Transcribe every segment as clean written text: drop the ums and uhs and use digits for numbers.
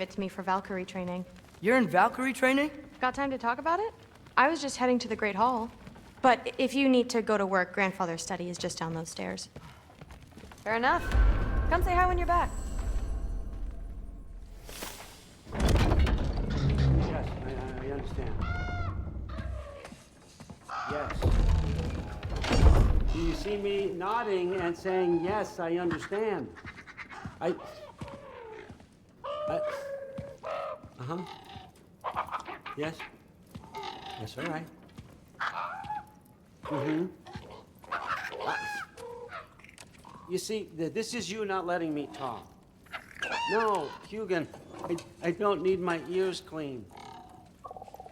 it to me for Valkyrie training. You're in Valkyrie training? Got time to talk about it? I was just heading to the Great Hall. But if you need to go to work, Grandfather's study is just down those stairs. Fair enough. Come say hi when you're back. Yes, I understand. Yes. Do you see me nodding and saying, yes, I understand? Uh-huh. Yes? Yes, all right. Mm-hmm. You see, this is you not letting me talk. No, Hugin, I don't need my ears cleaned.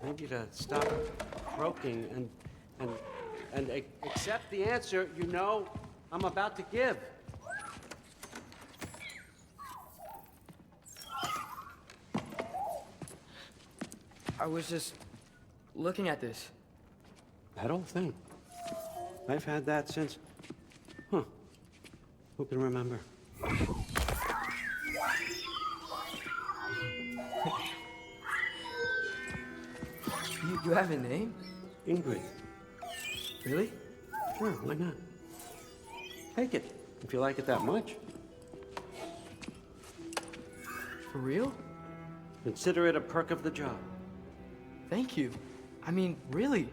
Maybe to stop croaking and accept the answer you know I'm about to give. I was just looking at this. That old thing. I've had that since... Huh. Who can remember? You have a name? Ingrid. Really? Sure, why not? Take it, if you like it that much. For real? Consider it a perk of the job. Thank you. I mean, really.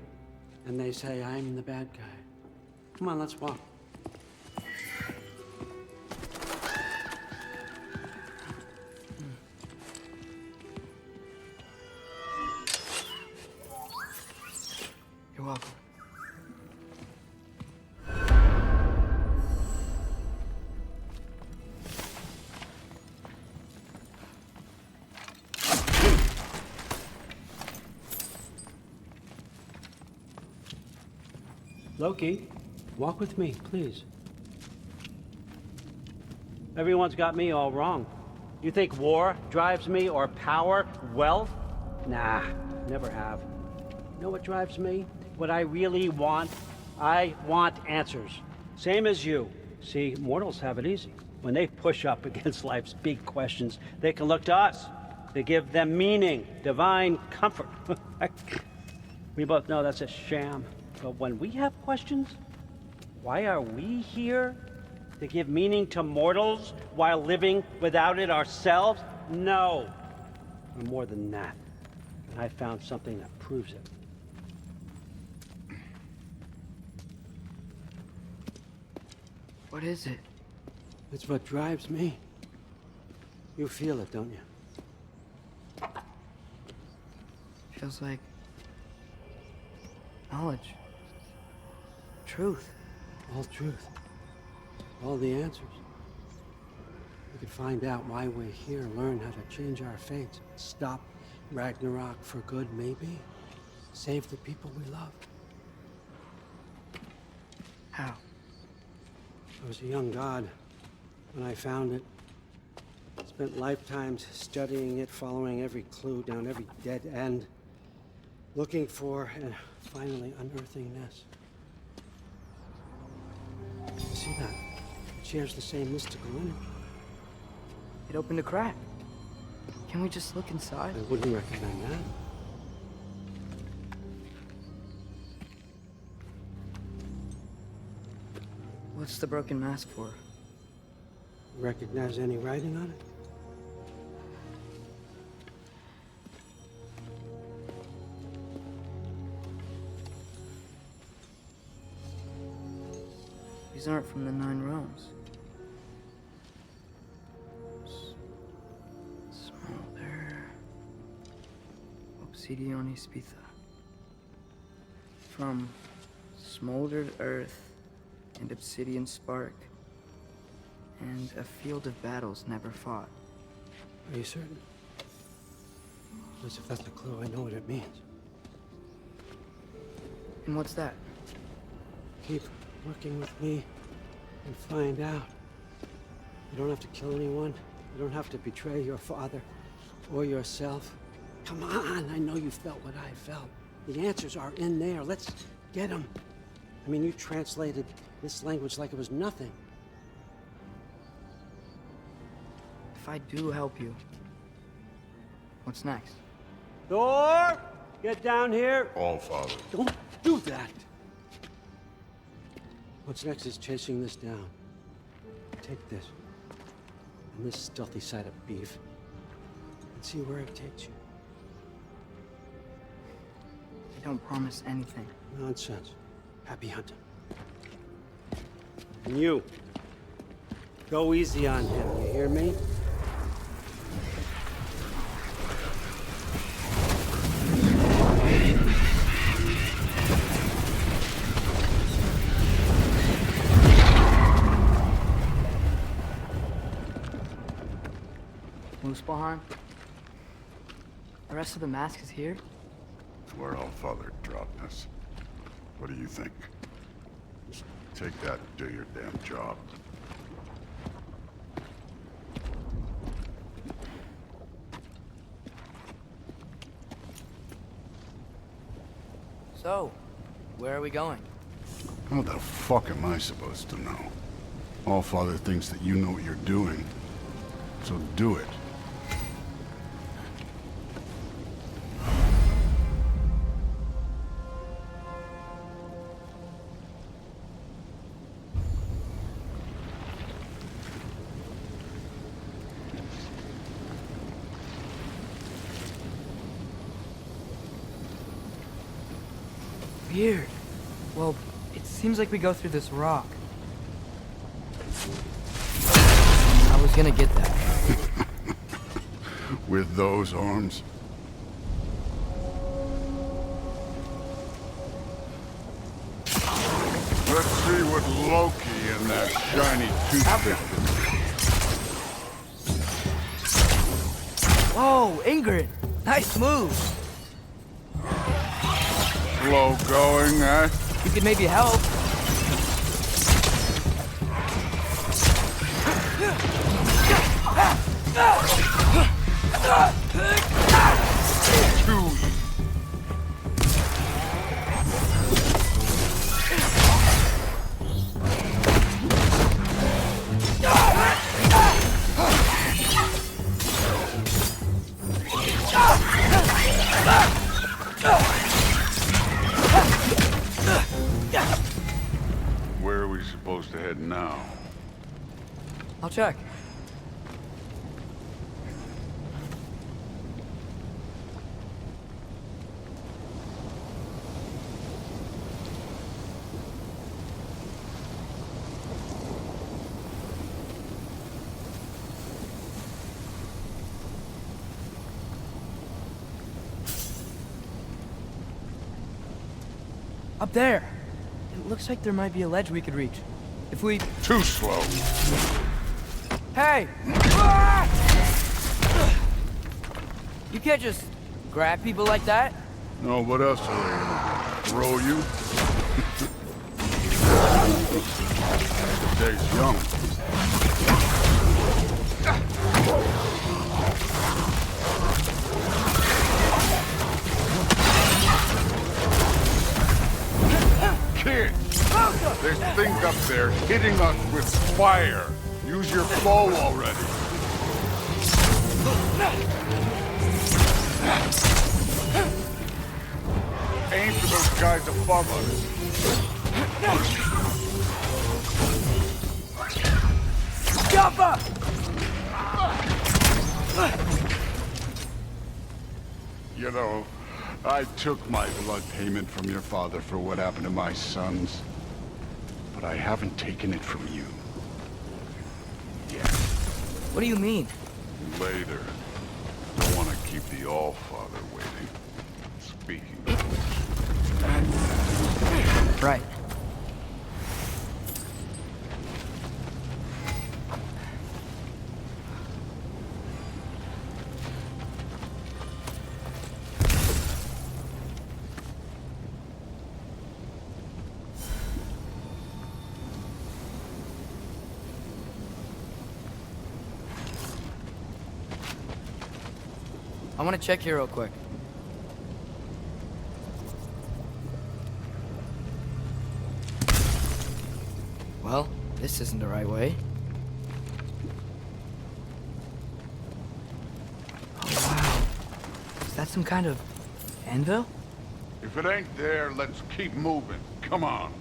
And they say I'm the bad guy. Come on, let's walk. You're welcome. Loki, walk with me, please. Everyone's got me all wrong. You think war drives me, or power, wealth? Nah, never have. You know what drives me? What I really want? I want answers. Same as you. See, mortals have it easy. When they push up against life's big questions, they can look to us. They give them meaning, divine comfort. We both know that's a sham. But when we have questions, why are we here? To give meaning to mortals while living without it ourselves? No. We're more than that. And I found something that proves it. What is it? It's what drives me. You feel it, don't you? Feels like knowledge. Truth. All truth. All the answers. We could find out why we're here, learn how to change our fates, stop Ragnarok for good, maybe. Save the people we love. How? I was a young god when I found it. Spent lifetimes studying it, following every clue down every dead end, looking for and finally unearthing this. You see that? It shares the same mystical energy. It opened a crack. Can we just look inside? I wouldn't recommend that. What's the broken mask for? Recognize any writing on it? These aren't from the Nine Realms. Smolder. Obsidione Spitha. From smoldered earth and obsidian spark, and a field of battles never fought. Are you certain? Because if that's a clue, I know what it means. And what's that? Keep working with me and find out. You don't have to kill anyone. You don't have to betray your father or yourself. Come on, I know you felt what I felt. The answers are in there. Let's get them. I mean, you translated this language like it was nothing. If I do help you, What's next? Thor! Get down here! All Father. Don't do that! What's next is chasing this down. Take this, and this stealthy side of beef, and see where it takes you. I don't promise anything. Nonsense. Happy hunting. And you, go easy on him, you hear me? Muspelheim? The rest of the mask is here? It's where All Father dropped us. What do you think? Just take that and do your damn job. So, where are we going? How the fuck am I supposed to know? All Father thinks that you know what you're doing. So do it. Weird. Well, it seems like we go through this rock. I was gonna get that. With those arms? Let's see what Loki and that shiny toothpick can do. Whoa, Ingrid! Nice move! Slow going, eh? You could maybe help. Too easy. Where are we supposed to head now? I'll check. Up there! It looks like there might be a ledge we could reach. If we... Too slow. Hey! You can't just grab people like that. No, what else are they gonna do? Throw you? The day's young. Kid! There's things up there hitting us with fire. Use your bow already. Aim for those guys above us. Jump up! You know, I took my blood payment from your father for what happened to my sons. But I haven't taken it from you. Yet. What do you mean? Later. Don't want to keep the All-Father waiting. Speaking of which... Right. I want to check here real quick. Well, this isn't the right way. Oh, wow. that some kind of anvil? If it ain't there, let's keep moving. Come on.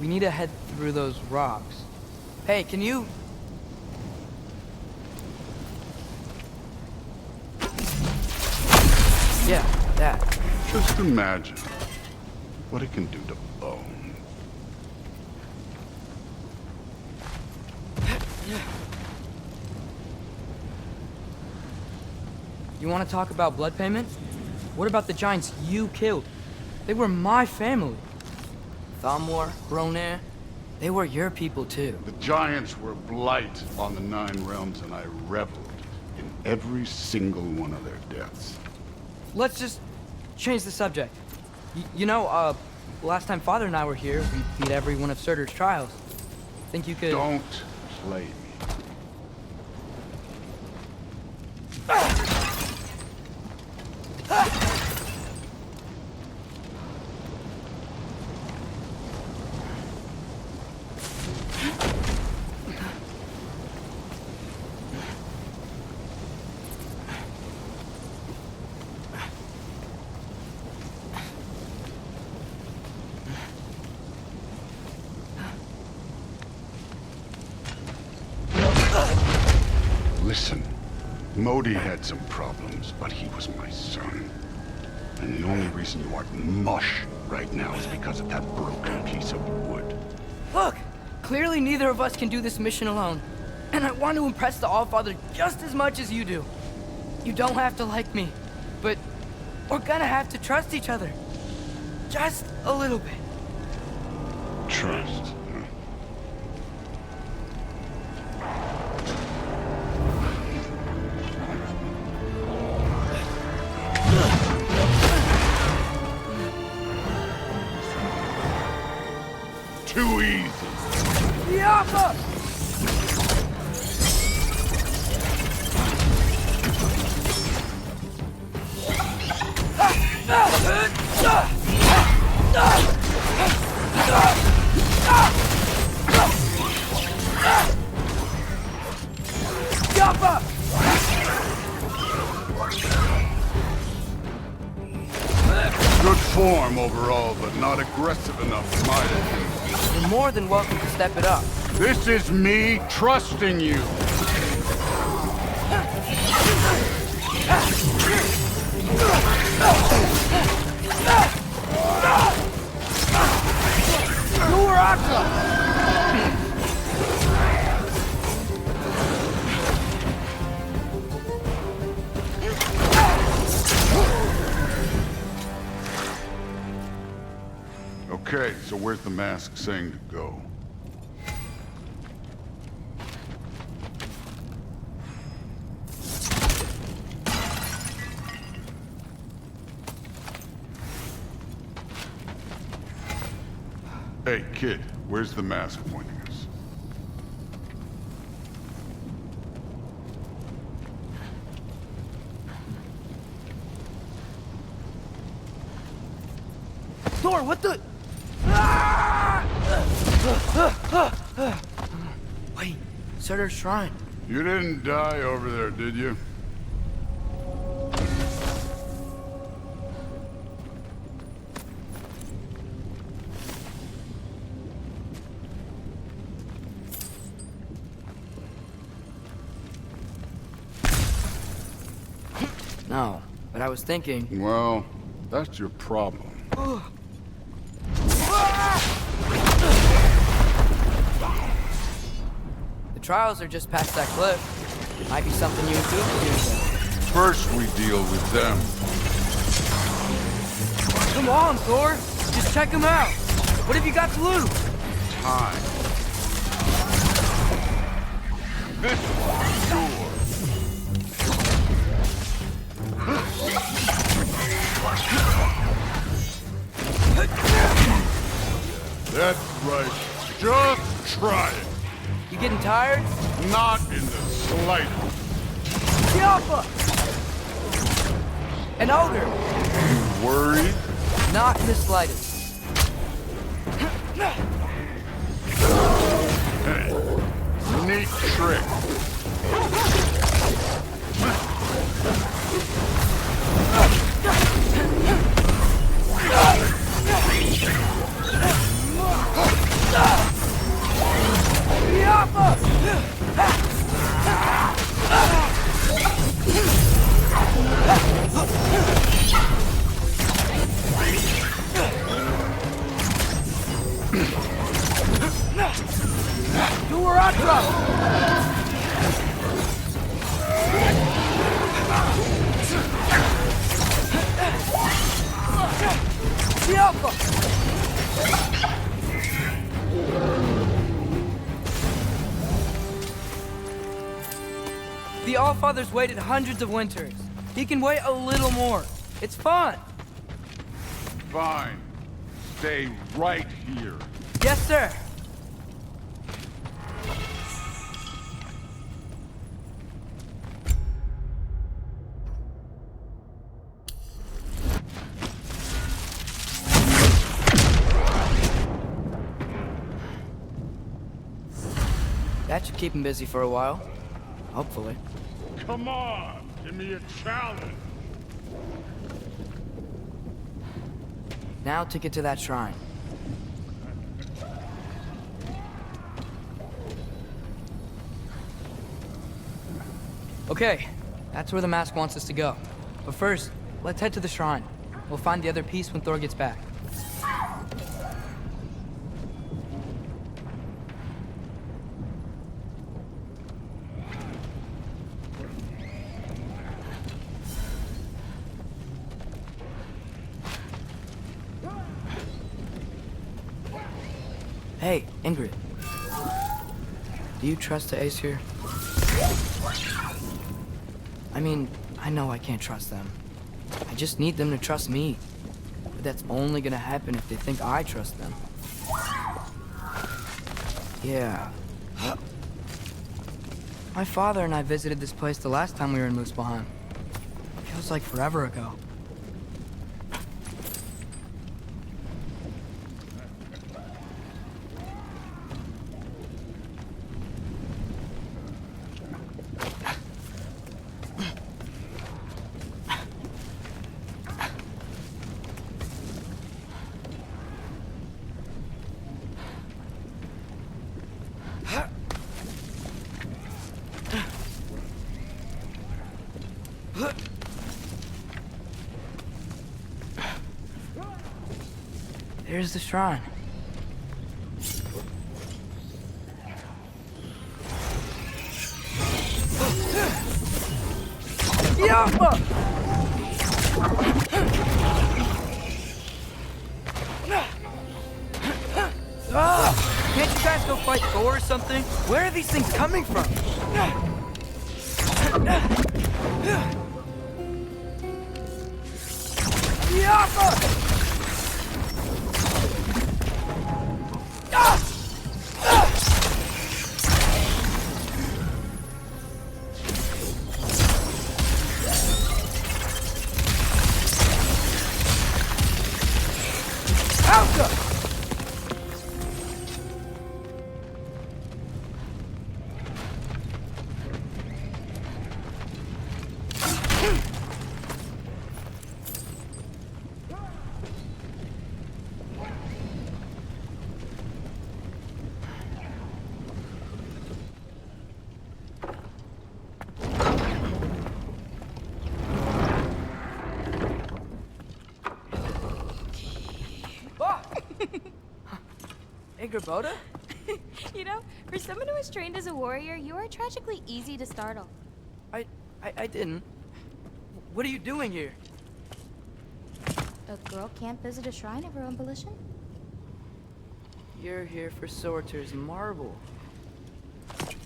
We need to head through those rocks. Hey, can you... Yeah, that. Just imagine what it can do to bone. You want to talk about blood payment? What about the giants you killed? They were my family. Thamor, Hrungnir, they were your people too. The giants were blight on the 9 realms, and I reveled in every single one of their deaths. Let's just change the subject. You know, last time Father and I were here, we beat every one of Surtur's trials. Think you could... Don't play me. Listen, Modi had some problems, but he was my son. And the only reason you aren't mush right now is because of that broken piece of wood. Look! Clearly neither of us can do this mission alone. And I want to impress the Allfather just as much as you do. You don't have to like me, but we're gonna have to trust each other. Just a little bit. Trust. Too easy. Yappa! Yappa! Good form overall, but not aggressive enough for my opinion. You're more than welcome to step it up. This is me trusting you. You were awesome! Okay, so where's the mask saying to go? Hey, kid, where's the mask pointing us? Thor, what the... Wait, Surtur's shrine. You didn't die over there, did you? No, but I was thinking... Well, that's your problem. The trials are just past that cliff. Might be something you and Zeus can do. First, we deal with them. Come on, Thor! Just check them out! What have you got to lose? Time. This one's yours. That's right. Just try it. You getting tired? Not in the slightest. Yappa! An ogre! You worried? Not in the slightest. Hey, neat trick. The Allfather's waited hundreds of winters. He can wait a little more. It's fun. Fine. Stay right here. Yes, sir. That should keep him busy for a while. Hopefully. Come on, give me a challenge. Now to get to that shrine. Okay, that's where the mask wants us to go. But first, let's head to the shrine. We'll find the other piece when Thor gets back. Hey, Ingrid. Do you trust the Aesir? I mean, I know I can't trust them. I just need them to trust me. But that's only gonna happen if they think I trust them. Yeah. My father and I visited this place the last time we were in Muspelheim. Feels like forever ago. There's the shrine. Can't you guys go fight Thor or something? Where are these things coming from? Boda? You know, for someone who is trained as a warrior, you are tragically easy to startle. I didn't. What are you doing here? A girl can't visit a shrine of her own volition? You're here for Sorter's marble.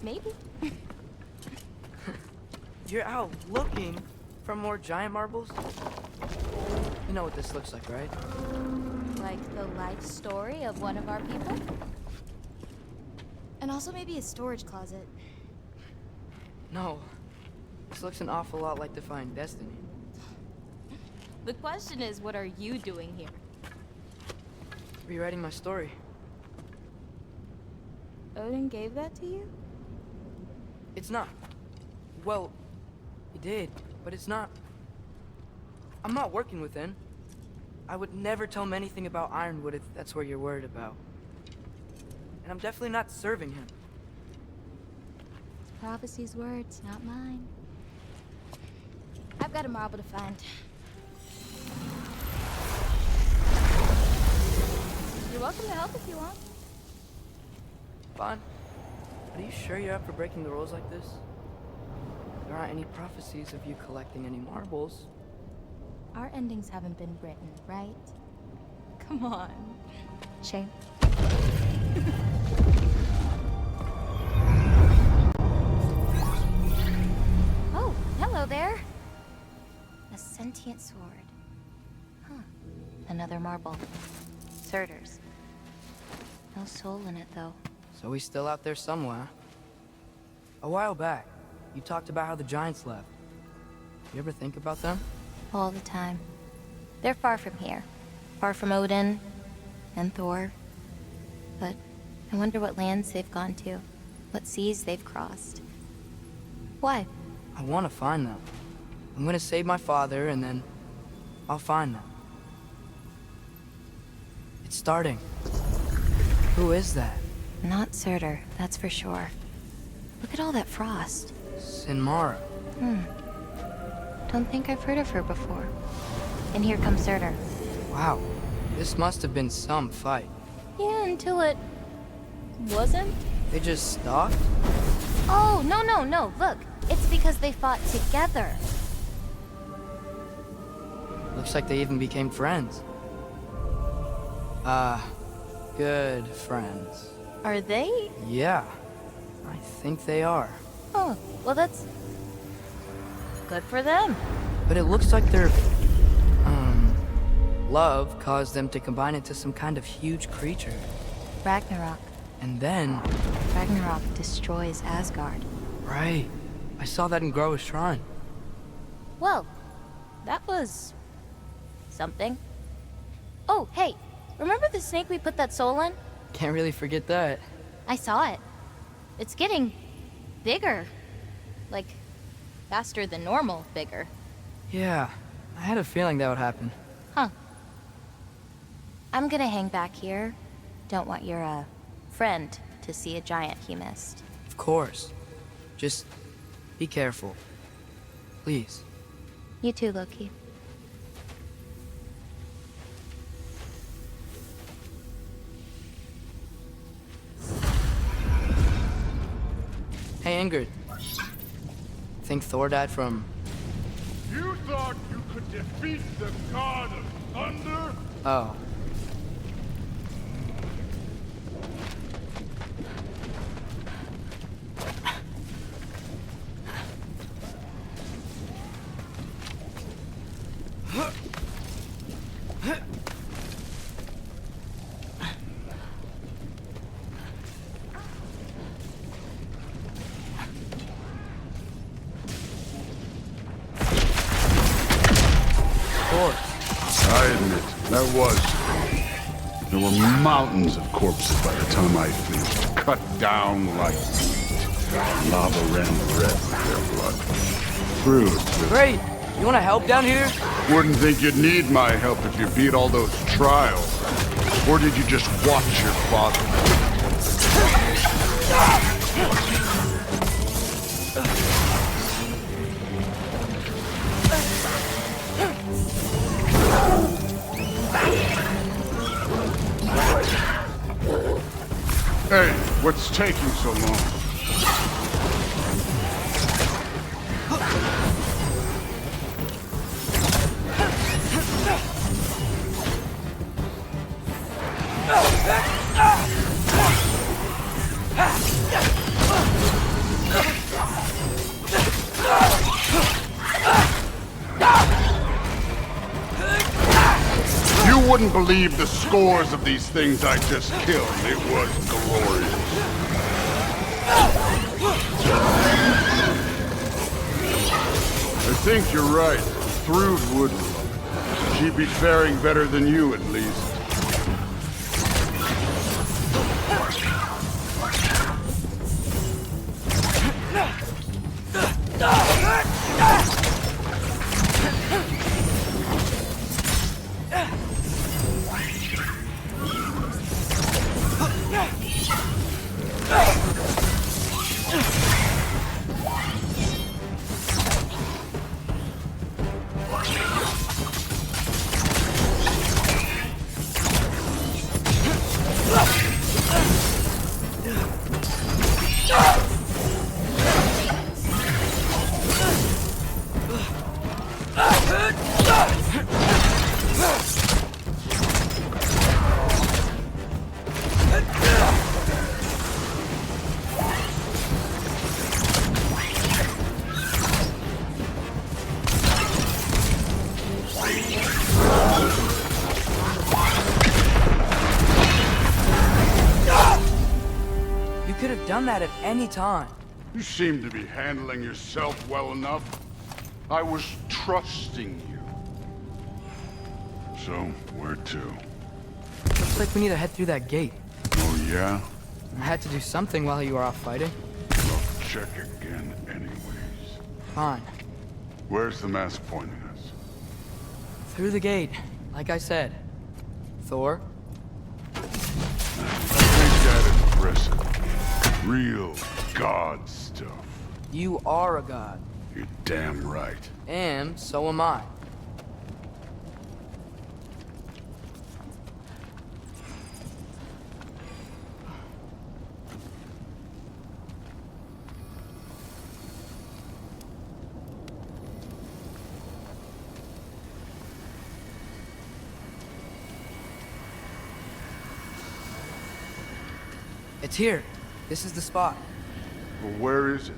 Maybe. You're out looking for more giant marbles? You know what this looks like, right? Like the life story of one of our people? And also maybe a storage closet. No. This looks an awful lot like Defying Destiny. The question is, what are you doing here? Rewriting my story. Odin gave that to you? It's not. Well, he did, but it's not. I'm not working with him. I would never tell him anything about Ironwood if that's what you're worried about. And I'm definitely not serving him. It's prophecy's words, not mine. I've got a marble to find. You're welcome to help if you want. Fine. But are you sure you're up for breaking the rules like this? There aren't any prophecies of you collecting any marbles. Our endings haven't been written, right? Come on. Shame. Oh, hello there. A sentient sword. Huh. Another marble. Surtur's. No soul in it, though. So he's still out there somewhere. A while back, you talked about how the giants left. You ever think about them? All the time. They're far from here. Far from Odin and Thor. But I wonder what lands they've gone to. What seas they've crossed. Why? I want to find them. I'm gonna save my father, and then I'll find them. It's starting. Who is that? Not Surtur, that's for sure. Look at all that frost. Sinmara. Don't think I've heard of her before. And here comes Surtur. Wow. This must have been some fight. Yeah, until it... wasn't? They just stopped? Oh, no. Look, it's because they fought together. Looks like they even became friends. Good friends. Are they? Yeah, I think they are. Oh, well that's... good for them. But it looks like their, love caused them to combine into some kind of huge creature. Ragnarok. And then... Ragnarok destroys Asgard. Right. I saw that in Groa's shrine. Well, that was... something. Oh, hey, remember the snake we put that soul in? Can't really forget that. I saw it. It's getting... bigger. Like, faster than normal bigger. Yeah, I had a feeling that would happen. Huh. I'm gonna hang back here. Don't want your, friend to see a giant he missed. Of course. Just be careful. Please. You too, Loki. Hey, Ingrid. Think Thor died from... You thought you could defeat the god of thunder? Oh. I admit, that was. There were mountains of corpses by the time I finished, cut down like meat. Lava ran red with their blood. Through it. Great! You wanna help down here? Wouldn't think you'd need my help if you beat all those trials. Or did you just watch your father? Hey, what's taking so long? You wouldn't believe the scores of these things I just killed. It was glorious. I think you're right. Thrud would. She'd be faring better than you, at least. could have done that at any time. You seem to be handling yourself well enough. I was trusting you. So, where to? Looks like we need to head through that gate. Oh, yeah? I had to do something while you were off fighting. I'll check again anyways. Fine. Where's the mask pointing us? Through the gate, like I said. Thor? Ain't that impressive? Real god stuff. You are a god. You're damn right. And so am I. It's here. This is the spot. Well, where is it?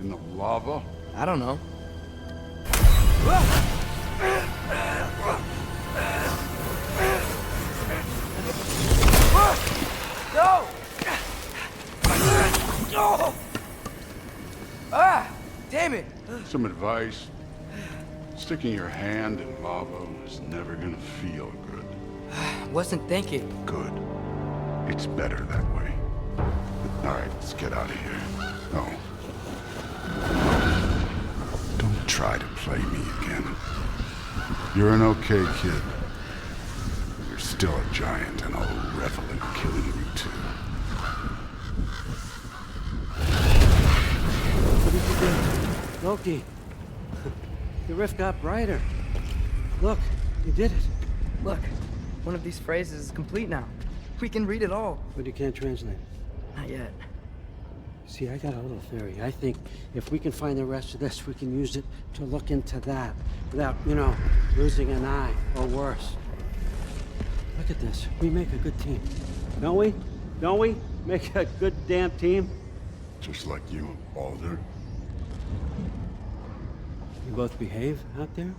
In the lava? I don't know. No! No! Ah! Damn it! Some advice? Sticking your hand in lava is never gonna feel good. Wasn't thinking. Good. It's better that way. All right, let's get out of here. Oh. Don't try to play me again. You're an okay kid. You're still a giant, and I'll revel in killing you too. What did you do? Loki. The rift got brighter. Look, you did it. Look, one of these phrases is complete now. We can read it all. But you can't translate. Not yet. See, I got a little theory. I think if we can find the rest of this, we can use it to look into that without, losing an eye or worse. Look at this. We make a good team. Don't we? Don't we? Make a good damn team? Just like you and Baldur. You both behave out there?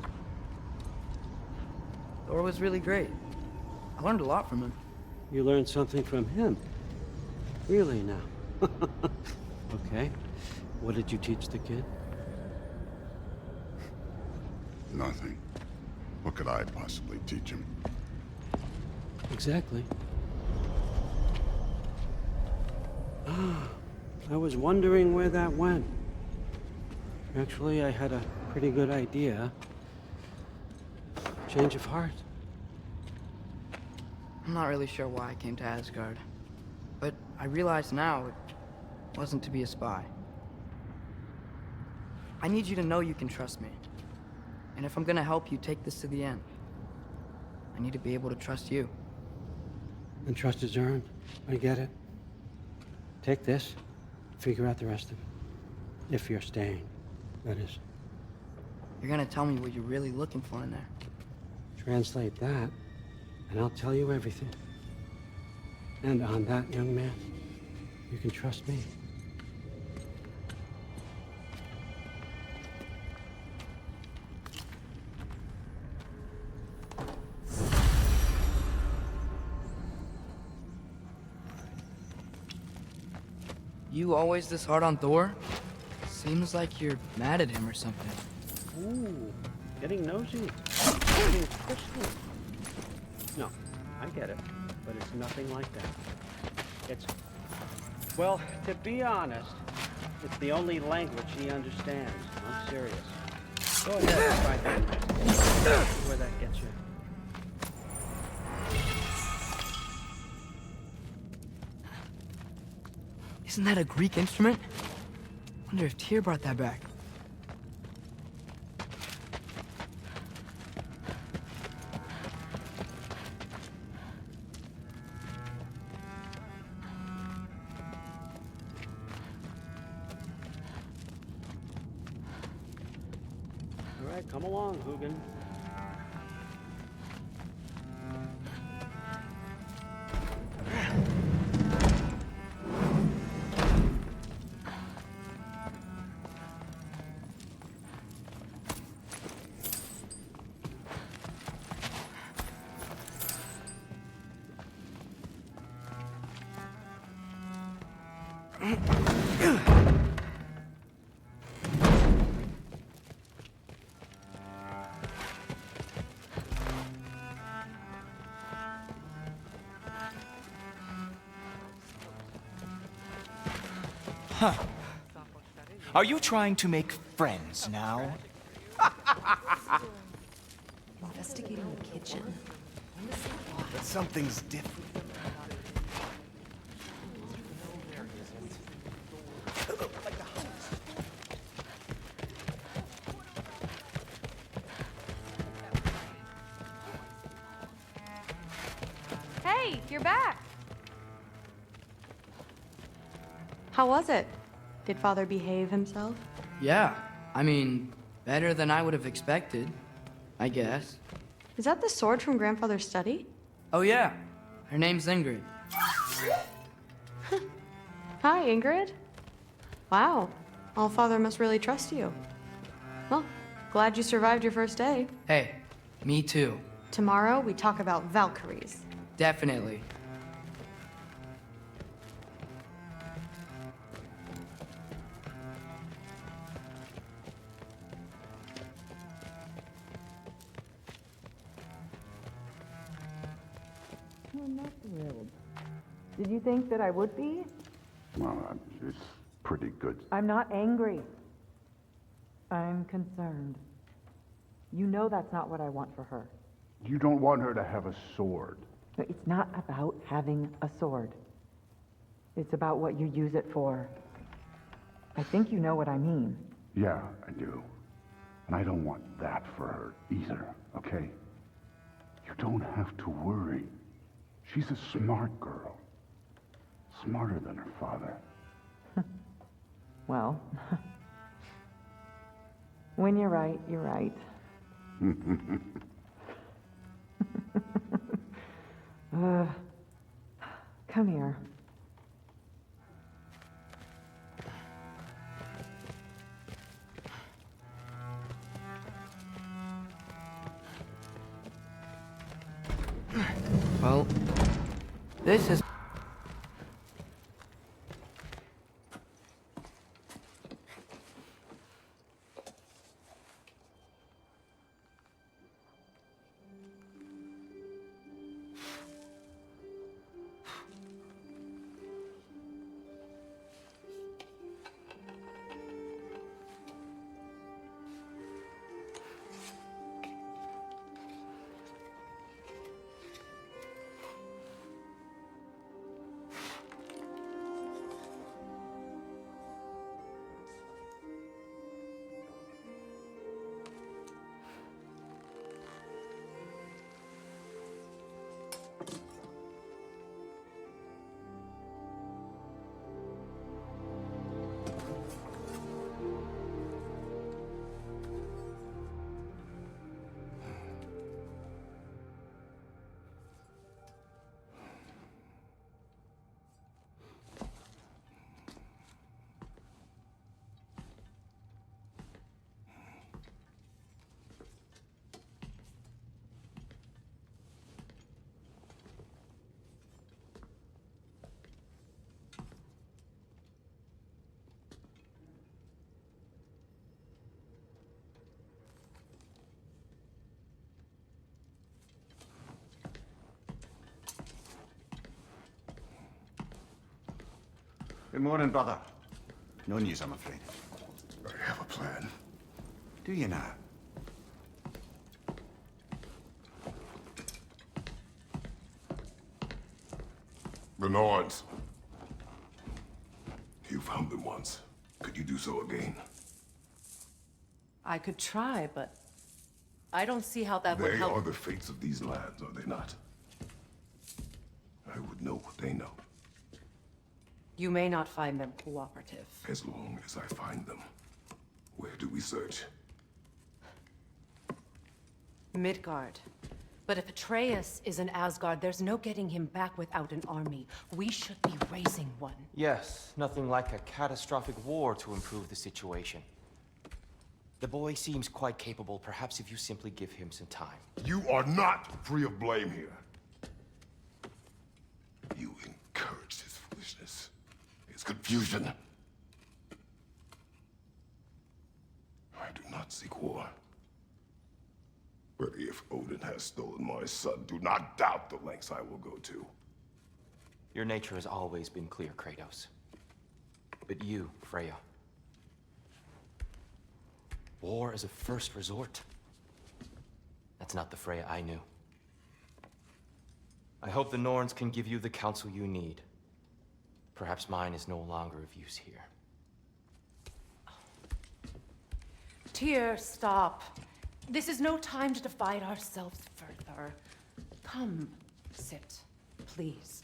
Thor was really great. I learned a lot from him. You learned something from him. Really now? Okay. What did you teach the kid? Nothing. What could I possibly teach him? Exactly. I was wondering where that went. Actually, I had a pretty good idea. Change of heart. I'm not really sure why I came to Asgard. But I realize now it wasn't to be a spy. I need you to know you can trust me. And if I'm gonna help you take this to the end, I need to be able to trust you. And trust is earned. I get it. Take this, figure out the rest of it. If you're staying, that is. You're gonna tell me what you're really looking for in there. Translate that, and I'll tell you everything. And on that, young man, you can trust me. You always this hard on Thor? Seems like you're mad at him or something. Ooh, getting nosy. Getting pushy. No, I get it, but it's nothing like that. It's, well, to be honest, it's the only language he understands. I'm serious. Go ahead and try that. See where that gets you. Isn't that a Greek instrument? Wonder if Tyr brought that back. All right, come along, Hugin. Huh. Are you trying to make friends now? Investigating the kitchen. But something's different. Hey, you're back. How was it? Did Father behave himself? Yeah, I mean, better than I would have expected, I guess. Is that the sword from Grandfather's study? Oh yeah, her name's Ingrid. Hi, Ingrid. Wow, Allfather must really trust you. Well, glad you survived your first day. Hey, me too. Tomorrow, we talk about Valkyries. Definitely. I'm not thrilled. Did you think that I would be? Well, it's pretty good. I'm not angry. I'm concerned. You know that's not what I want for her. You don't want her to have a sword. No, it's not about having a sword. It's about what you use it for. I think you know what I mean. Yeah, I do. And I don't want that for her either, okay? You don't have to worry. She's a smart girl. Smarter than her father. Well, when you're right, you're right. Come here. Well, this is... Good morning, brother. No news, I'm afraid. I have a plan. Do you now? The Nords. You found them once. Could you do so again? I could try, but I don't see how that would They help. are the fates of these lands, are they not? I would know what they know, You may not find them cooperative. as long as I find them. Where do we search? Midgard. But if Atreus is in Asgard, there's no getting him back without an army. We should be raising one. Yes, nothing like a catastrophic war to improve the situation. The boy seems quite capable, perhaps if you simply give him some time. You are not free of blame here. You encouraged his foolishness. His It's confusion. I do not seek war. But if Odin has stolen my son, do not doubt the lengths I will go to. Your nature has always been clear, Kratos. But you, Freya. War is a first resort. That's not the Freya I knew. I hope the Norns can give you the counsel you need. Perhaps mine is no longer of use here. Tyr, stop. This is no time to divide ourselves further. Come, sit, please.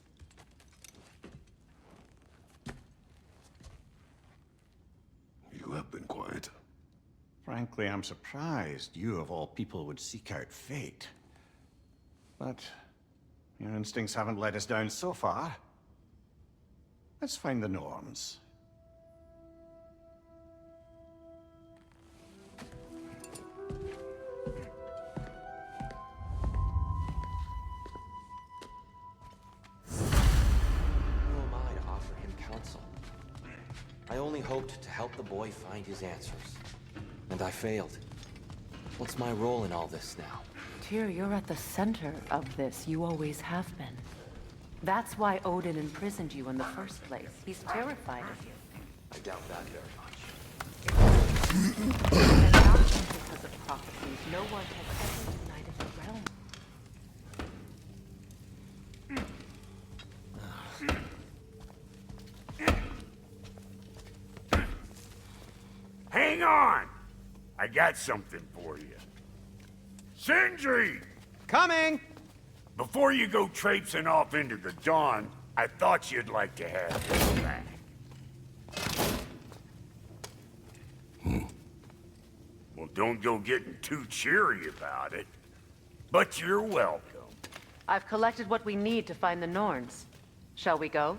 You have been quiet. Frankly, I'm surprised you of all people would seek out fate. But your instincts haven't let us down so far. Let's find the Norns. Who am I to offer him counsel? I only hoped to help the boy find his answers. And I failed. What's my role in all this now? Tyr, you're at the center of this. You always have been. That's why Odin imprisoned you in the first place. He's terrified of you. I doubt that very much. And not just because of prophecies. No one has ever united the realm. Hang on! I got something for you. Sindri! Coming! Before you go traipsing off into the dawn, I thought you'd like to have this back. Well, don't go getting too cheery about it. But you're welcome. I've collected what we need to find the Norns. Shall we go?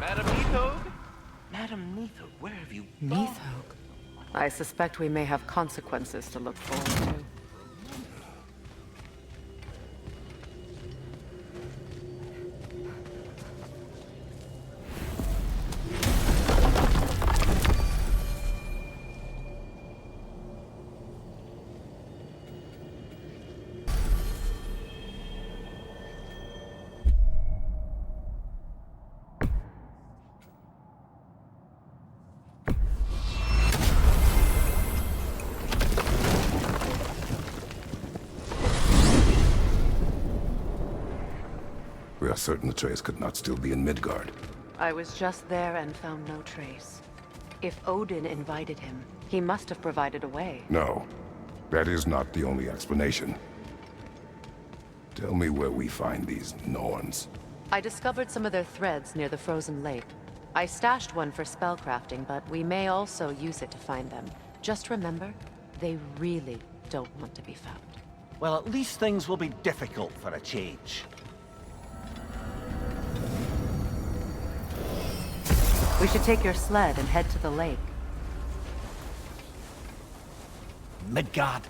Madam Neathog? Madam Neathog, where have you gone? Neathog. I suspect we may have consequences to look forward to. We are certain Atreus could not still be in Midgard. I was just there and found no trace. If Odin invited him, he must have provided a way. No, that is not the only explanation. Tell me where we find these Norns. I discovered some of their threads near the frozen lake. I stashed one for spellcrafting, but we may also use it to find them. Just remember, they really don't want to be found. Well, at least things will be difficult for a change. We should take your sled and head to the lake. Midgard.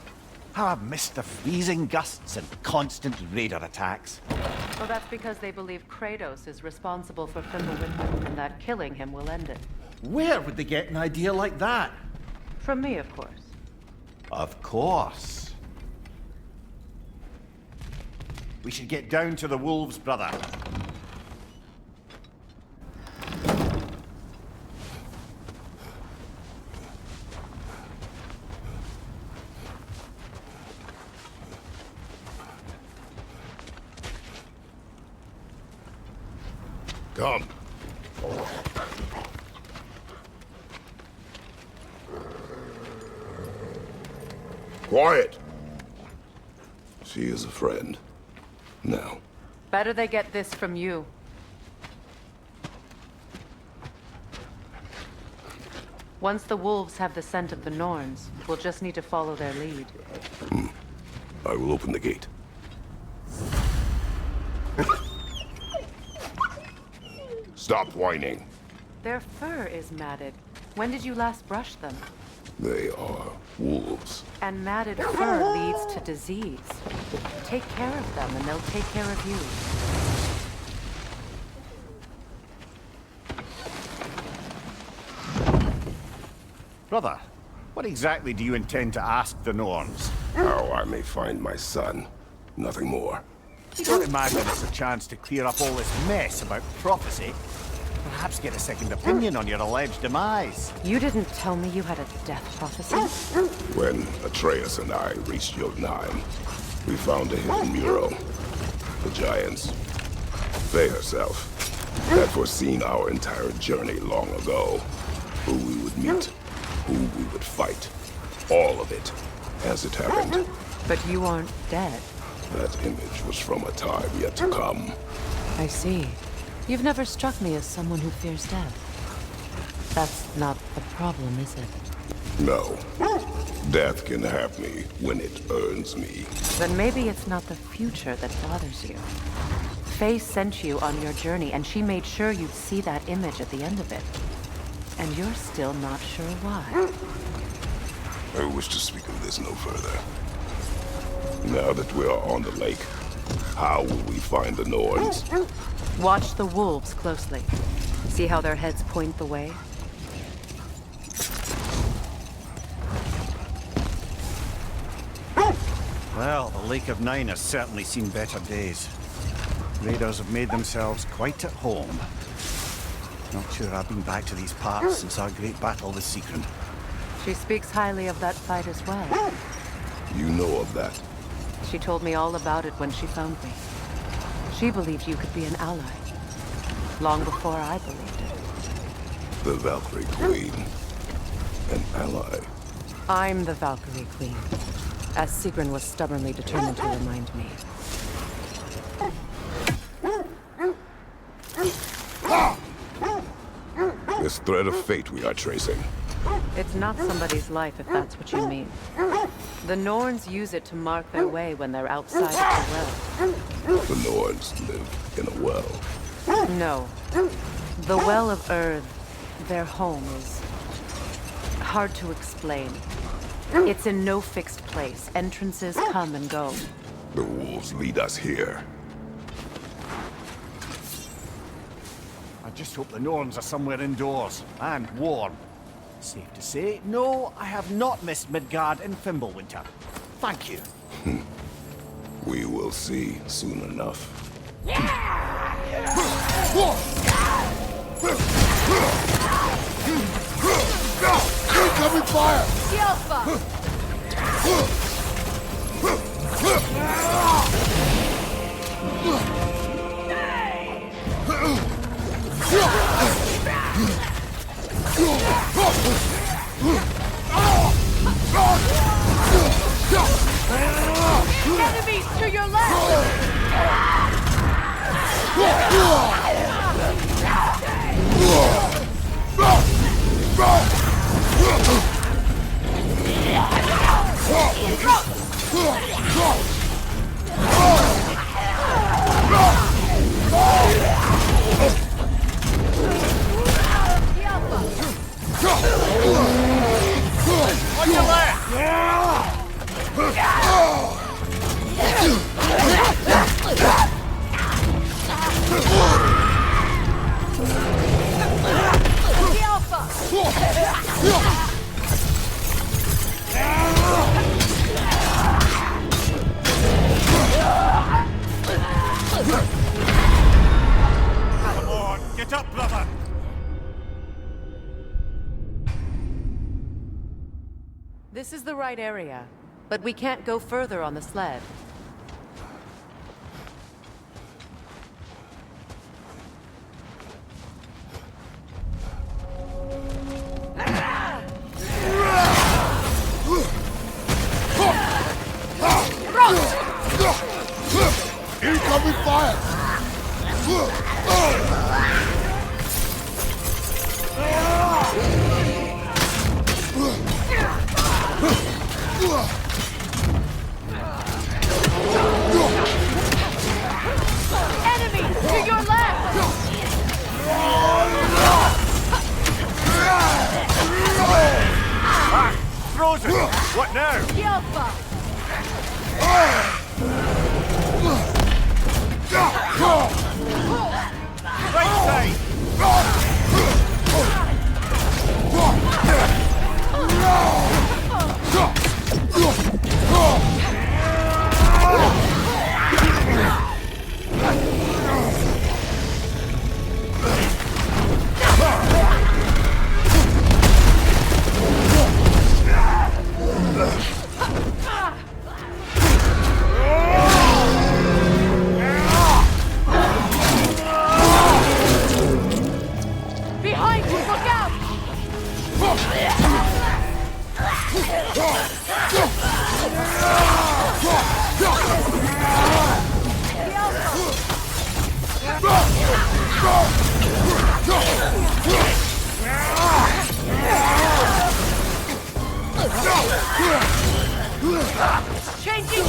How I've missed the freezing gusts and constant raider attacks. Well, that's because they believe Kratos is responsible for Fimbulwinter, and that killing him will end it. Where would they get an idea like that? From me, of course. Of course. We should get down to the wolves, brother. Come. Quiet. She is a friend. Now. Better they get this from you. Once the wolves have the scent of the Norns, we'll just need to follow their lead. I will open the gate. Stop whining. Their fur is matted. When did you last brush them? They are wolves. And matted fur leads to disease. Take care of them and they'll take care of you. Brother, what exactly do you intend to ask the Norns? How I may find my son. Nothing more. You don't imagine it's a chance to clear up all this mess about prophecy? Perhaps get a second opinion on your alleged demise. You didn't tell me you had a death prophecy? When Atreus and I reached Jotunheim, we found a hidden mural. The giants, they herself, had foreseen our entire journey long ago. Who we would meet, who we would fight. All of it, as it happened. But you aren't dead. That image was from a time yet to come. I see. You've never struck me as someone who fears death. That's not the problem, is it? No. Death can have me when it earns me. Then maybe it's not the future that bothers you. Faye sent you on your journey, and she made sure you'd see that image at the end of it. And you're still not sure why. I wish to speak of this no further. Now that we are on the lake, how will we find the Norns? Watch the wolves closely. See how their heads point the way? Well, the Lake of Nine has certainly seen better days. Raiders have made themselves quite at home. Not sure I've been back to these parts since our great battle with Sigrun. She speaks highly of that fight as well. You know of that. She told me all about it when she found me. She believed you could be an ally. Long before I believed it. The Valkyrie Queen. An ally. I'm the Valkyrie Queen, as Sigrun was stubbornly determined to remind me. This thread of fate we are tracing. It's not somebody's life, if that's what you mean. The Norns use it to mark their way when they're outside of the well. The Norns live in a well. No. The Well of Earth, their home, is hard to explain. It's in no fixed place. Entrances come and go. The wolves lead us here. I just hope the Norns are somewhere indoors, and warm. Safe to say, no, I have not missed Midgard in Fimbulwinter. Thank you. We will see soon enough. Incoming fire! Enemies to your left! On your left! This is the right area, but we can't go further on the sled. Incoming fire! Enemy! To your left! Frozen! What now? Yelpa! Right side! Behind you! Look out! Changing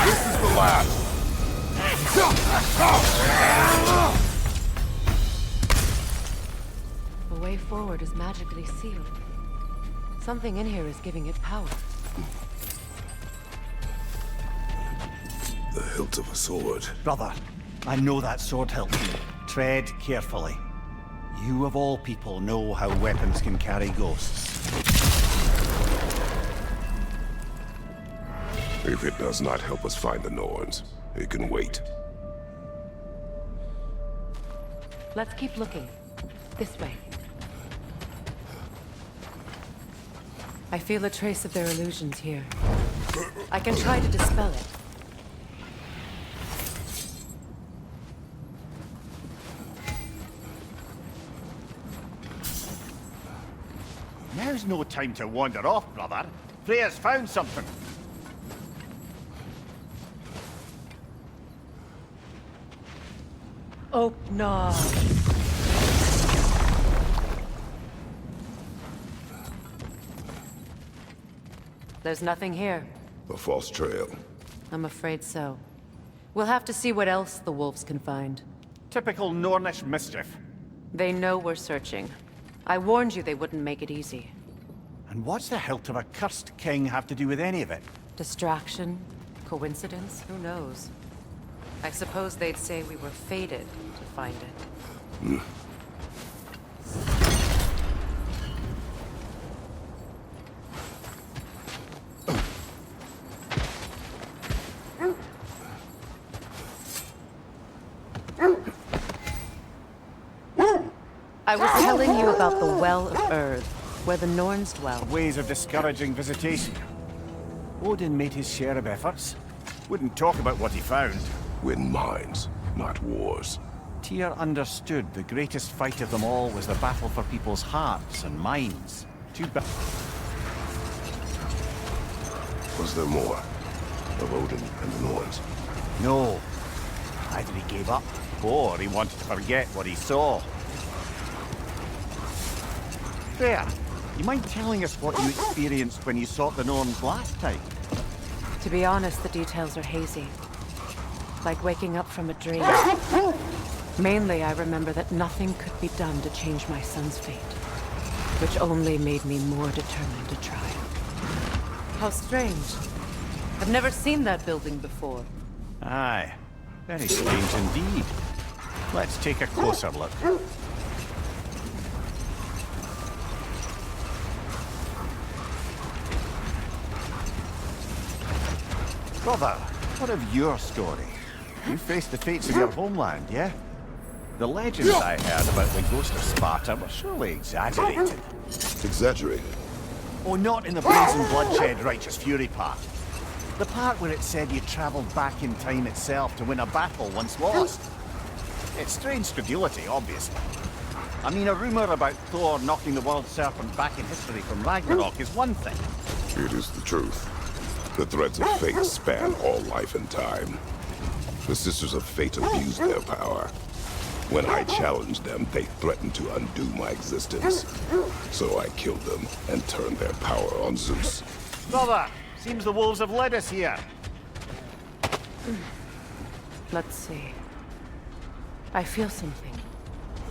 This is the last. The way forward is magically sealed. Something in here is giving it power. The hilt of a sword. Brother, I know that sword hilt. Tread carefully. You of all people know how weapons can carry ghosts. If it does not help us find the Norns, it can wait. Let's keep looking. This way. I feel a trace of their illusions here. I can try to dispel it. Now's no time to wander off, brother. Freya's found something. Oh, no. There's nothing here. A false trail. I'm afraid so. We'll have to see what else the wolves can find. Typical Nornish mischief. They know we're searching. I warned you they wouldn't make it easy. And what's the hilt of a cursed king have to do with any of it? Distraction? Coincidence? Who knows? I suppose they'd say we were fated to find it. I was telling you about the Well of Earth, where the Norns dwell. Ways of discouraging visitation. Odin made his share of efforts. Wouldn't talk about what he found. Win minds, not wars. Tyr understood the greatest fight of them all was the battle for people's hearts and minds. Too bad. Was there more of Odin and the Norns? No. Either he gave up, or he wanted to forget what he saw. There. You mind telling us what you experienced when you sought the Norns last time? To be honest, the details are hazy. Like waking up from a dream. Mainly, I remember that nothing could be done to change my son's fate. Which only made me more determined to try. How strange. I've never seen that building before. Aye. Very strange indeed. Let's take a closer look. Brother, What of your story? You faced the fates of your homeland, yeah? The legends I heard about the ghost of Sparta were surely exaggerated. Exaggerated? Oh, not in the brazen bloodshed righteous fury part. The part where it said you travelled back in time itself to win a battle once lost. It's strange credulity, obviously. I mean, a rumour about Thor knocking the world serpent back in history from Ragnarok is one thing. It is the truth. The threads of fate span all life and time. The Sisters of Fate abused their power. When I challenged them, they threatened to undo my existence. So I killed them and turned their power on Zeus. Brother, seems the wolves have led us here. Let's see. I feel something.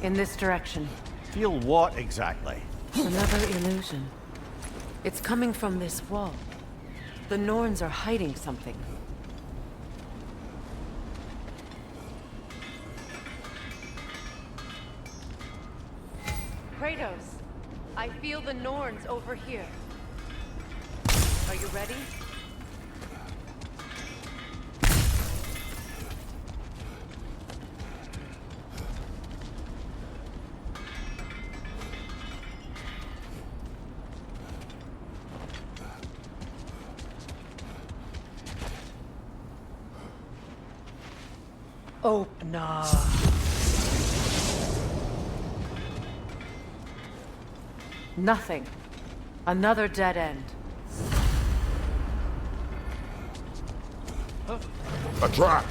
In this direction. Feel what exactly? Another illusion. It's coming from this wall. The Norns are hiding something. Kratos, I feel the Norns over here. Are you ready? Open up. Nothing. Another dead end. A trap!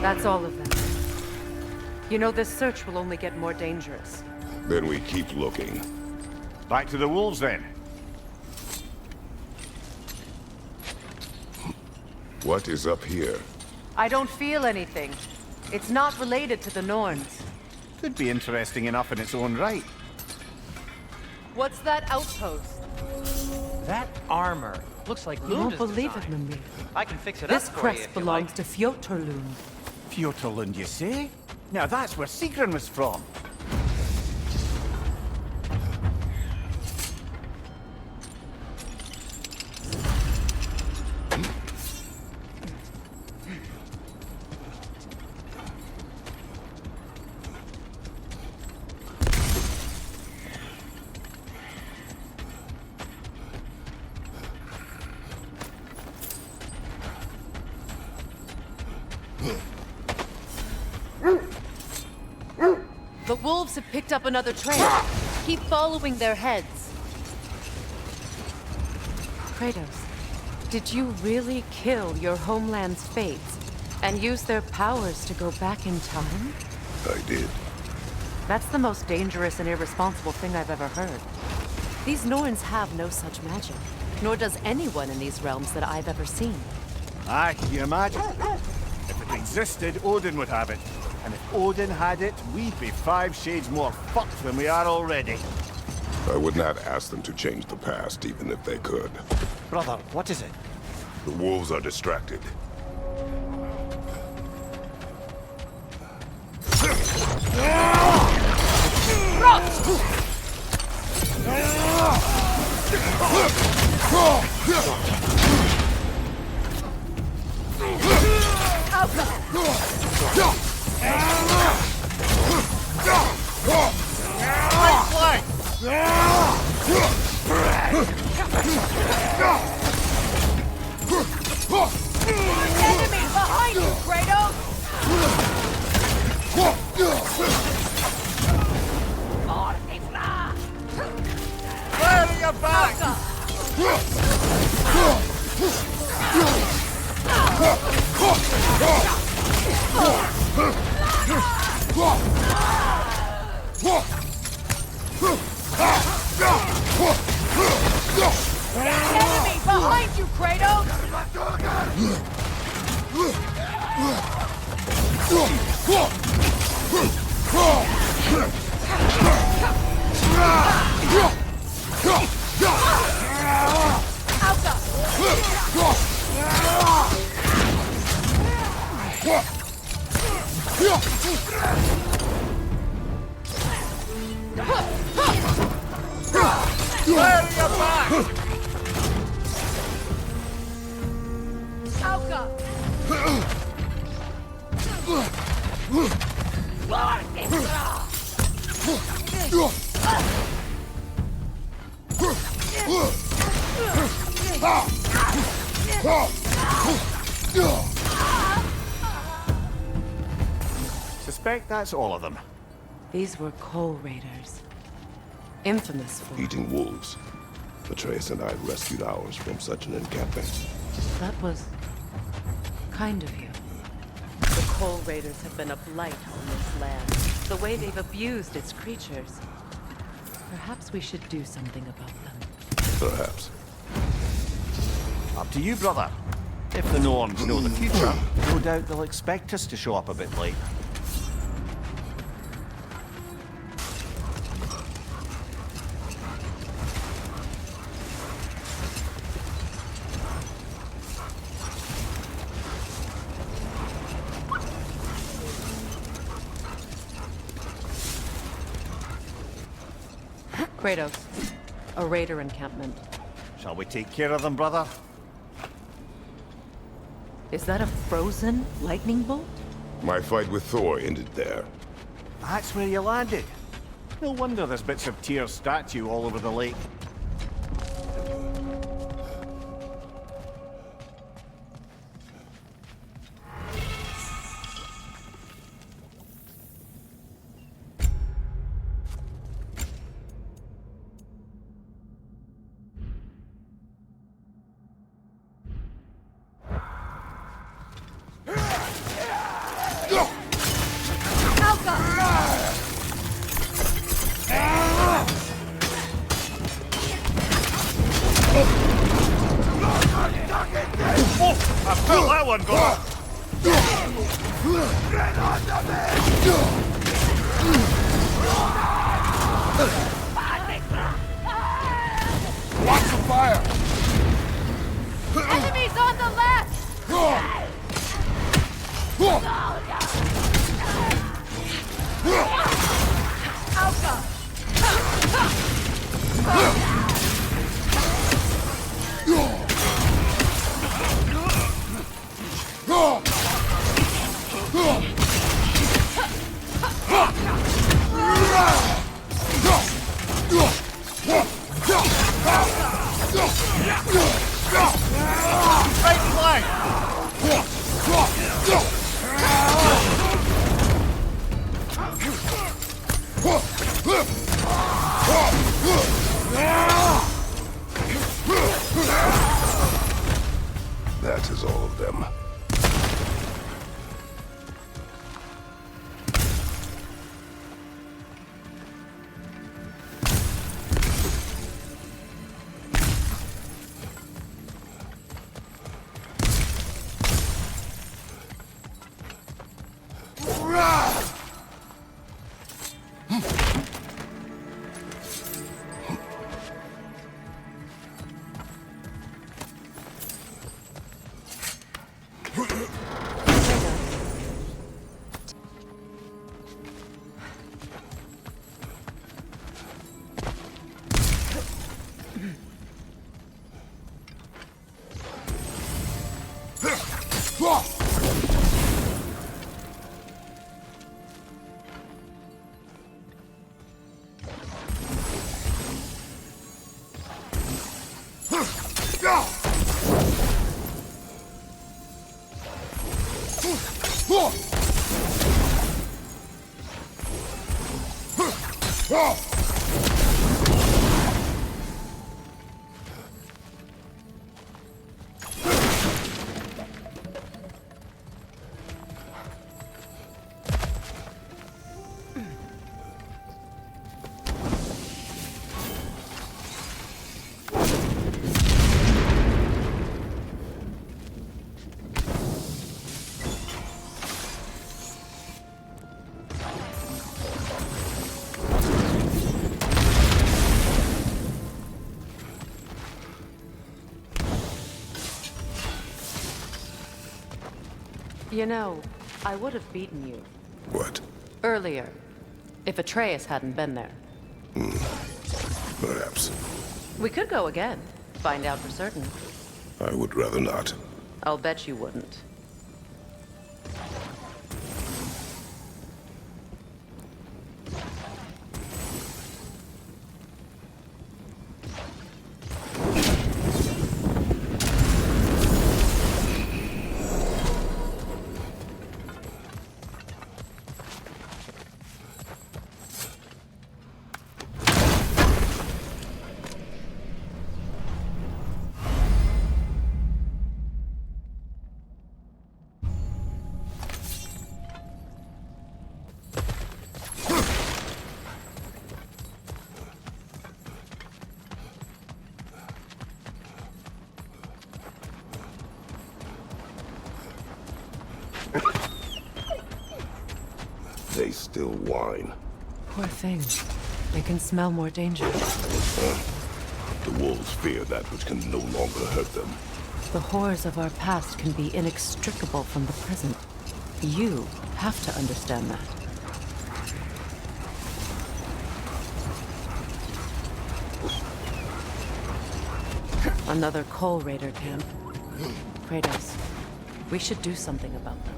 That's all of them. You know, this search will only get more dangerous. Then we keep looking. Back to the wolves, then. What is up here? I don't feel anything. It's not related to the Norns. Could be interesting enough in its own right. What's that outpost? That armor looks like You won't Lunda's believe design. it, Mimir. I can fix it This up for you crest if you belongs like. to Fjotorlund. Fjotorlund, you say? Now that's where Sigrun was from. The wolves have picked up another trail. Keep following their heads. Kratos, did you really kill your homeland's fates and use their powers to go back in time? I did. That's the most dangerous and irresponsible thing I've ever heard. These Norns have no such magic, nor does anyone in these realms that I've ever seen. Aye, can you imagine? If it existed, Odin would have it. And if Odin had it, we'd be 5 shades more fucked than we are already. I would not ask them to change the past, even if they could. Brother, what is it? The wolves are distracted. Kratos! Suspect that's all of them. These were coal raiders. Infamous for... Eating wolves. Atreus and I rescued ours from such an encampment. That was... kind of you. The coal raiders have been a blight on this land. The way they've abused its creatures. Perhaps we should do something about them. Perhaps. Up to you, brother. If the Norns know the future, no doubt they'll expect us to show up a bit late. Kratos, a raider encampment. Shall we take care of them, brother? Is that a frozen lightning bolt? My fight with Thor ended there. That's where you landed. No wonder there's bits of Tyr's statue all over the lake. I felt that one go! Watch the fire! Enemies on the left! Right flank! That is all of them. You know, I would have beaten you. What? Earlier. If Atreus hadn't been there. Perhaps. We could go again. Find out for certain. I would rather not. I'll bet you wouldn't. They still whine. Poor thing. They can smell more danger. The wolves fear that which can no longer hurt them. The horrors of our past can be inextricable from the present. You have to understand that. Another Coal Raider camp. Kratos, we should do something about them.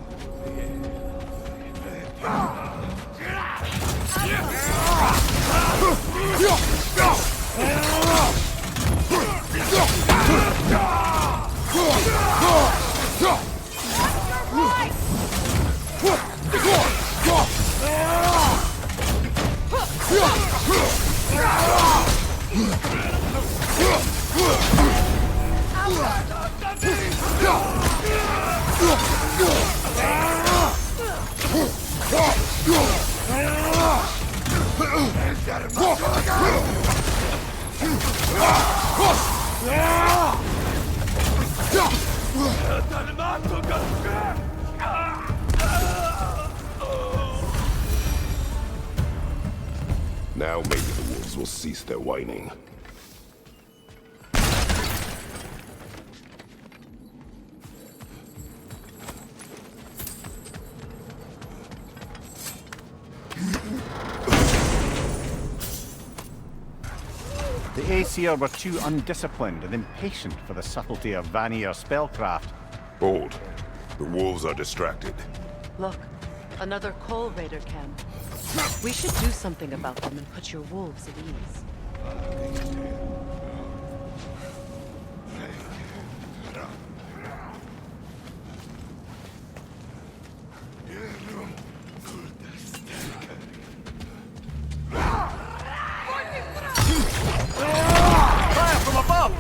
Now maybe the wolves will cease their whining. The Aesir were too undisciplined and impatient for the subtlety of Vanir spellcraft. Hold. The wolves are distracted. Look, another Coal Raider camp. We should do something about them and put your wolves at ease. Fire from above!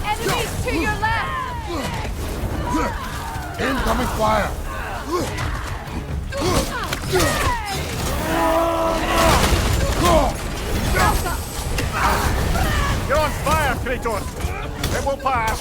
Enemies to your left! Incoming fire! You're on fire, Kratos! It will pass!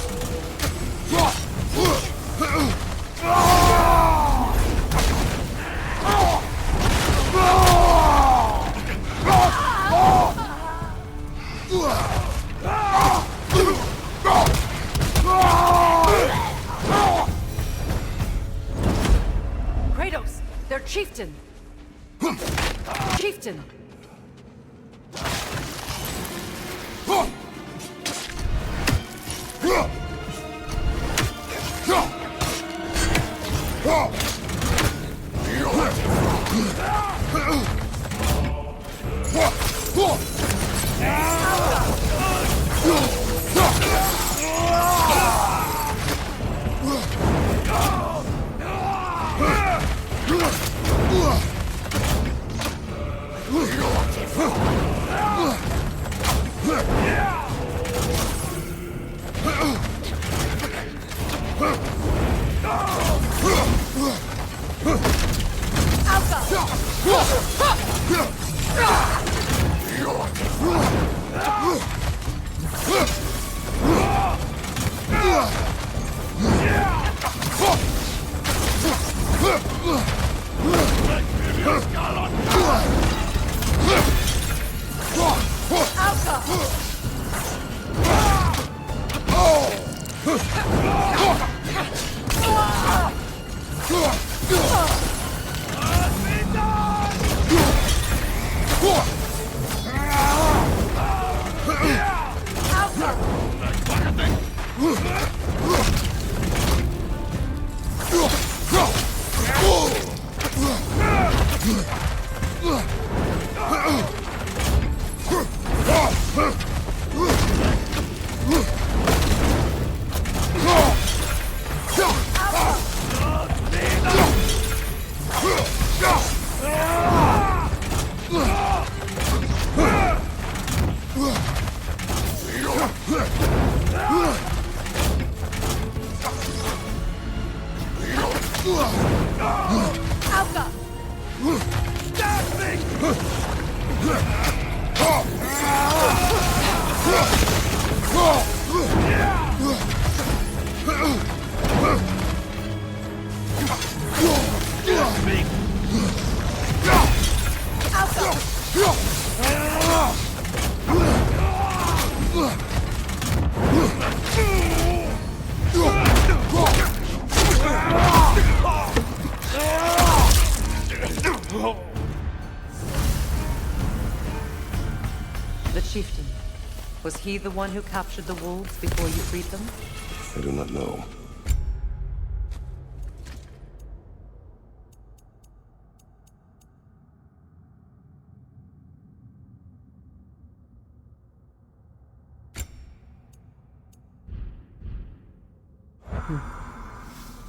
Kratos, they're chieftain. Chieftain. The chieftain. Was he the one who captured the wolves before you freed them? I do not know.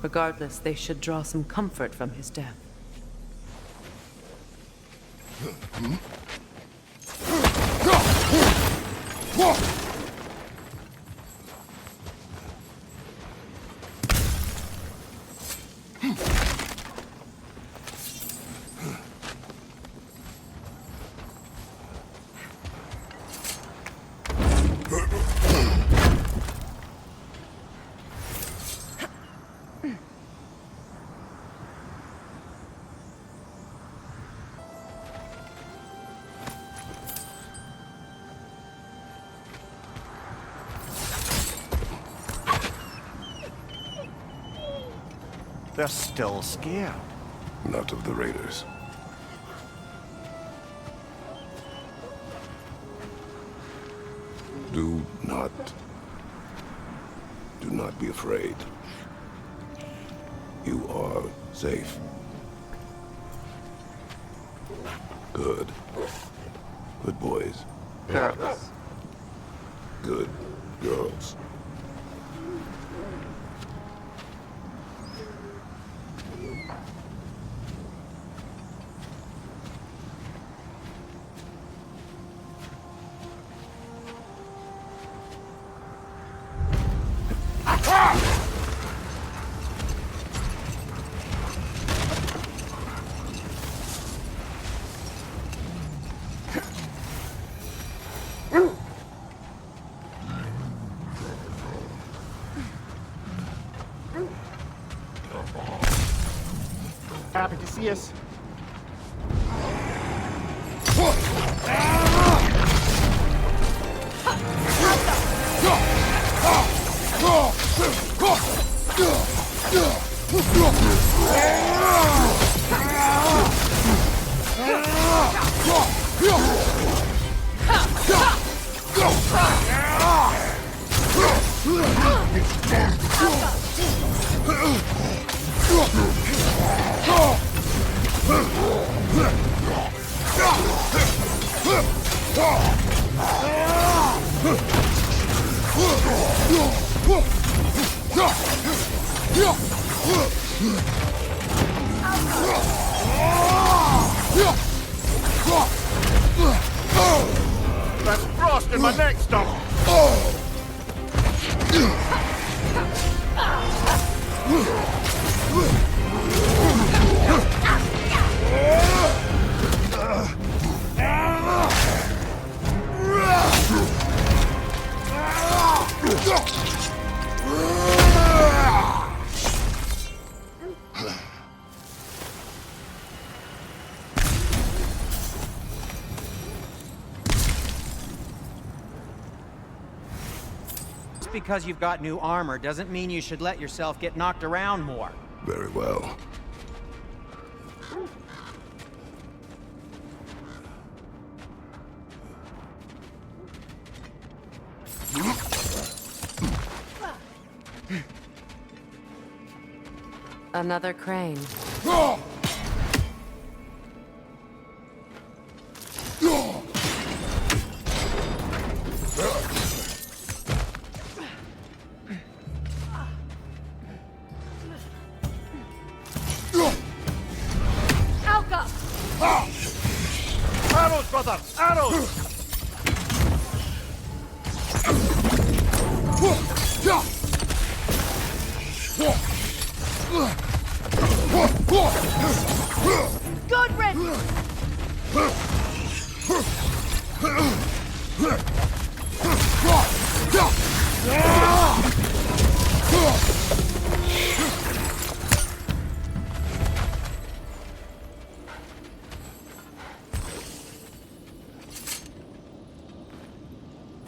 Regardless, they should draw some comfort from his death. They're still scared. Not of the raiders. Do not be afraid. You are safe. Good. Good boys. Girls. Good girls. Happy to see us. That's frost in my neck stump. because you've got new armor doesn't mean you should let yourself get knocked around more. Very well. Another crane. Arrows, brother! Arrows! Good riddance!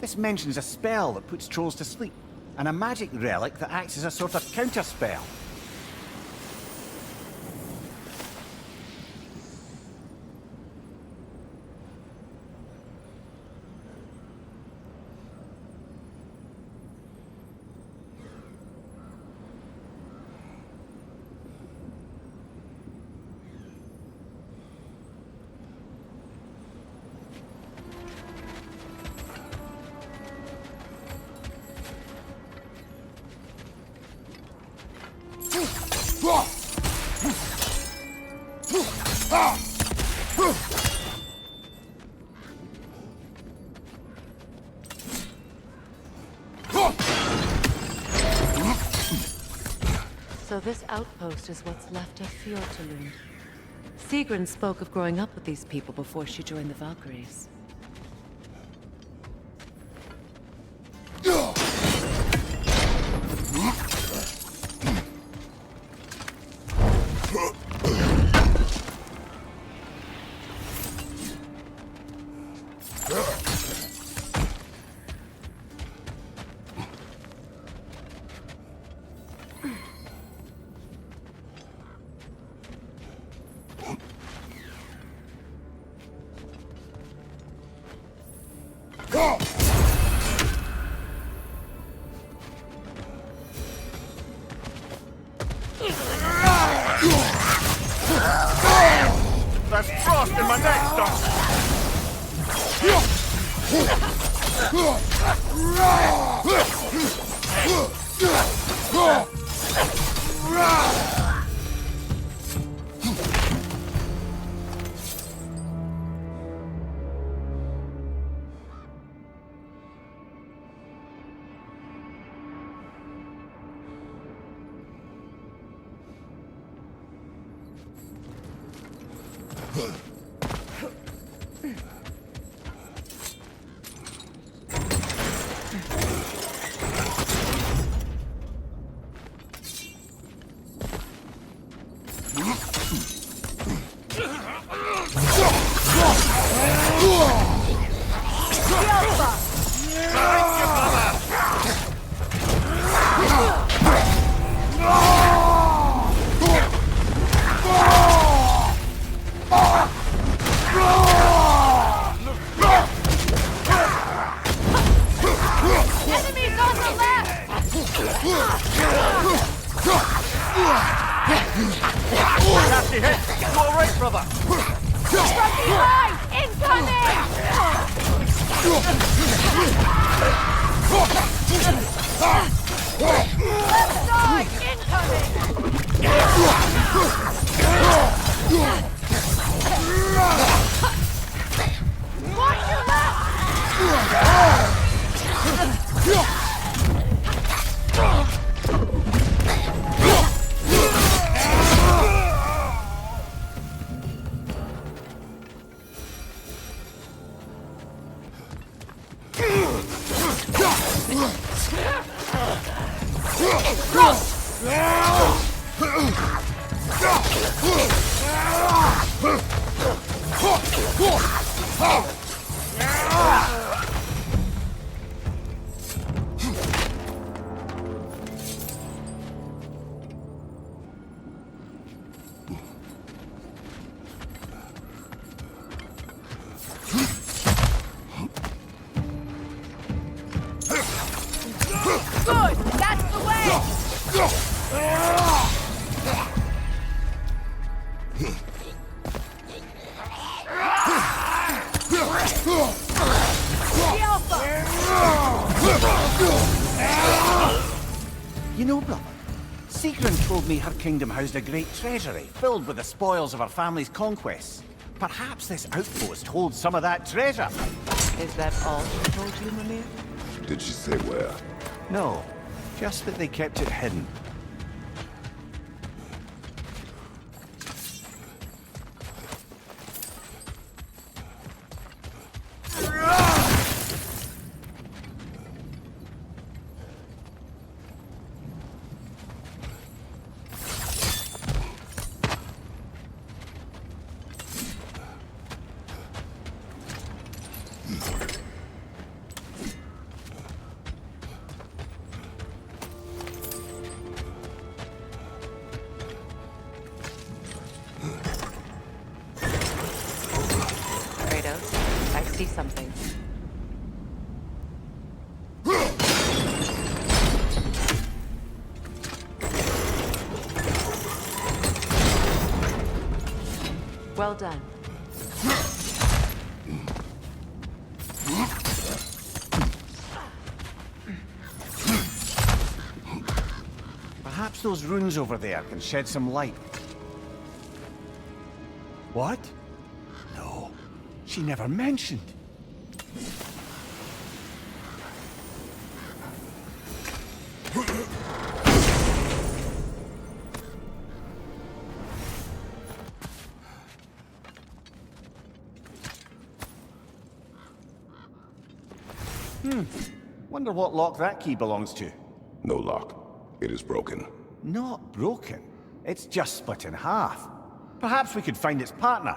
This mentions a spell that puts trolls to sleep, and a magic relic that acts as a sort of counterspell. So this outpost is what's left of Fjortulund. Sigrun spoke of growing up with these people before she joined the Valkyries. There's frost in my neck, Doctor! Nasty hit! You all right, brother? From behind! Left side! Incoming! Watch your left! You know, brother, Sigrun told me her kingdom housed a great treasury filled with the spoils of her family's conquests. Perhaps this outpost holds some of that treasure. Is that all she told you, Mimir? Did she say where? No, just that they kept it hidden. Kratos, I see something. Well done. Perhaps those runes over there can shed some light. What? No, she never mentioned. Wonder what lock that key belongs to. No lock. It is broken. Not broken. It's just split in half. Perhaps we could find its partner.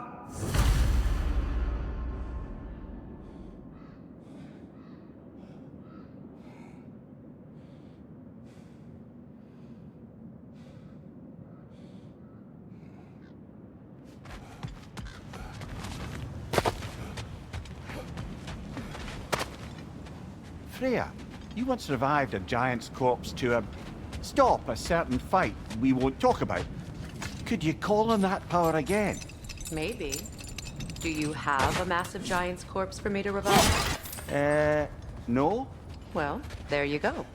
Freya, you once revived a giant's corpse to stop a certain fight we won't talk about. Could you call on that power again? Maybe. Do you have a massive giant's corpse for me to revive? No? Well, there you go.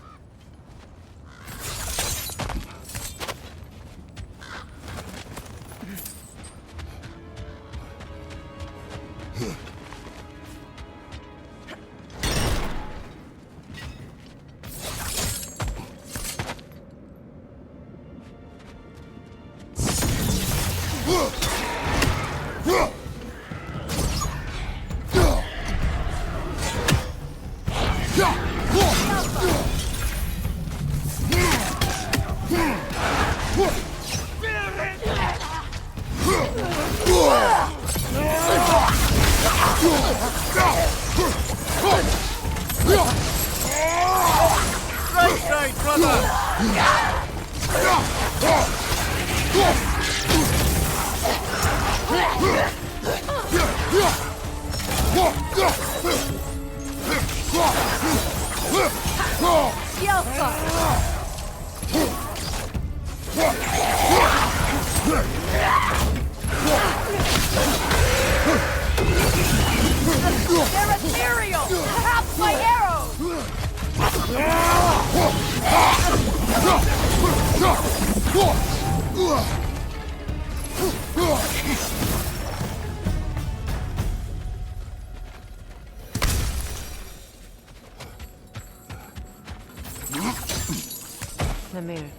Mimir,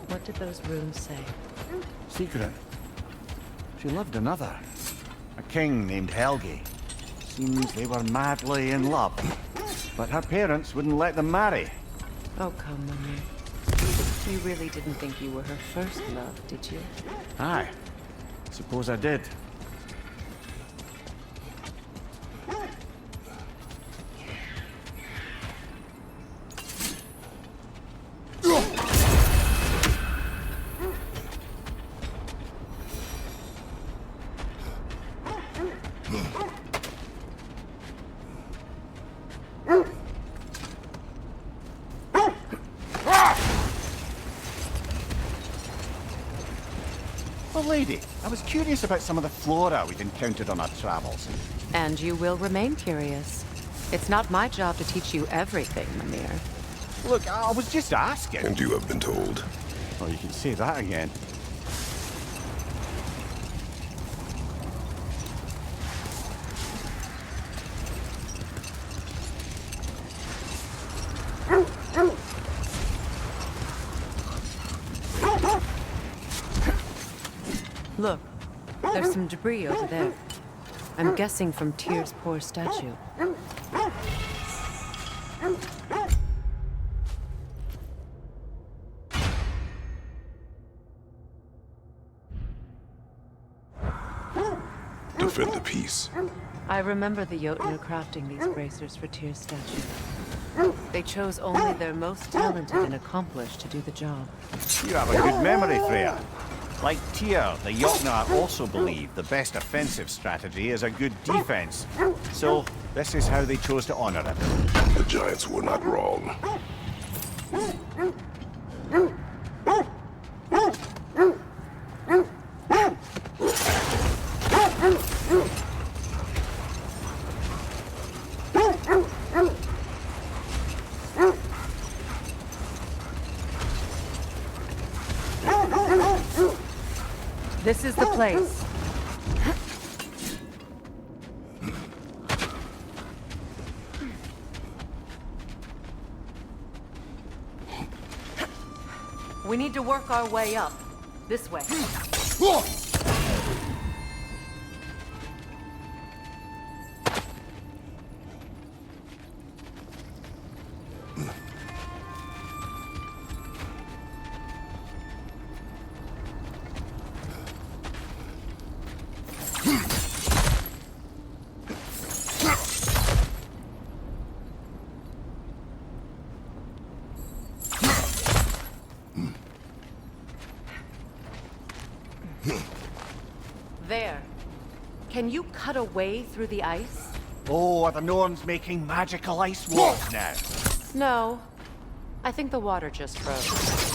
what did those runes say? Sigrun. She loved another. A king named Helgi. Seems they were madly in love. But her parents wouldn't let them marry. Oh, come, Mimir. You really didn't think you were her first love, did you? Aye. Suppose I did. Oh, lady, I was curious about some of the flora we've encountered on our travels. And you will remain curious. It's not my job to teach you everything, Mimir. Look, I was just asking. And you have been told. Well, you can say that again. Look, there's some debris over there. I'm guessing from Tyr's poor statue. Defend the peace. I remember the Jotnar crafting these bracers for Tyr's statue. They chose only their most talented and accomplished to do the job. You have a good memory, Freya. Like Tyr, the Jotnar also believe the best offensive strategy is a good defense. So, this is how they chose to honor it. The giants were not wrong. This is the place. We need to work our way up. This way. There. Can you cut a way through the ice? Oh, are the Norns making magical ice walls now? No. I think the water just froze.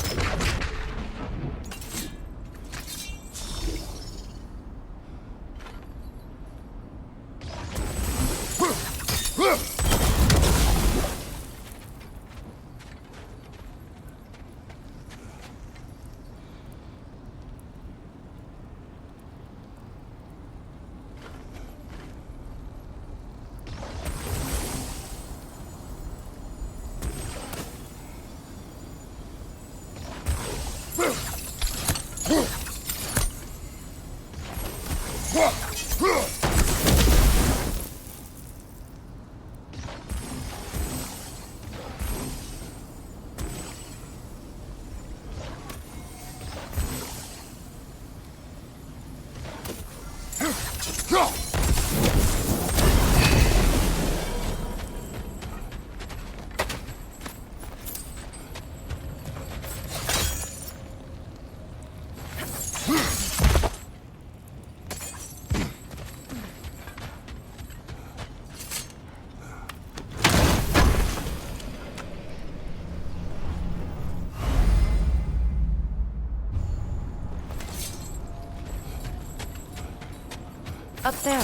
Up there.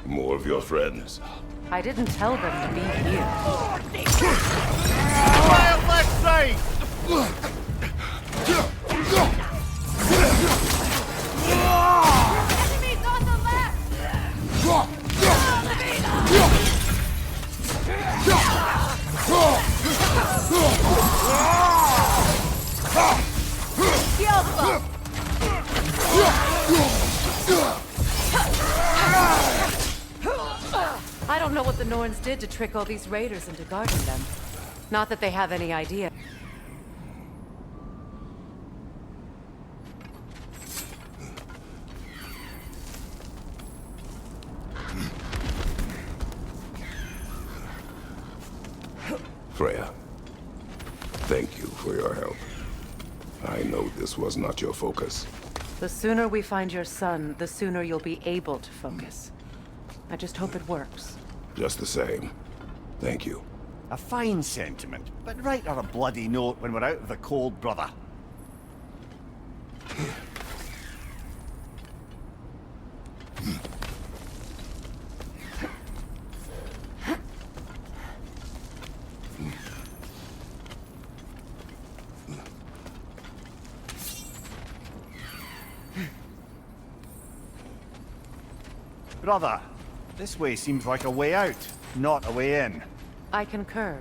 More of your friends. I didn't tell them to be here. Left side! Enemies on the left! I don't know what the Norns did to trick all these raiders into guarding them. Not that they have any idea. Thank you for your help. I know this was not your focus. The sooner we find your son, the sooner you'll be able to focus. I just hope it works. Just the same. Thank you. A fine sentiment, but write her a bloody note when we're out of the cold, brother. Brother, this way seems like a way out, not a way in. I concur.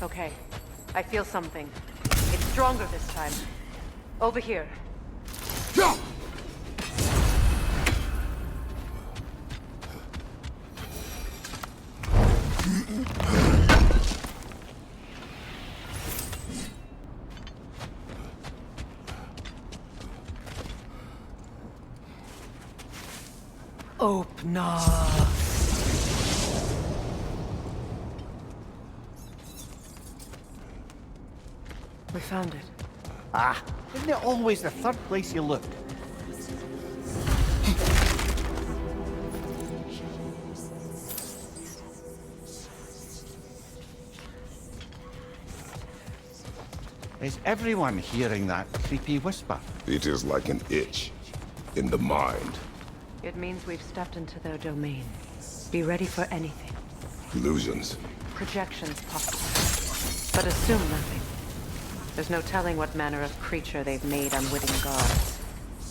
Okay, I feel something. It's stronger this time. Over here. Open up. We found it. Ah, isn't it always the third place you look? Is everyone hearing that creepy whisper? It is like an itch in the mind. It means we've stepped into their domain. Be ready for anything. Illusions. Projections possible. But assume nothing. There's no telling what manner of creature they've made unwitting gods.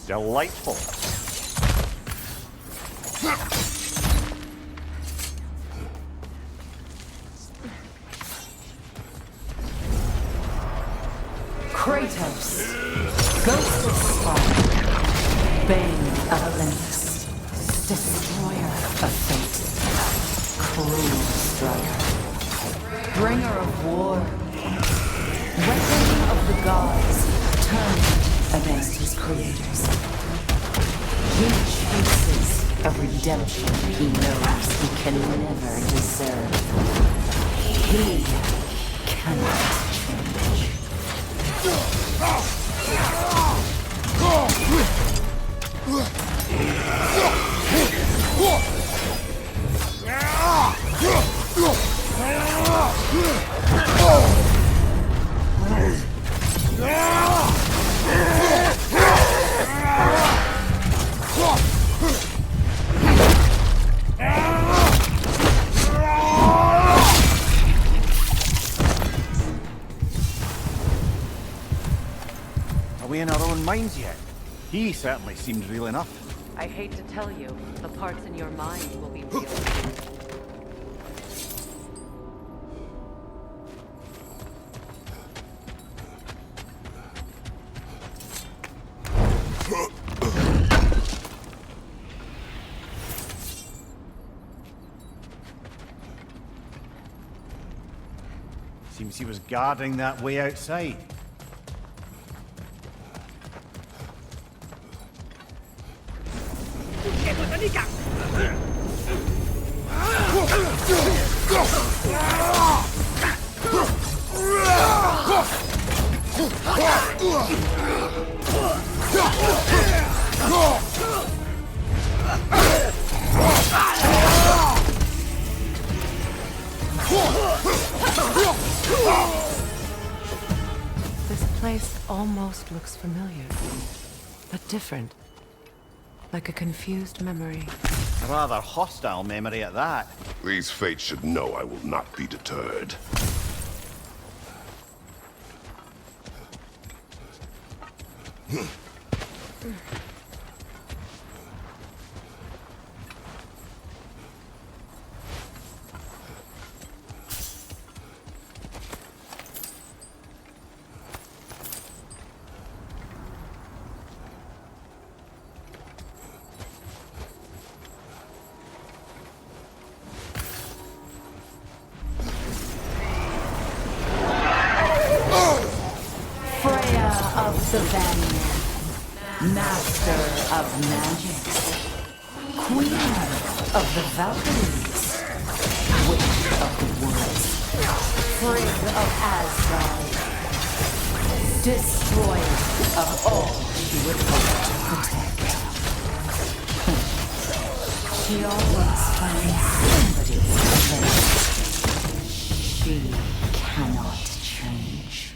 Delightful. Kratos, Ghost of Sparta, Bane of Olympus, Destroyer of Fate, Cruel Striker, Bringer of War, Weapon of the Gods, turned against his creators. He chases a redemption he knows he can never deserve. He cannot change. way in our own minds yet. He certainly seemed real enough. I hate to tell you, the parts in your mind will be real. Seems he was guarding that way outside. This place almost looks familiar, but different. Like a confused memory. A rather hostile memory at that. These fates should know I will not be deterred. The Vanir, master of magics, queen of the Valkyries, witch of the woods, frigg of Asgard, destroyer of all she would hope to protect. She always finds somebody to blame. She cannot change.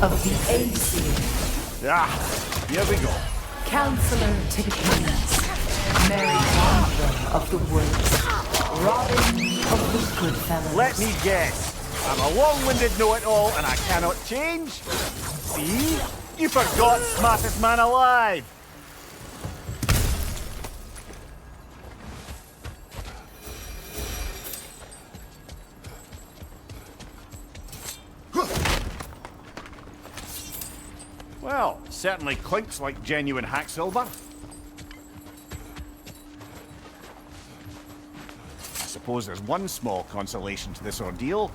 Of the Aesir. Here we go. Counselor to the kings. Merry wanderer of the woods. Robin of the good fellows. Let me guess. I'm a long-winded know-it-all and I cannot change? See? You forgot smartest man alive. Well, certainly clinks like genuine hack silver. I suppose there's one small consolation to this ordeal.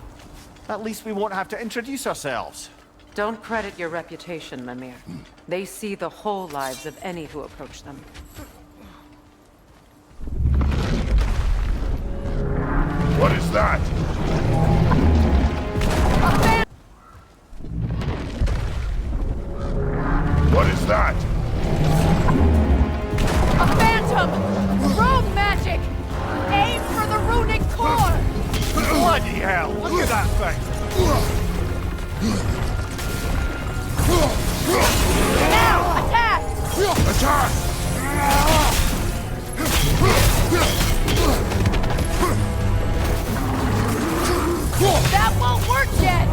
At least we won't have to introduce ourselves. Don't credit your reputation, Mimir. They see the whole lives of any who approach them. What is that? What is that? A phantom! Rogue magic! Aim for the runic core! Bloody hell! Look at that thing! Now, attack! Attack! That won't work yet!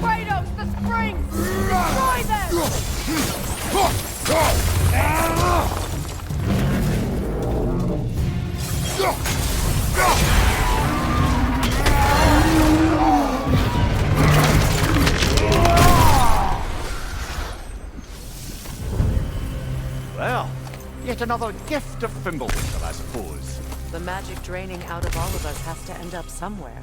Kratos, the springs! Destroy them! Well, yet another gift of Fimbulwinter, I suppose. The magic draining out of all of us has to end up somewhere.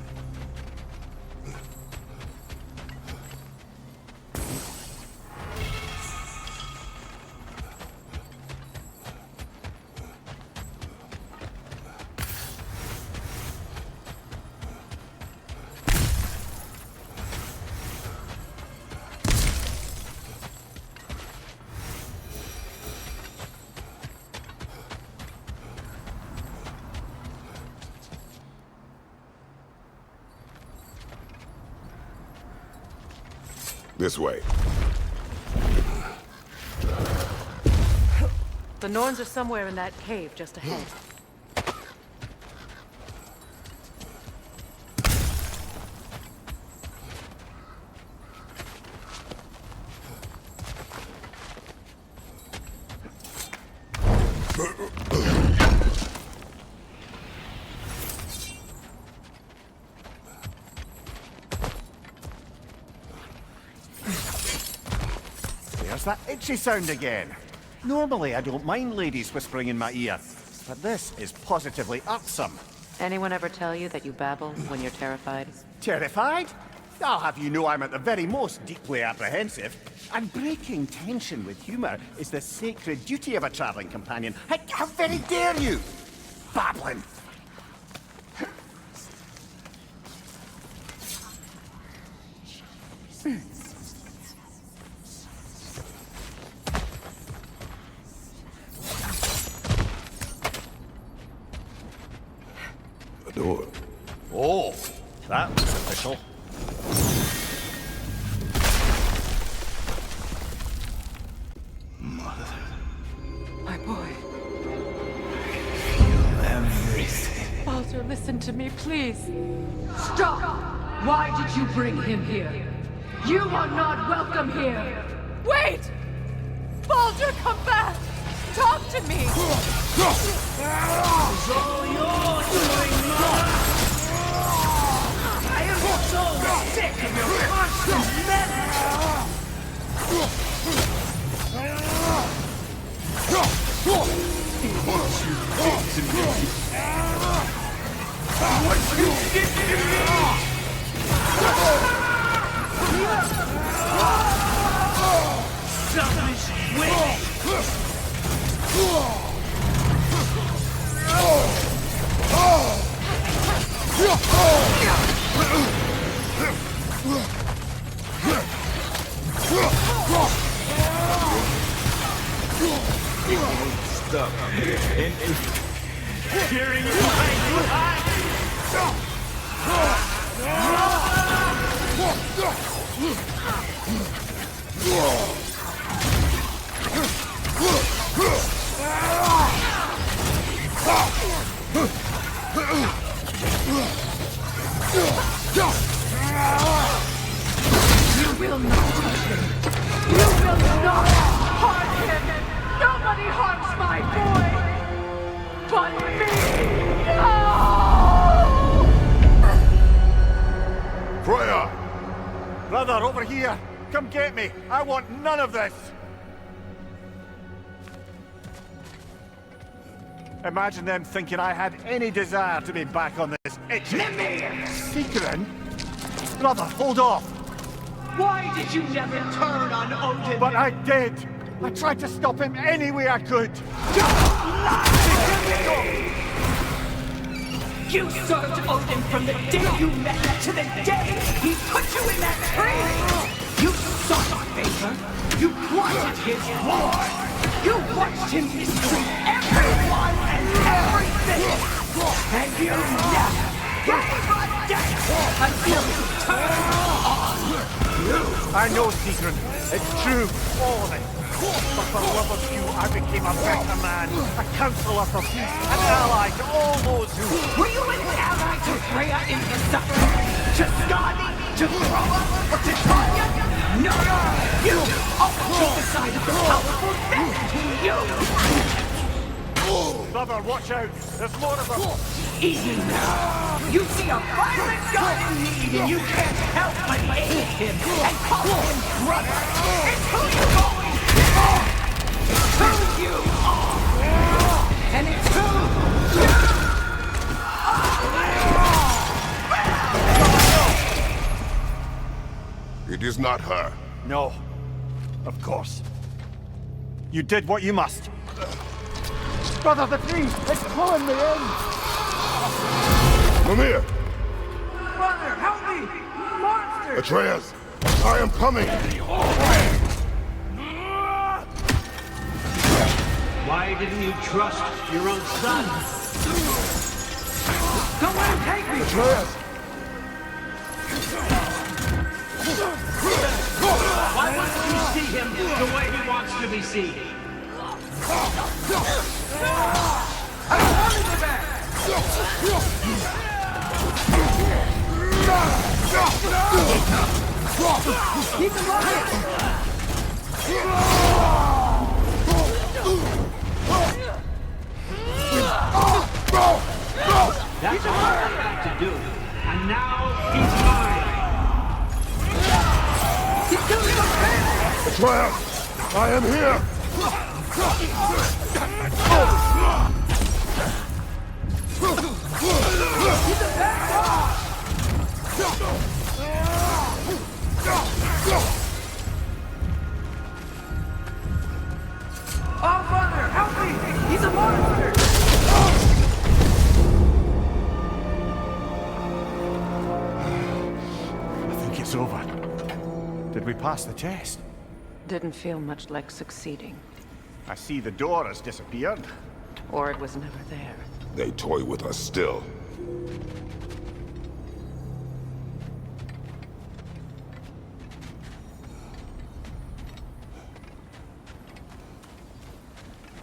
This way. The Norns are somewhere in that cave just ahead. There's that itchy sound again. Normally, I don't mind ladies whispering in my ear, but this is positively irksome. Anyone ever tell you that you babble when you're terrified? Terrified? I'll have you know I'm at the very most deeply apprehensive. And breaking tension with humor is the sacred duty of a traveling companion. How very dare you! Babbling! A door. Oh, that was official. My boy. Everything. Baldur, listen to me, please. Stop! Why did you bring him here? You are not welcome here! Wait! Baldur, come back! Talk to me! It's all yours, doing, Mother! I am so sick of your constant meddling! What you did to me! What you did to me! Selfish women! Stop and hearing you You will not touch him! You will not harm him! Nobody harms my boy! But me! No! Freya! Brother, over here! Come get me! I want none of this! Imagine them thinking I had any desire to be back on this itchy... Secret? Brother, hold off! Why did you never turn on Odin? But I did! I tried to stop him any way I could! You served Odin from the day you met him to the day he put you in that tree! You sought favor! You wanted his war! You watched him mistreat everyone and everything! And you never gave a damn until he turned on you! I know, Secret. It's true. All of it. But for love of you, I became became a better man, a counselor for peace, an ally to all those who... Were you an ally to Freya in the suffering? To Skadi? To Froa? Or to Tanya? No! You always take the side of the powerful. That's who you... Brother, watch out! There's more of them! Easy now! You see a violent guy in need and you can't help but aid him and call him brother! It's who you always are! Who you are! And it's who you are! It is not her. No. Of course. You did what you must. Brother, the tree! It's pulling me in! Mimir! Brother, help me! Monster! Atreus! I am coming! Why didn't you trust your own son? Don't let him take me! Atreus! Why wouldn't you see him the way he wants to be seen? I don't want to go back! Keep him running! That's all I had to do. And now he's mine! He's killing us, man! Atreus! I am here! Oh, brother, help me! He's a monster! I think it's over. Did we pass the test? Didn't feel much like succeeding. I see the door has disappeared. Or it was never there. They toy with us still.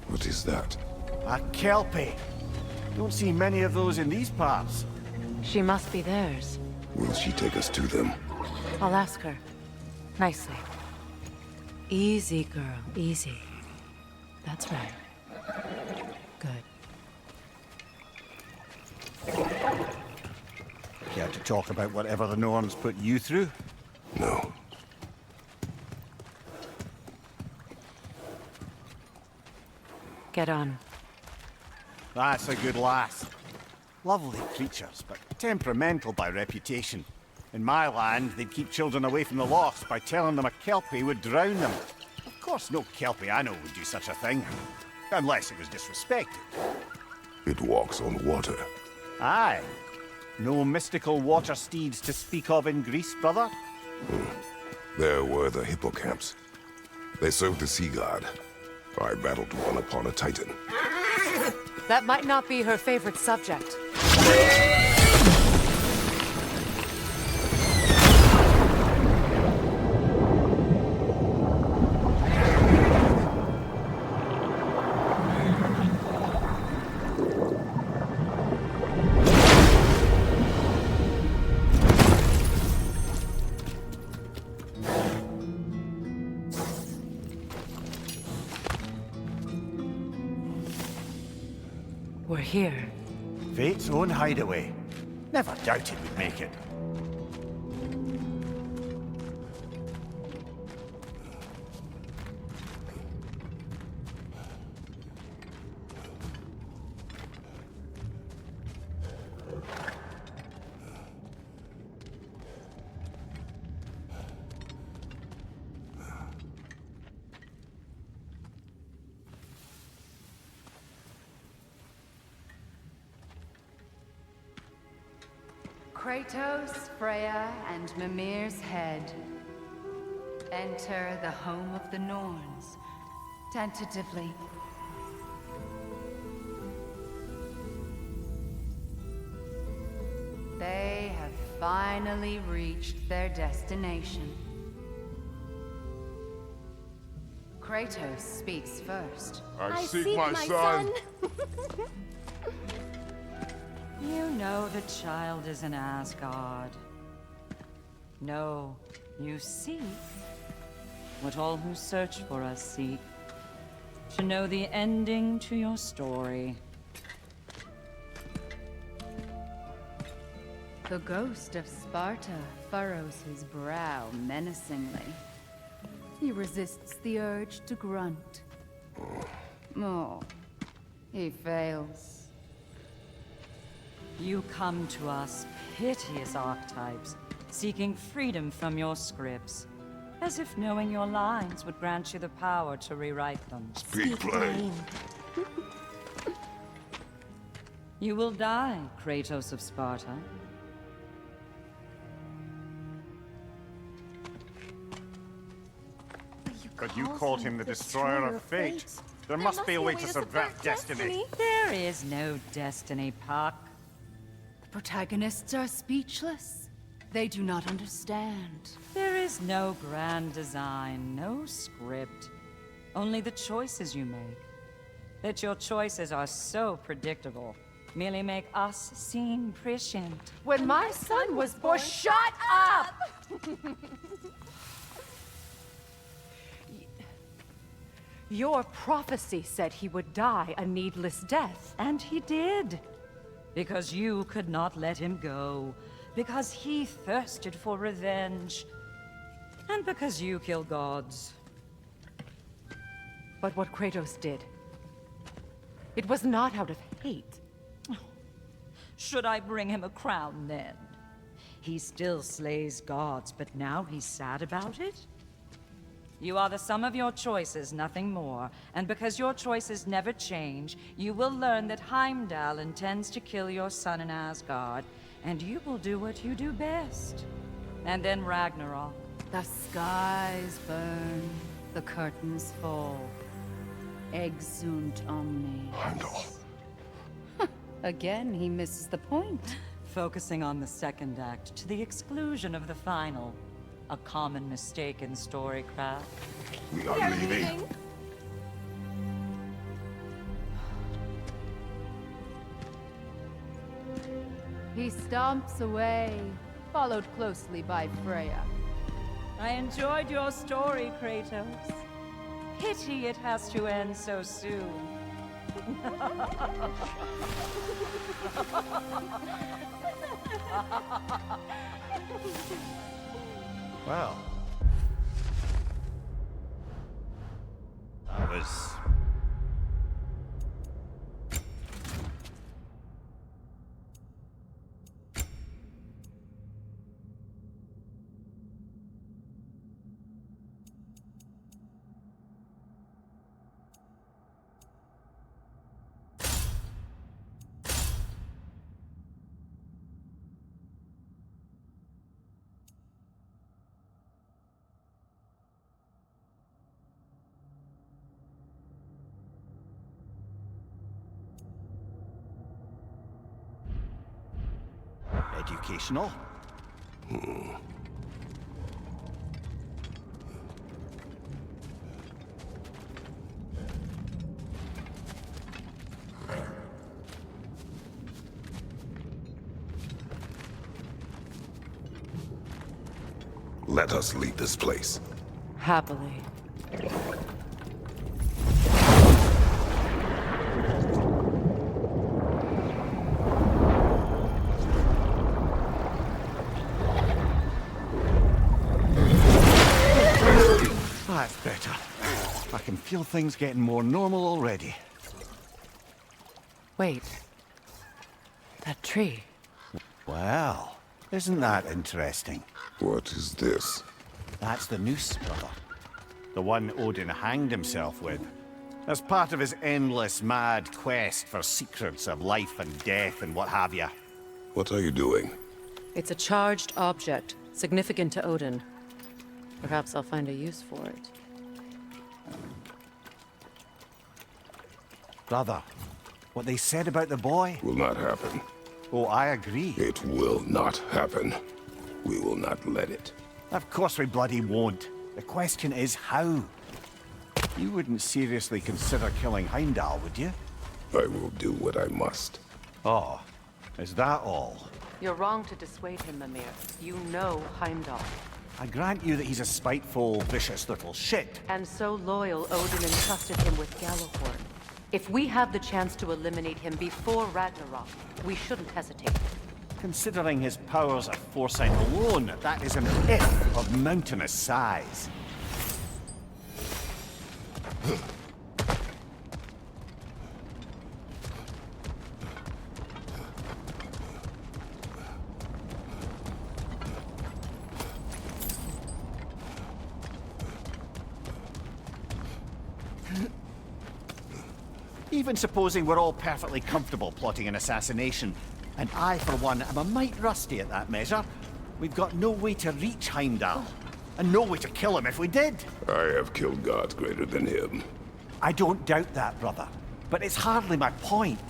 What is that? A Kelpie. Don't see many of those in these parts. She must be theirs. Will she take us to them? I'll ask her. Nicely. Easy, girl. Easy. That's right. Good. Care to talk about whatever the Norns put you through? No. Get on. That's a good lass. Lovely creatures, but temperamental by reputation. In my land, they'd keep children away from the lost by telling them a Kelpie would drown them. Of course, no Kelpie I know would do such a thing. Unless it was disrespected. It walks on water. Aye. No mystical water steeds to speak of in Greece, brother? There were the hippocamps. They served the sea god. I battled one upon a titan. That might not be her favorite subject. We're here. Fate's own hideaway. Never doubted we'd make it. Kratos, Freya, and Mimir's head. Enter the home of the Norns, tentatively. They have finally reached their destination. Kratos speaks first. I seek my son. You know the child is in Asgard. No, you seek what all who search for us seek. To know the ending to your story. The ghost of Sparta furrows his brow menacingly. He resists the urge to grunt. Oh, he fails. You come to us, piteous archetypes, seeking freedom from your scripts. As if knowing your lines would grant you the power to rewrite them. Speak plain. You will die, Kratos of Sparta. But you called him the destroyer of fate. There must be a way to subvert destiny. There is no destiny, Puck. The protagonists are speechless. They do not understand. There is no grand design, no script. Only the choices you make. That your choices are so predictable merely make us seem prescient. When my son was born, shut up! Your prophecy said he would die a needless death. And he did. Because you could not let him go. Because he thirsted for revenge. And because you kill gods. But what Kratos did, it was not out of hate. Should I bring him a crown then? He still slays gods, but now he's sad about it? You are the sum of your choices, nothing more. And because your choices never change, you will learn that Heimdall intends to kill your son in Asgard, and you will do what you do best. And then Ragnarok. The skies burn, the curtains fall. Exunt omnes. Heimdall. Again, he misses the point. Focusing on the second act to the exclusion of the final. A common mistake in storycraft. We are leaving. He stomps away, followed closely by Freya. I enjoyed your story, Kratos. Pity it has to end so soon. Well, that was... educational. Let us leave this place. Happily. That's better. I can feel things getting more normal already. Wait. That tree. Well, isn't that interesting? What is this? That's the noose, brother. The one Odin hanged himself with. As part of his endless, mad quest for secrets of life and death and what have you. What are you doing? It's a charged object, significant to Odin. Perhaps I'll find a use for it. Brother, what they said about the boy? Will not happen. Oh, I agree. It will not happen. We will not let it. Of course we bloody won't. The question is how. You wouldn't seriously consider killing Heimdall, would you? I will do what I must. Oh, is that all? You're wrong to dissuade him, Mimir. You know Heimdall. I grant you that he's a spiteful, vicious little shit. And so loyal, Odin entrusted him with Gjallarhorn. If we have the chance to eliminate him before Ragnarok, we shouldn't hesitate. Considering his powers of foresight alone, that is an if of mountainous size. Even supposing we're all perfectly comfortable plotting an assassination, and I, for one, am a mite rusty at that measure, we've got no way to reach Heimdall, and no way to kill him if we did. I have killed gods greater than him. I don't doubt that, brother, but it's hardly my point.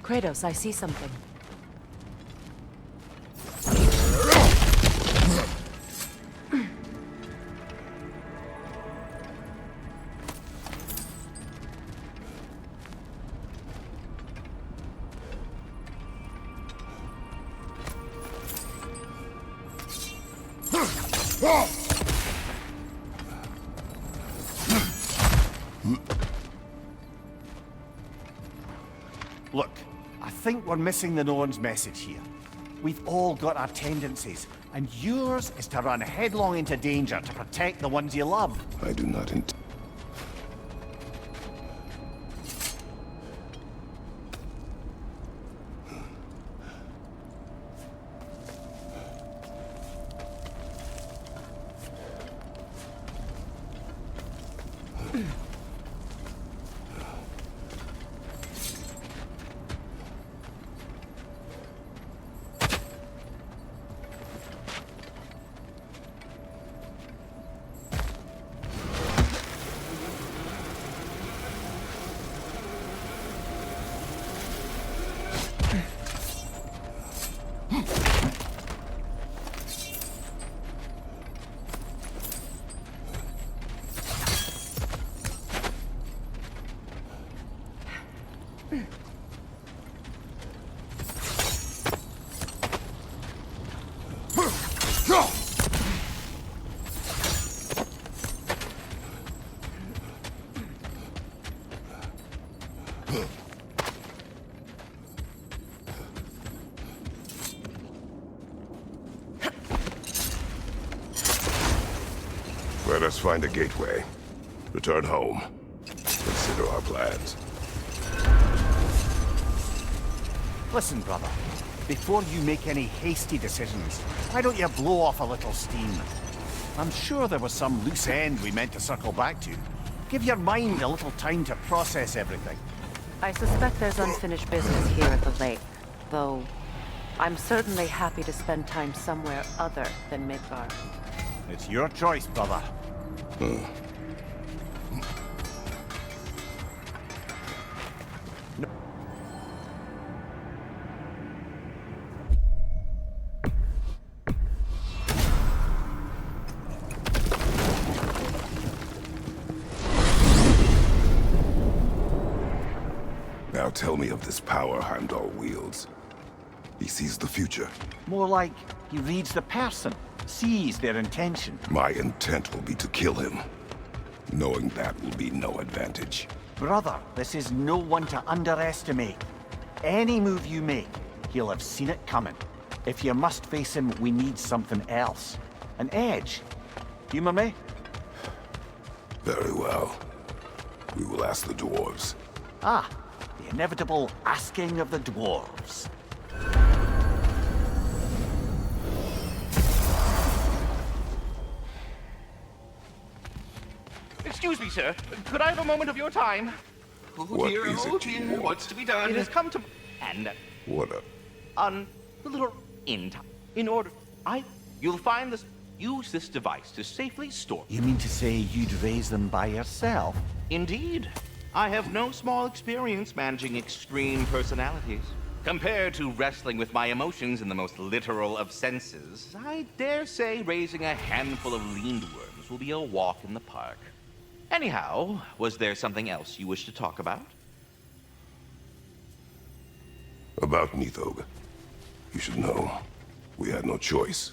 Kratos, I see something. Look, I think we're missing the Norns' message here. We've all got our tendencies, and yours is to run headlong into danger to protect the ones you love. I do not intend. Let us find a gateway. Return home. Consider our plans. Listen, brother. Before you make any hasty decisions, why don't you blow off a little steam? I'm sure there was some loose end we meant to circle back to. Give your mind a little time to process everything. I suspect there's unfinished business here at the lake, though I'm certainly happy to spend time somewhere other than Midgard. It's your choice, brother. Now tell me of this power Heimdall wields. He sees the future. More like he reads the person, sees their intention. My intent will be to kill him. Knowing that will be no advantage. Brother, this is no one to underestimate. Any move you make, he'll have seen it coming. If you must face him, we need something else. An edge. Humor me? Very well. We will ask the dwarves. Ah, the inevitable asking of the dwarves. Excuse me, sir. Could I have a moment of your time? Oh What dear, is it oh you dear, want? what's to be done? It has come to... And... What a... On the little in time. You'll find this. Use this device to safely store. You mean to say you'd raise them by yourself? Indeed. I have no small experience managing extreme personalities. Compared to wrestling with my emotions in the most literal of senses, I dare say raising a handful of leaned worms will be a walk in the park. Anyhow, was there something else you wish to talk about? About Nithog. You should know. We had no choice.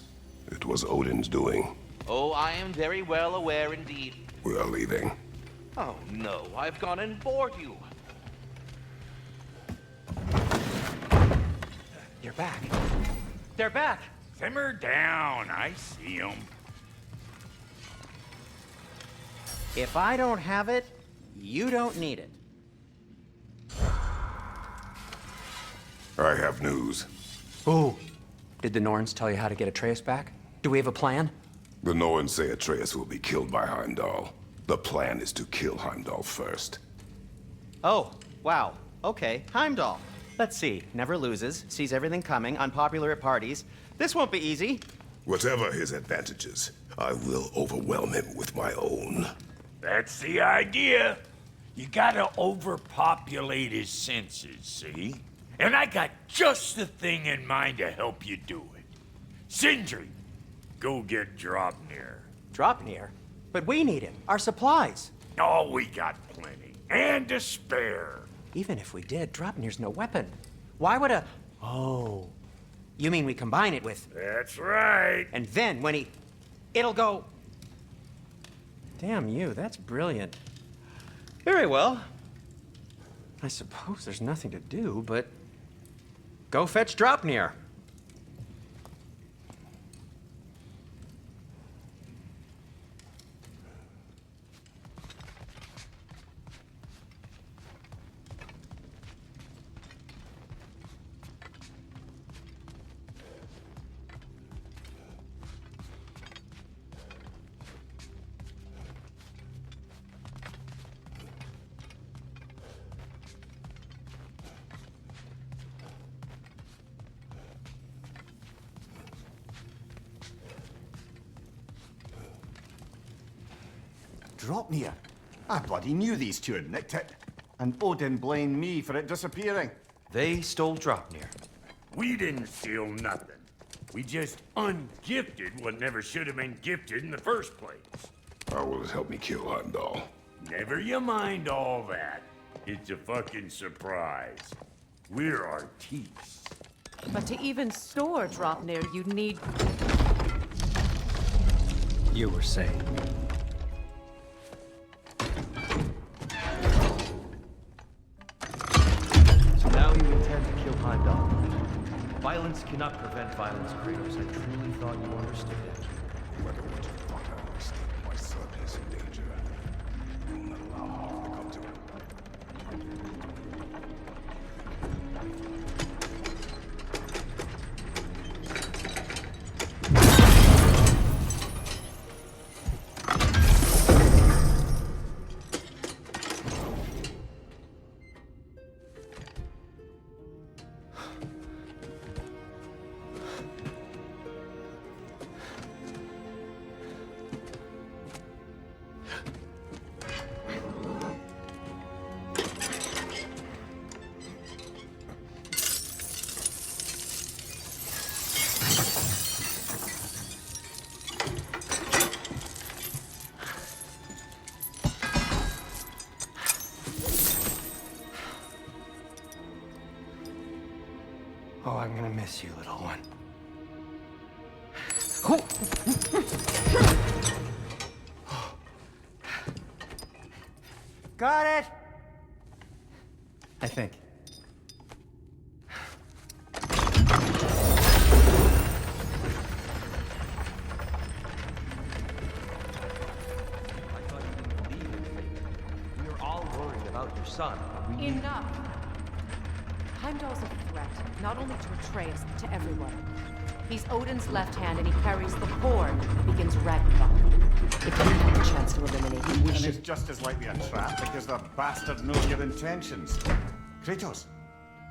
It was Odin's doing. Oh, I am very well aware indeed. We are leaving. Oh no, I've gone and bored you. You're back. They're back. Simmer down, I see them. If I don't have it, you don't need it. I have news. Ooh. Did the Norns tell you how to get Atreus back? Do we have a plan? The Norns say Atreus will be killed by Heimdall. The plan is to kill Heimdall first. Oh, wow. Okay, Heimdall. Let's see. Never loses, sees everything coming, unpopular at parties. This won't be easy. Whatever his advantages, I will overwhelm him with my own. That's the idea. You gotta overpopulate his senses, see? And I got just the thing in mind to help you do it. Sindri, go get Draupnir. Draupnir? But we need him. Our supplies. Oh, we got plenty. And to spare. Even if we did, Draupnir's no weapon. Why would a... Oh. You mean we combine it with... That's right. And then when he... It'll go... Damn you, that's brilliant. Very well. I suppose there's nothing to do, but... Go fetch Draupnir. Draupnir? I bloody knew these two had nicked it. And Odin blamed me for it disappearing. They stole Draupnir. We didn't steal nothing. We just ungifted what never should have been gifted in the first place. How will it help me kill Heimdall? Never you mind all that. It's a fucking surprise. We're artistes. But to even store Draupnir, you'd need... You were saying... Now you intend to kill Heimdall. Violence cannot prevent violence, Kratos. I truly thought you understood it. Whether what you thought I understood, my son is in danger. I will not allow harm to come to him. Oh, I'm gonna miss you, little one. Got it! I think. We are all worried about your son. Enough! Heimdall's a threat, not only to Atreus, but to everyone. He's Odin's left hand, and he carries the horn that begins Ragnarok. If we have the chance to eliminate him, we And should... it's just as likely a trap because the bastard knows your intentions. Kratos,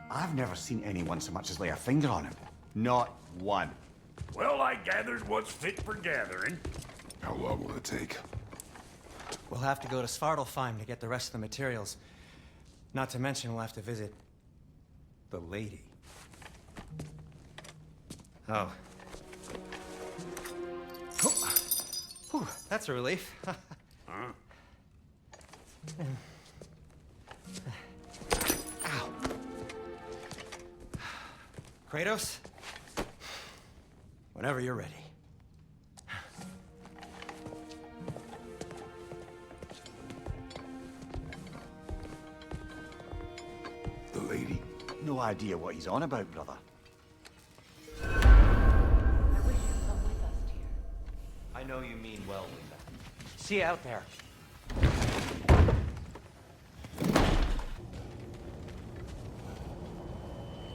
I've never seen anyone so much as lay a finger on him. Not one. Well, I gathered what's fit for gathering. How long will it take? We'll have to go to Svartalfheim to get the rest of the materials. Not to mention we'll have to visit the lady. Oh. Whew, that's a relief. Huh? Ow. Kratos? Whenever you're ready. The lady? No idea what he's on about, brother. I know you mean well, Linda. See you out there.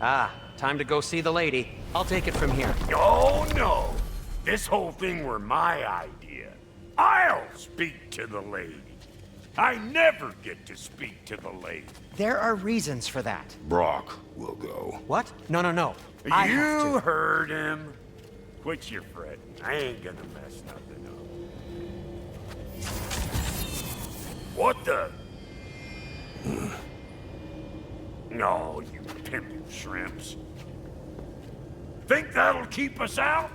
Ah, time to go see the lady. I'll take it from here. Oh, no. This whole thing were my idea. I'll speak to the lady. I never get to speak to the lady. There are reasons for that. Brock will go. What? No, no, no. I have You to. heard him. Quit your fretting. I ain't gonna mess nothing up. What the? No, you pimpin' shrimps. Think that'll keep us out?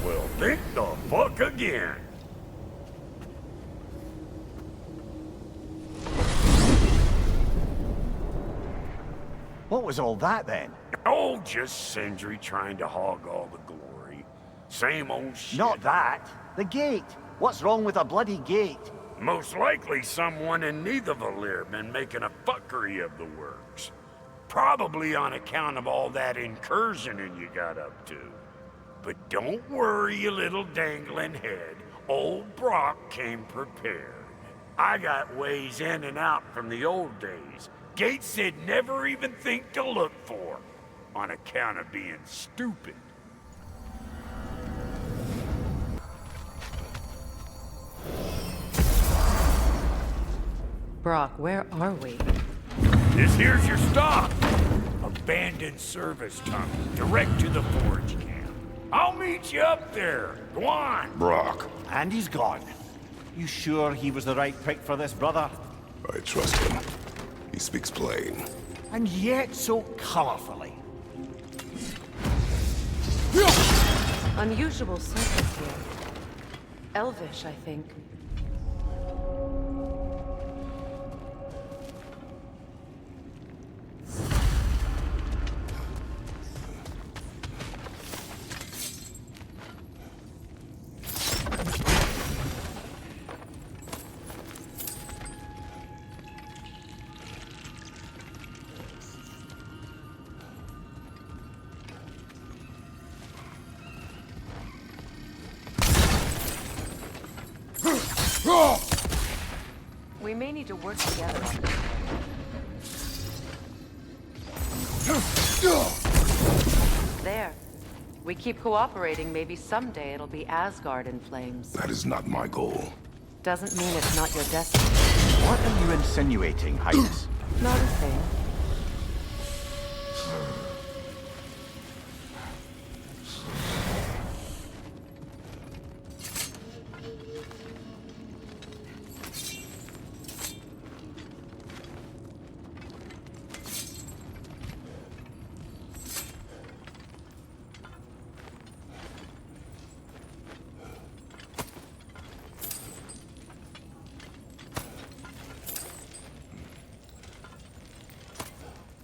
Well, think the fuck again. What was all that then? Oh, just Sindri trying to hog all the glory. Same old shit. Not that. The gate. What's wrong with a bloody gate? Most likely someone in Nidavellir been making a fuckery of the works. Probably on account of all that incursioning you got up to. But don't worry, you little dangling head. Old Brock came prepared. I got ways in and out from the old days. Gates they'd never even think to look for, on account of being stupid. Brock, where are we? This here's your stop. Abandoned service tunnel, direct to the forge camp. I'll meet you up there. Go on. Brock. And he's gone. You sure he was the right pick for this, brother? I trust him. He speaks plain. And yet so colorfully. Unusual surface here. Elvish, I think. We may need to work together on this. There. We keep cooperating, maybe someday it'll be Asgard in flames. That is not my goal. Doesn't mean it's not your destiny. What are you insinuating, Highness? Not a thing.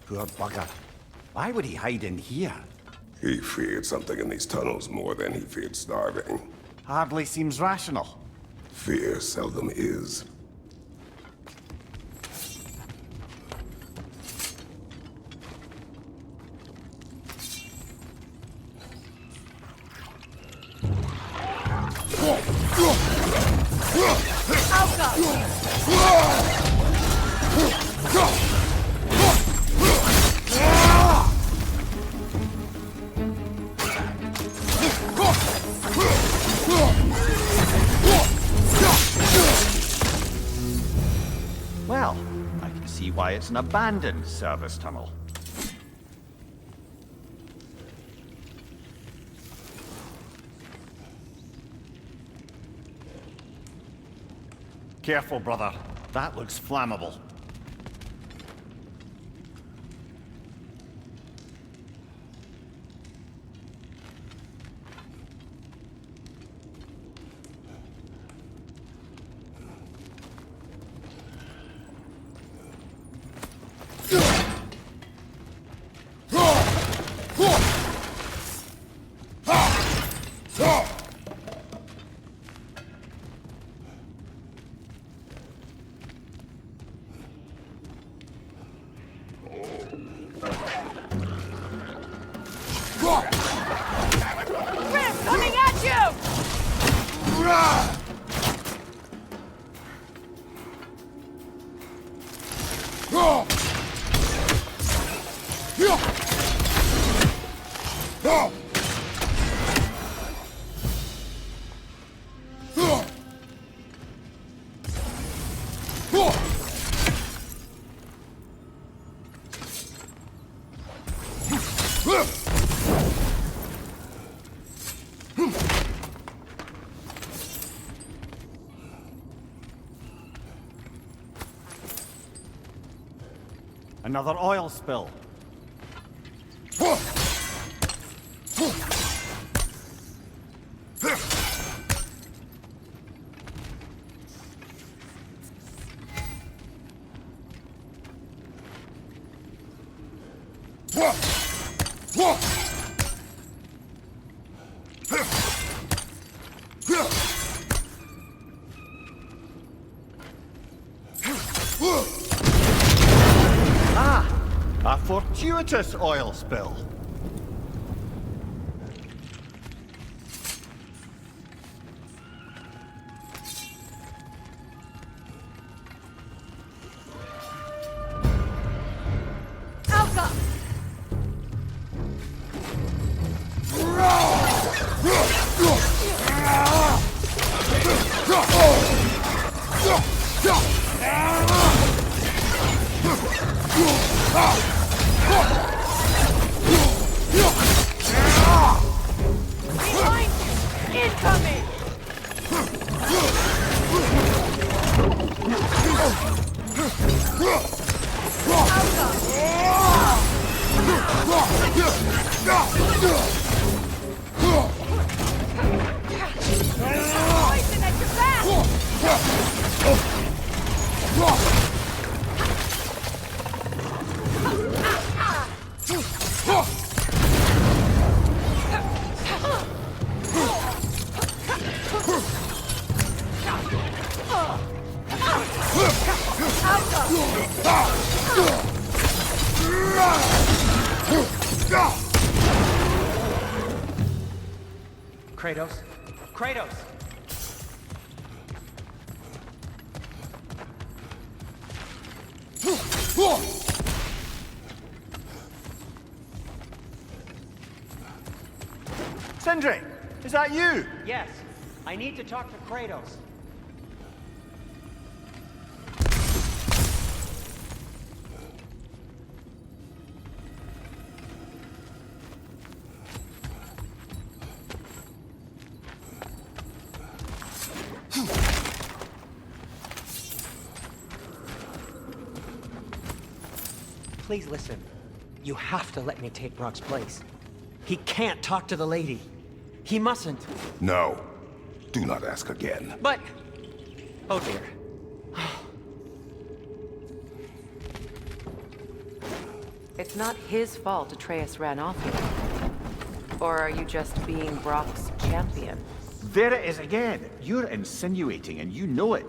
Poor bugger. Why would he hide in here? He feared something in these tunnels more than he feared starving. Hardly seems rational. Fear seldom is. why it's an abandoned service tunnel. Careful, brother. That looks flammable. Coming at you! Another oil spill. A fortuitous oil spill. Kratos? Kratos! Sindri, is that you? Yes. I need to talk to Kratos. Please listen. You have to let me take Brock's place. He can't talk to the lady. He mustn't. No. Do not ask again. But... Oh dear. It's not his fault Atreus ran off here. Or are you just being Brock's champion? There it is again. You're insinuating and you know it.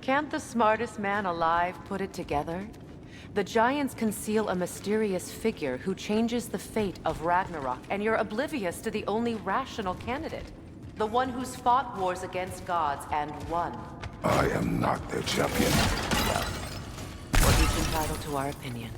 Can't the smartest man alive put it together? The Giants conceal a mysterious figure who changes the fate of Ragnarok, and you're oblivious to the only rational candidate. The one who's fought wars against gods and won. I am not their champion. We're each entitled to our opinion.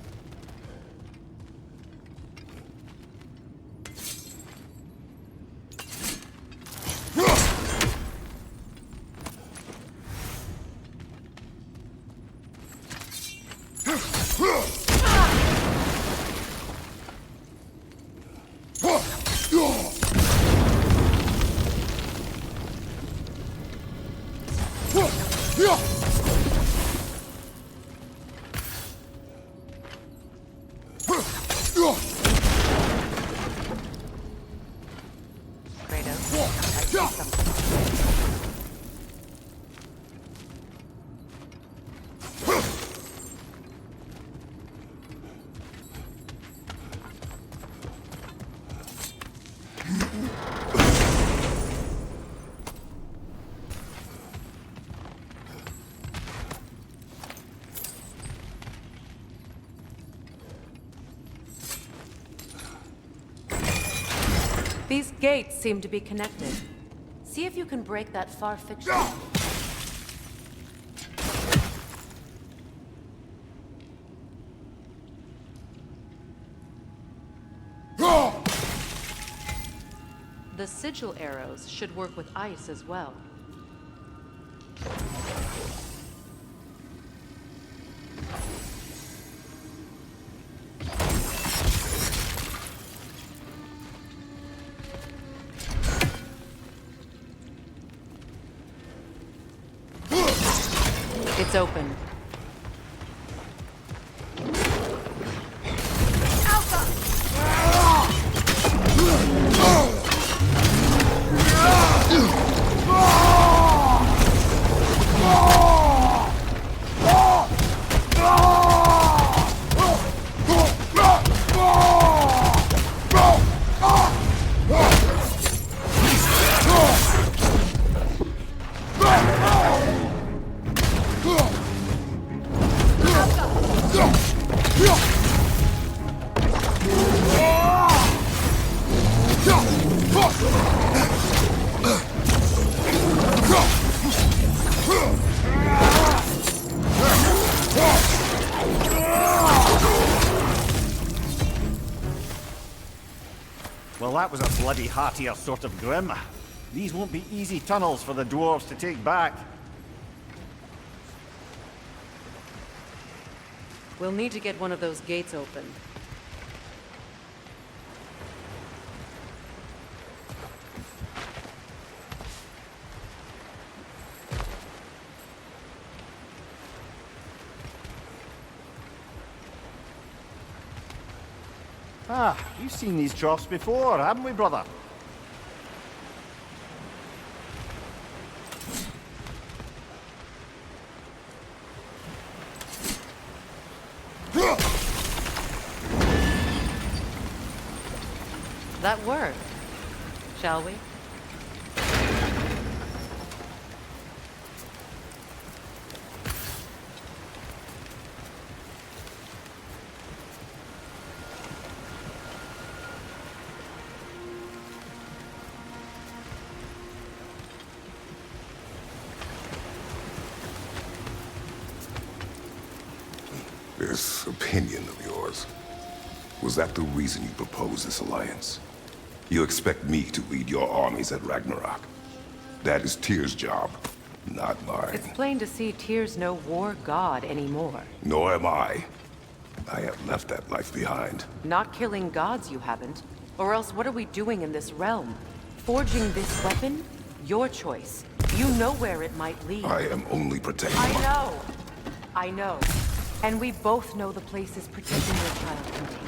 Kratos, I see something. These gates seem to be connected. See if you can break that far fiction. The sigil arrows should work with ice as well. It's open. Well, that was a bloody heartier sort of grim. These won't be easy tunnels for the dwarves to take back. We'll need to get one of those gates open. Ah, we've seen these troughs before, haven't we, brother? That worked. Shall we? This opinion of yours, was that the reason you proposed this alliance? You expect me to lead your armies at Ragnarok? That is Tyr's job, not mine. It's plain to see Tyr's no war god anymore. Nor am I. I have left that life behind. Not killing gods, you haven't. Or else what are we doing in this realm? Forging this weapon? Your choice. You know where it might lead. I am only protecting I know. I know. And we both know the places protecting your child can take.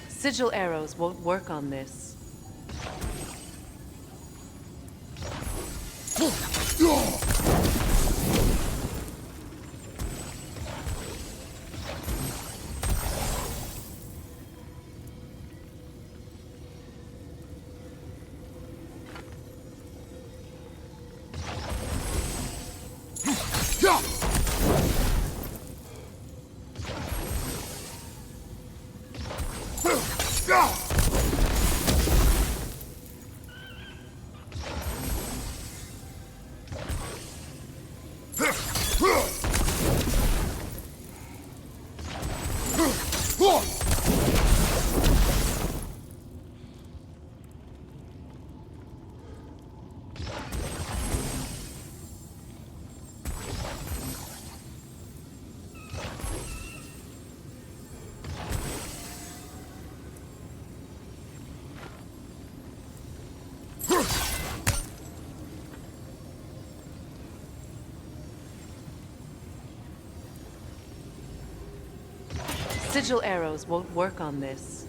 Sigil arrows won't work on this. Sigil arrows won't work on this.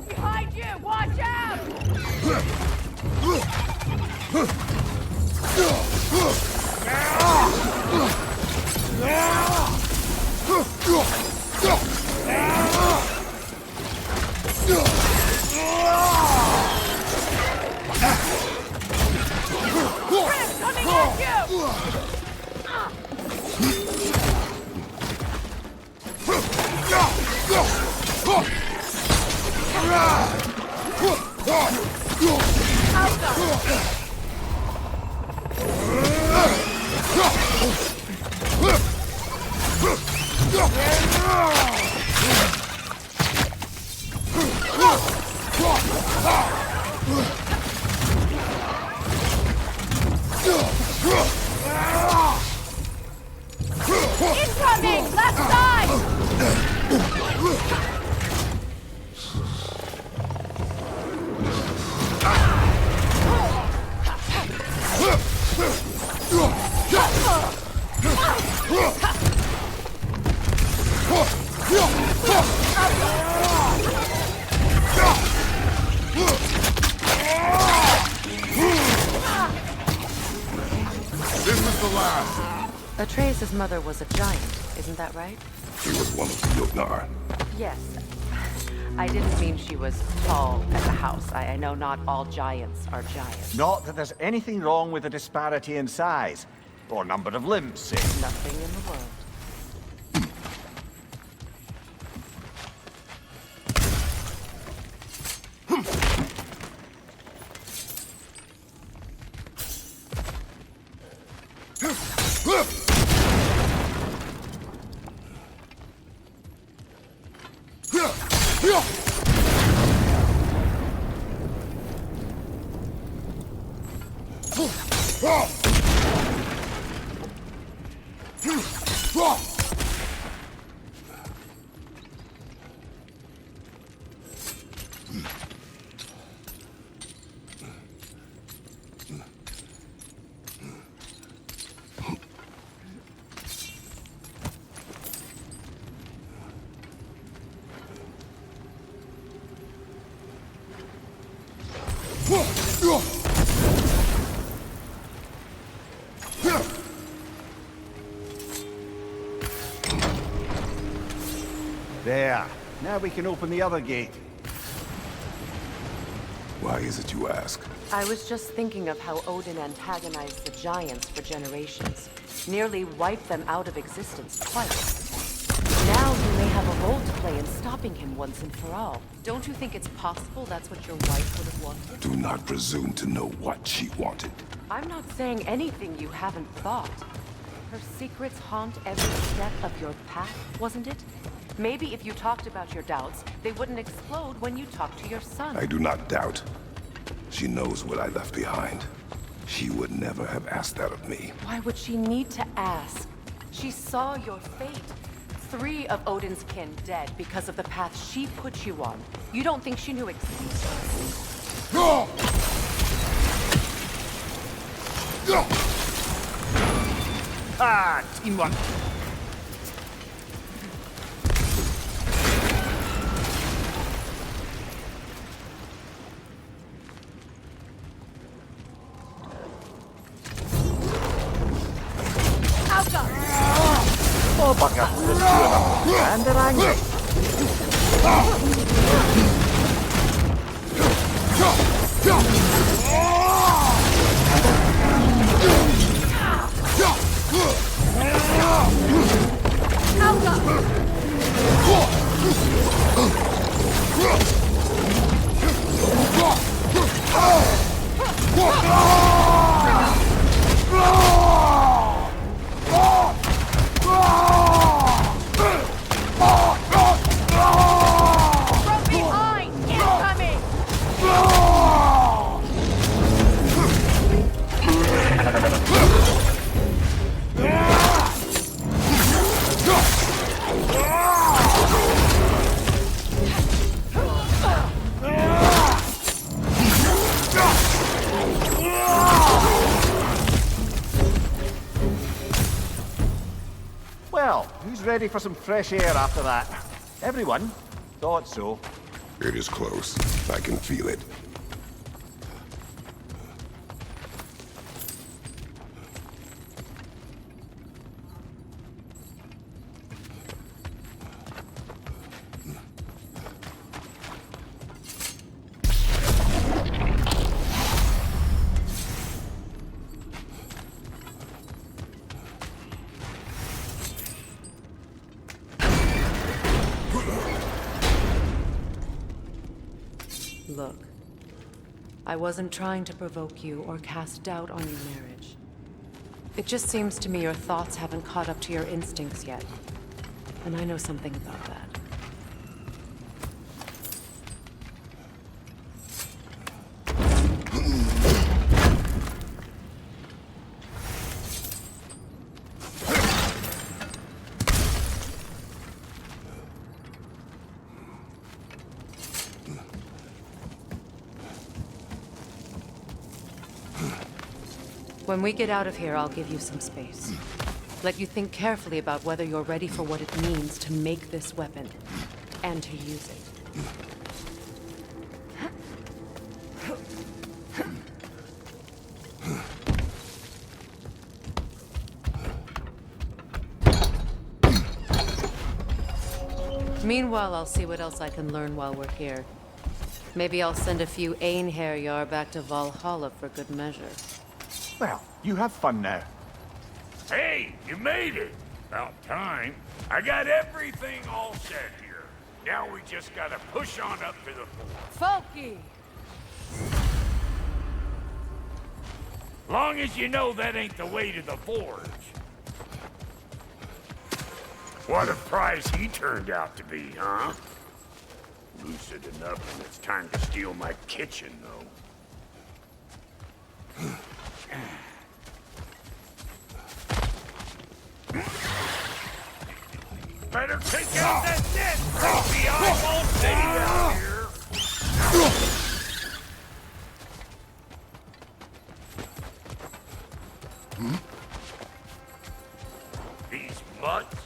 Behind you! Watch out! Coming at you! Incoming! Left side! This is the last. Atreus' mother was a giant, isn't that right? She was one of the Jotnar. Yes. I didn't mean she was tall as a house. I know not all giants are giants. Not that there's anything wrong with the disparity in size, or number of limbs, say. Nothing in the world. There. Now we can open the other gate. Why is it you ask? I was just thinking of how Odin antagonized the giants for generations. Nearly wiped them out of existence twice. Now you may have a role to play in stopping him once and for all. Don't you think it's possible that's what your wife would have wanted? Do not presume to know what she wanted. I'm not saying anything you haven't thought. Her secrets haunt every step of your path, wasn't it? Maybe if you talked about your doubts, they wouldn't explode when you talked to your son. I do not doubt. She knows what I left behind. She would never have asked that of me. Why would she need to ask? She saw your fate. 3 of Odin's kin dead because of the path she put you on. You don't think she knew Ah, teamwork. And they're angry. Well, who's ready for some fresh air after that? Everyone? Thought so. It is close. I can feel it. Look, I wasn't trying to provoke you or cast doubt on your marriage. It just seems to me your thoughts haven't caught up to your instincts yet. And I know something about that. When we get out of here, I'll give you some space. Let you think carefully about whether you're ready for what it means to make this weapon, and to use it. Meanwhile, I'll see what else I can learn while we're here. Maybe I'll send a few Einherjar back to Valhalla for good measure. Well, you have fun now. Hey, you made it! About time. I got everything all set here. Now we just gotta push on up to the fort. Folky! Long as you know that ain't the way to the forge. What a prize he turned out to be, huh? Lucid enough when it's time to steal my kitchen, though. Better take out that net, creepy eyeball city out here! These mutts?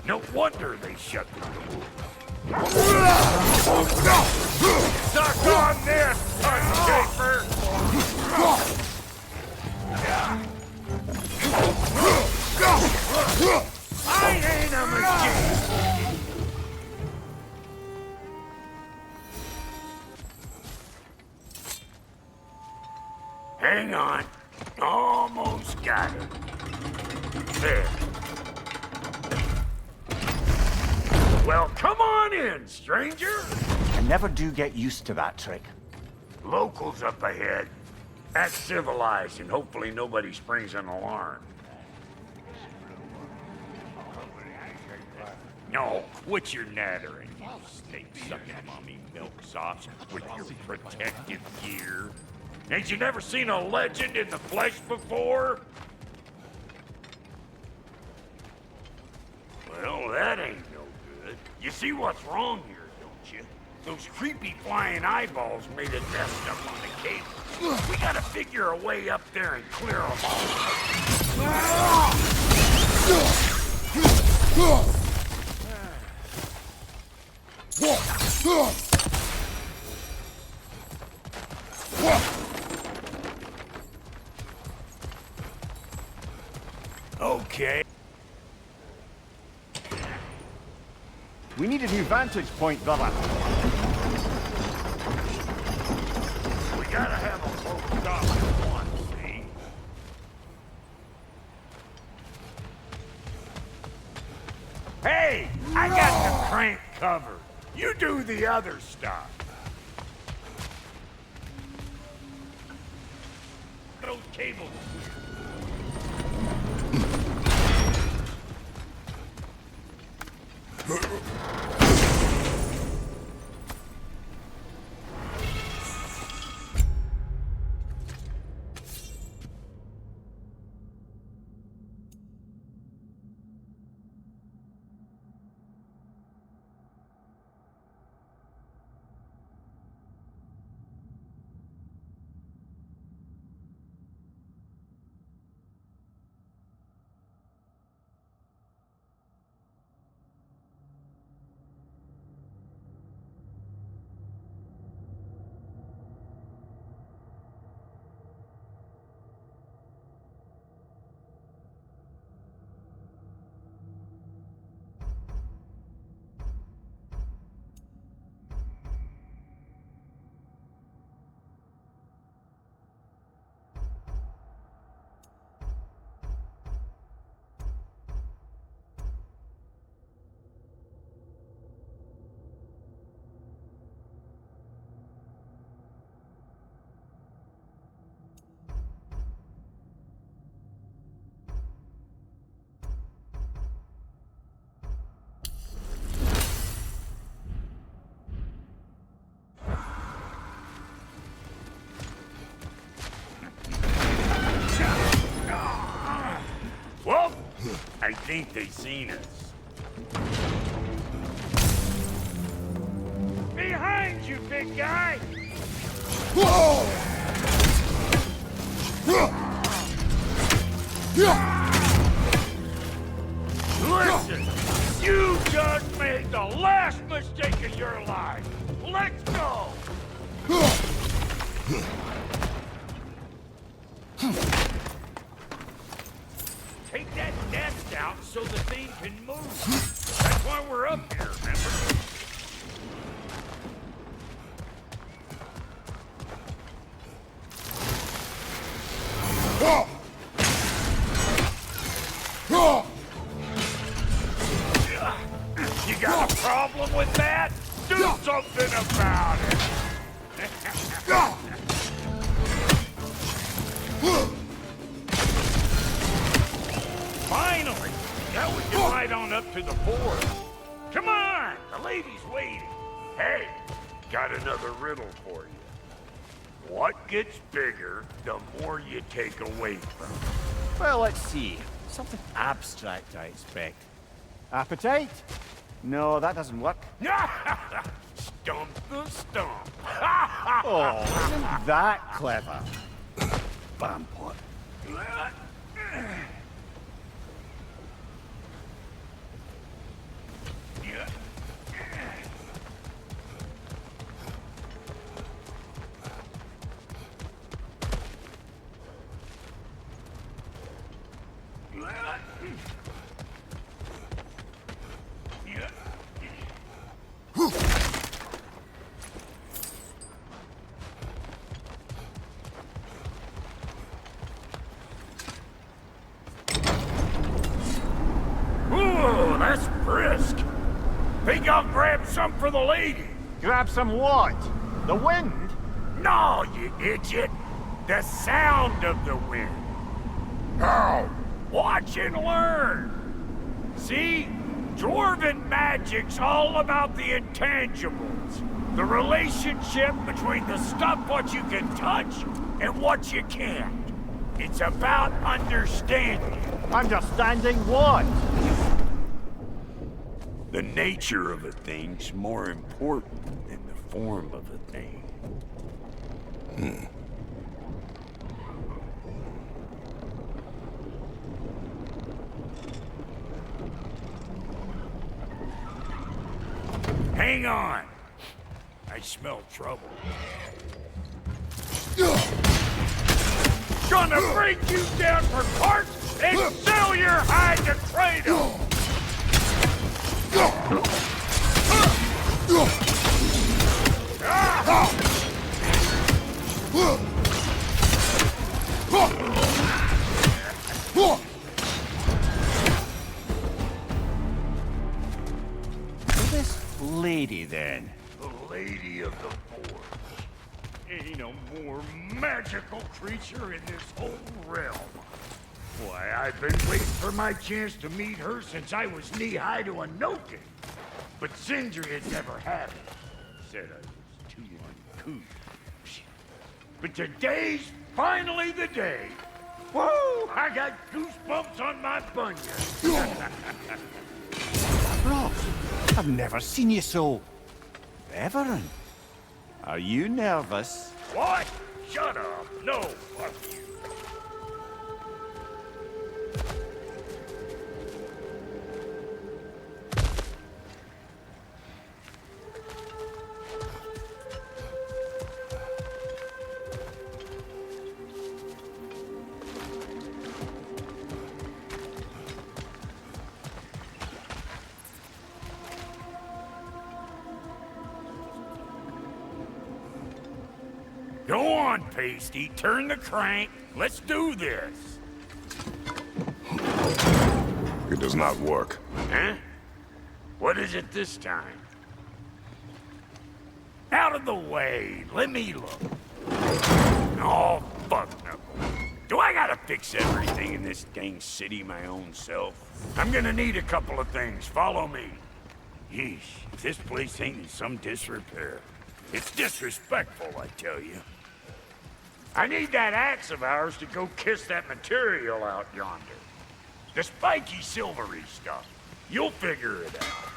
No wonder they shut the door. Suck on this, Unshaper! I ain't a machine! Hang on. Almost got it. There. Well, come on in, stranger. I never do get used to that trick. Locals up ahead. Act civilized and hopefully nobody springs an alarm. No, quit your nattering, you snake-sucking mommy milksops with your protective gear. Ain't you never seen a legend in the flesh before? Well, that ain't no good. You see what's wrong here, don't you? Those creepy flying eyeballs made a nest up on the cable. We gotta figure a way up there and clear them all. Okay. We need a new vantage point, brother. We gotta have a close stop at once, see? Hey! I got the crank covered. You do the other stuff. Those cables. Well, I think they seen us. Behind you, big guy! Listen, you just made the last mistake of your life. Let's go! Take that nest out so the thing can move. That's why we're up here, remember? You got a problem with that? Do something about it! Finally! Now we can ride on up to the fort. Come on! The lady's waiting. Hey, got another riddle for you. What gets bigger the more you take away from it? Well, let's see. Something abstract, I expect. Appetite? No, that doesn't work. Stump the stump. Oh, isn't that clever? Vampire. Ooh, that's brisk. Think I'll grab some for the lady. Grab some what? The wind? No, you idiot. The sound of the wind. Oh, watch and learn. See? Dwarven magic's all about the intangibles. The relationship between the stuff what you can touch and what you can't. It's about understanding. Understanding what? The nature of a thing's more important than the form of a thing. Hang on. I smell trouble. Gonna break you down for parts and sell your hide to Kratos! lady, then? The Lady of the Forge. Ain't a more magical creature in this whole realm. Why, I've been waiting for my chance to meet her since I was knee-high to a no-king. But Sindri had never had it. Said I was too uncouth. But today's finally the day. Whoa! I got goosebumps on my bunion. Rob, I've never seen you so... reverent. Are you nervous? What? Shut up. No, fuck you. Go on, Pasty. Turn the crank. Let's do this. It does not work. Huh? What is it this time? Out of the way. Let me look. Oh, fuck no. Do I gotta fix everything in this dang city my own self? I'm gonna need a couple of things. Follow me. Yeesh, if this place ain't in some disrepair. It's disrespectful, I tell you. I need that axe of ours to go kiss that material out yonder. The spiky, silvery stuff. You'll figure it out.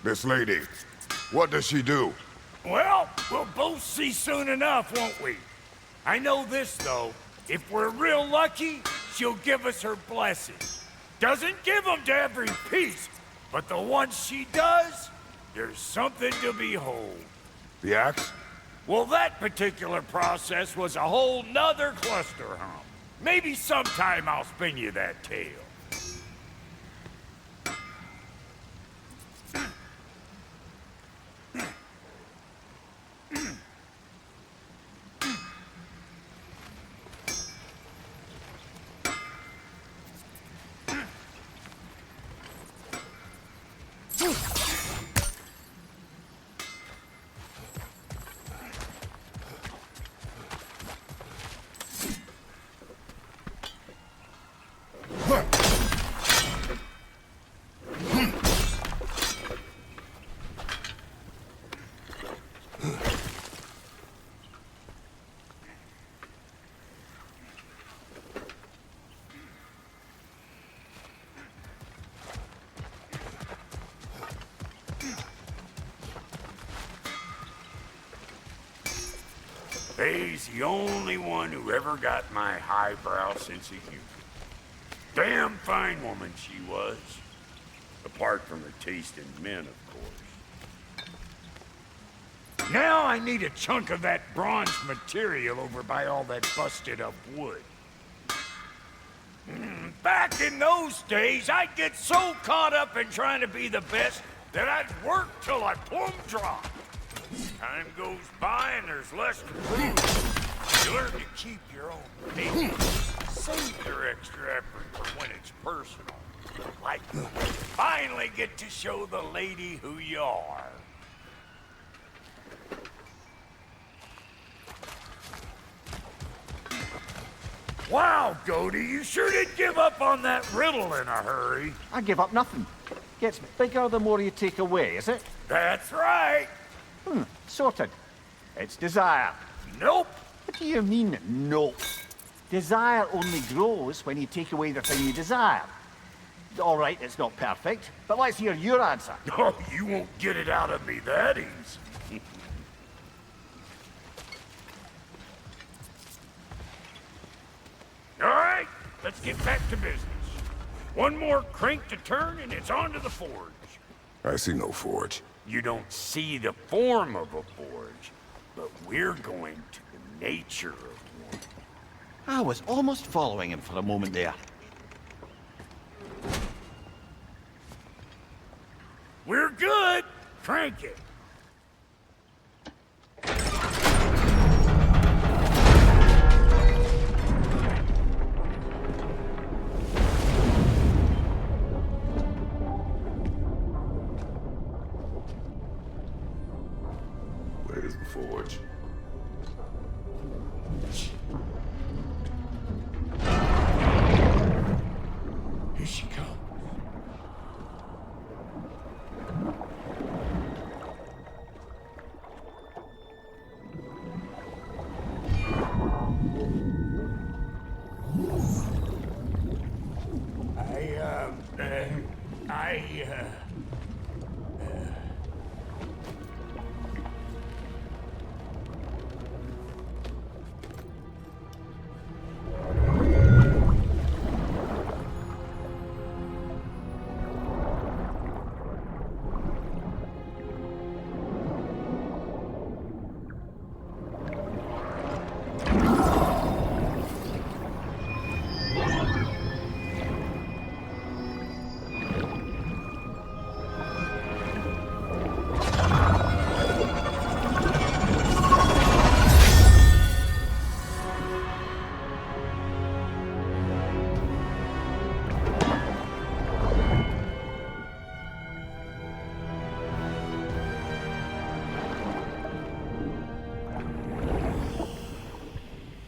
This lady, what does she do? Well, we'll both see soon enough, won't we? I know this, though. If we're real lucky, she'll give us her blessing. Doesn't give them to every piece, but the ones she does, there's something to behold. The axe? Well, that particular process was a whole nother cluster hump. Maybe sometime I'll spin you that tale. Faye's the only one who ever got my highbrow sense of humor. Damn fine woman she was. Apart from her taste in men, of course. Now I need a chunk of that bronze material over by all that busted up wood. Back in those days, I'd get so caught up in trying to be the best that I'd work till I plumb dropped. Time goes by and there's less to prove. You learn to keep your own pace. Save your extra effort for when it's personal. Like when you finally get to show the lady who you are. Wow, Goaty, you sure did give up on that riddle in a hurry. I give up nothing. Gets bigger the more you take away, is it? That's right. Sorted. It's desire. Nope. What do you mean, nope? Desire only grows when you take away the thing you desire. All right, it's not perfect, but let's hear your answer. Oh, you won't get it out of me that easy. All right, let's get back to business. One more crank to turn and it's on to the forge. I see no forge. You don't see the form of a forge, but we're going to the nature of one. I was almost following him for a moment there. We're good. Crank it.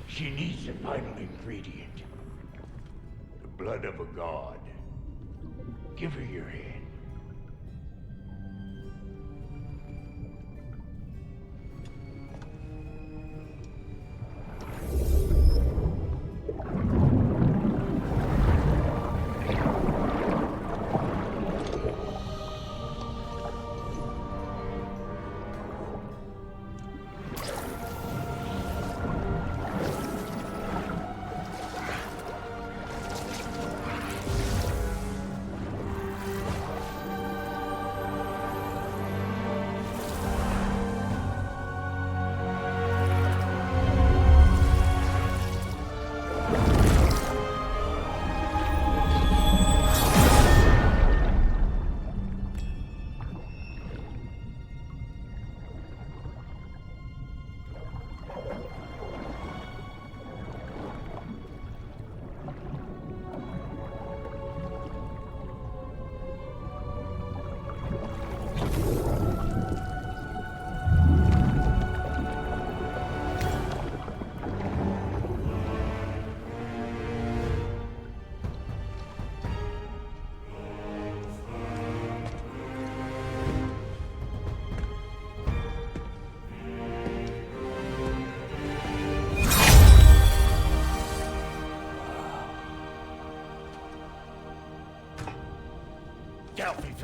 She needs the final ingredient. The blood of a god. Give her your hand.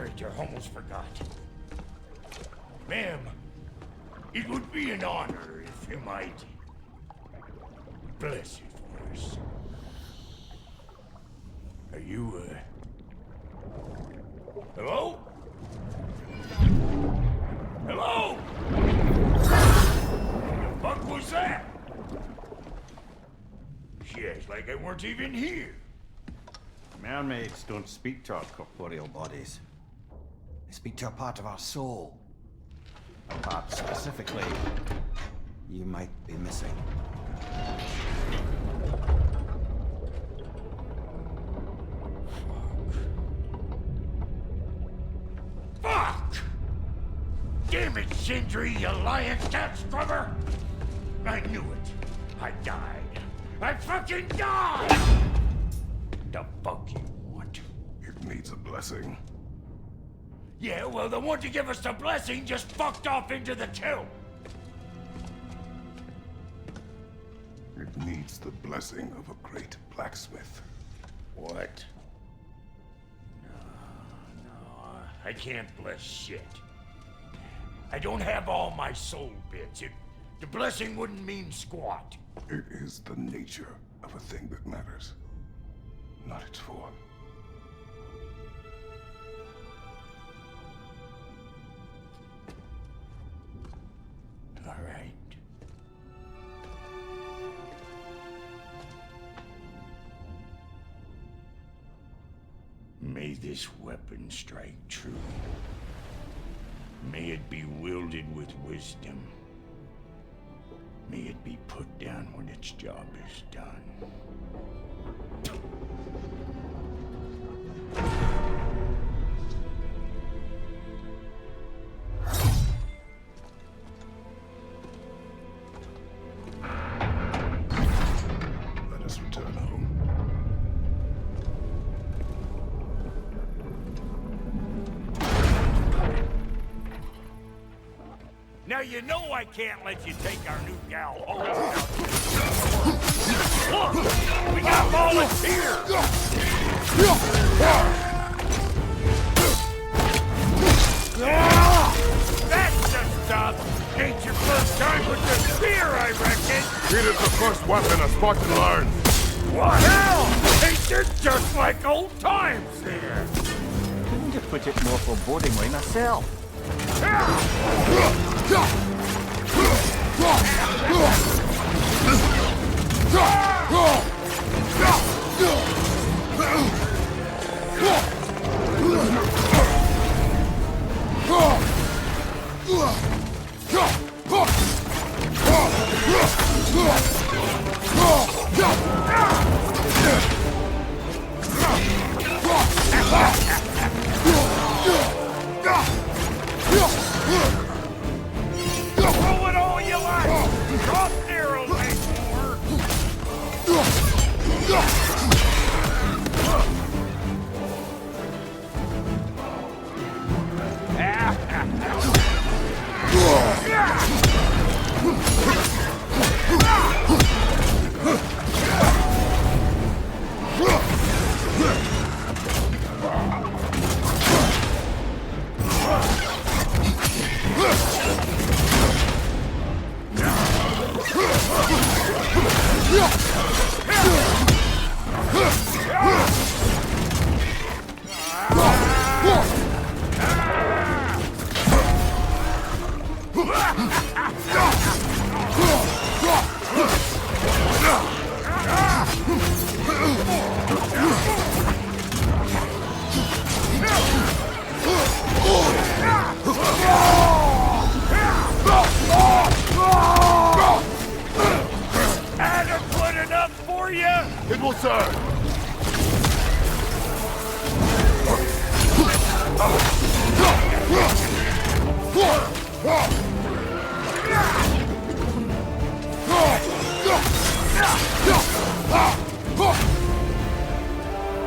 I almost forgot. Ma'am, it would be an honor if you might bless it for us. Are you, hello? Hello? The fuck was that? She acts like I weren't even here. Mermaids don't speak to our corporeal bodies. They speak to a part of our soul. A part specifically you might be missing. Fuck! Damn it, Sindri, you lying cat scrubber! I knew it. I died. I fucking died! The fuck you want? It needs a blessing. Yeah, well, the one to give us the blessing just fucked off into the tomb. It needs the blessing of a great blacksmith. What? No, I can't bless shit. I don't have all my soul bits. The blessing wouldn't mean squat. It is the nature of a thing that matters, not its form. All right. May this weapon strike true. May it be wielded with wisdom. May it be put down when its job is done. Let us return home. Now you know I can't let you take our new gal home. Look, we got volunteers. first time with the spear, I reckon. It is the first weapon a Spartan learns. What hell? Ain't this just like old times there? Couldn't have put it more forebodingly myself. Throw it all you like! Drop arrows anymore! Adequate enough for you? It will serve.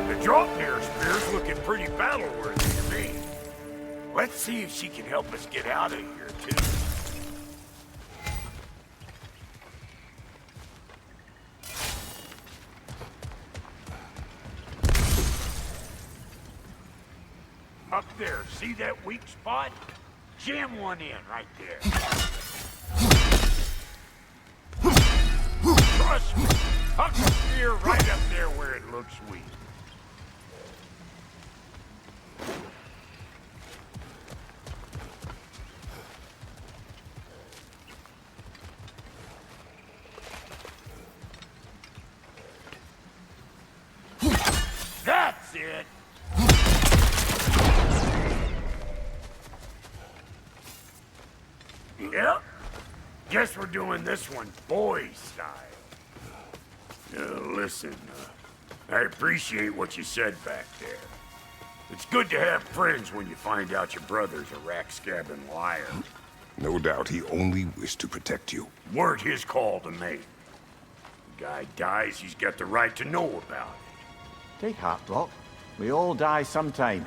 The Draupnir spear's looking pretty battle-worthy to me. Let's see if she can help us get out of here, too. Up there, see that weak spot? Jam one in right there. Trust me, huck the spear right up there where it looks weak. That's it! Yep. Guess we're doing this one boy style. Listen, I appreciate what you said back there. It's good to have friends when you find out your brother's a rack-scabbing liar. No doubt he only wished to protect you. Weren't his call to make. The guy dies, he's got the right to know about it. Take heart, Rock. We all die sometime.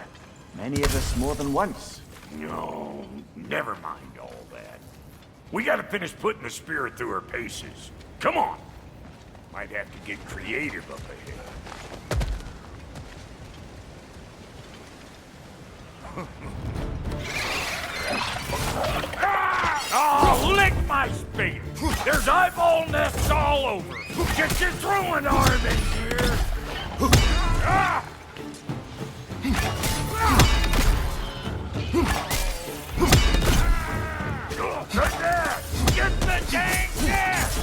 Many of us more than once. No, never mind all that. We gotta finish putting the spirit through her paces. Come on! Might have to get creative up ahead. Oh, lick my spade! There's eyeball nests all over! Get your throwing arm in here! Ah! Get the dang nest!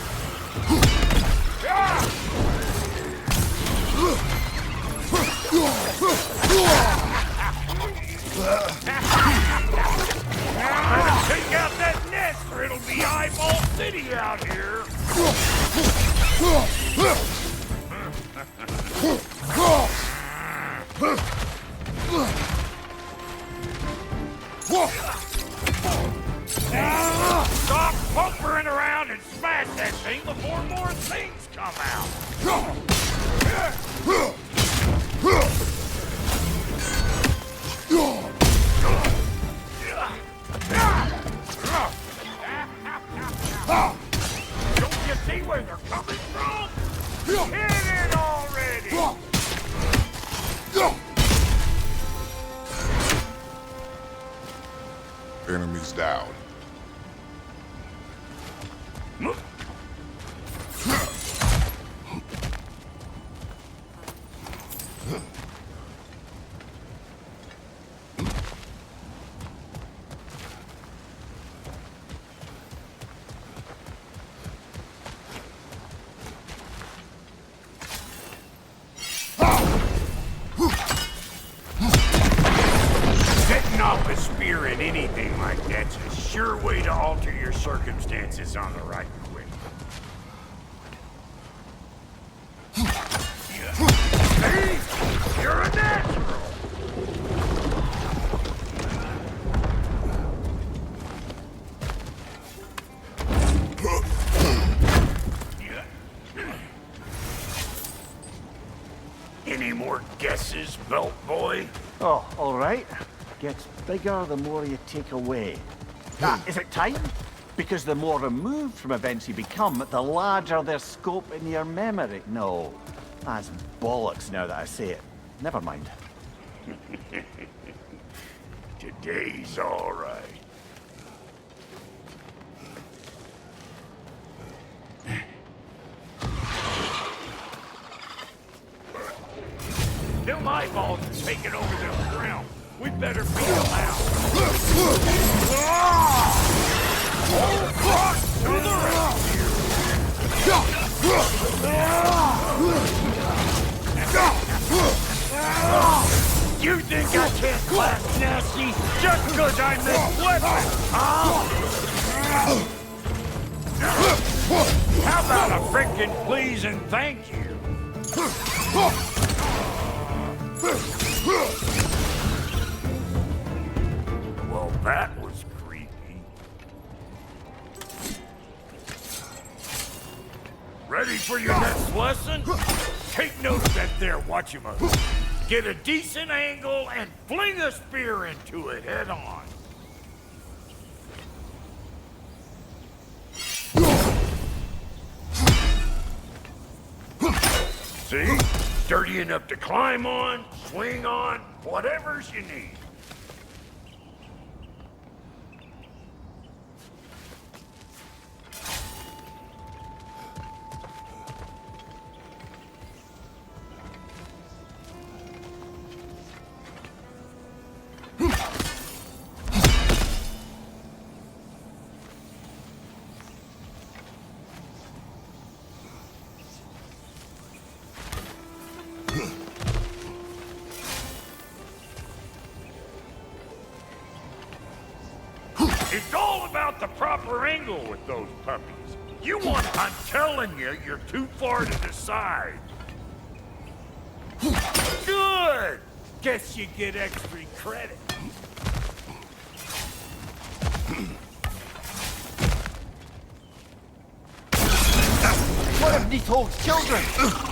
Better take out that nest or it'll be eyeball city out here! Stop pumpering around and smash that thing before more things come out! Don't you see where they're coming from? Hit it already! Enemies down. Setting off a spear in anything like that's a sure way to alter your circumstances on the right quick. See? You're a natural! Any more guesses, Belt Boy? Oh, all right. Gets bigger the more you take away. Is it time? Because the more removed from events you become, the larger their scope in your memory. No, that's bollocks now that I say it. Never mind. Today's all right. Them eyeballs are taking over this realm. We better beat them out. Hold rock to the rescue! You think I can't clap nasty just because I make weapons, huh? How about a frickin' please and thank you? Well, that was creepy. Ready for your next lesson? Take note of that there whatchamacallit. Get a decent angle and fling a spear into it head on. See? Sturdy enough to climb on, swing on, whatever's you need. It's all about the proper angle with those puppies. I'm telling you, you're too far to the side. Good! Guess you get extra credit. One of Nitho's children!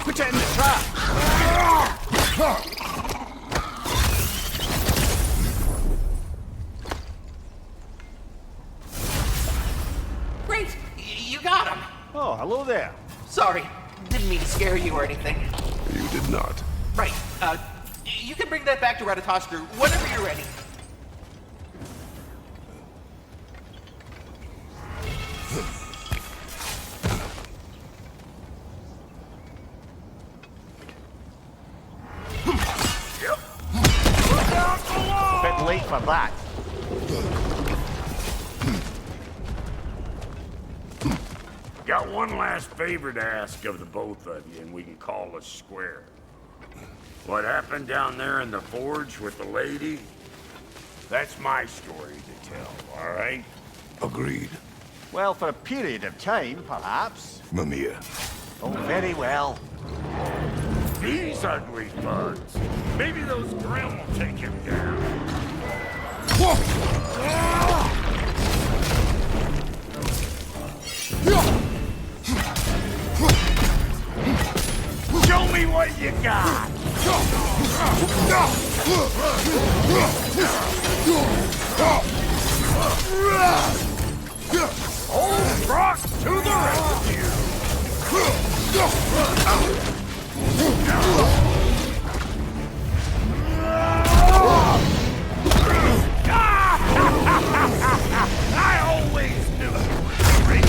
Put it in the trap! Great! You got him! Oh, hello there. Sorry, didn't mean to scare you or anything. You did not. Right, you can bring that back to Ratatoskru whenever you're ready. Bit late for that. Got one last favor to ask of the both of you, and we can call us square. What happened down there in the forge with the lady? That's my story to tell, all right? Agreed. Well, for a period of time, perhaps. Mimir. Oh, very well. These ugly bugs. Maybe those Grimm will take him down. Show me what you got! Old rock to the rescue! I always knew you were crazy.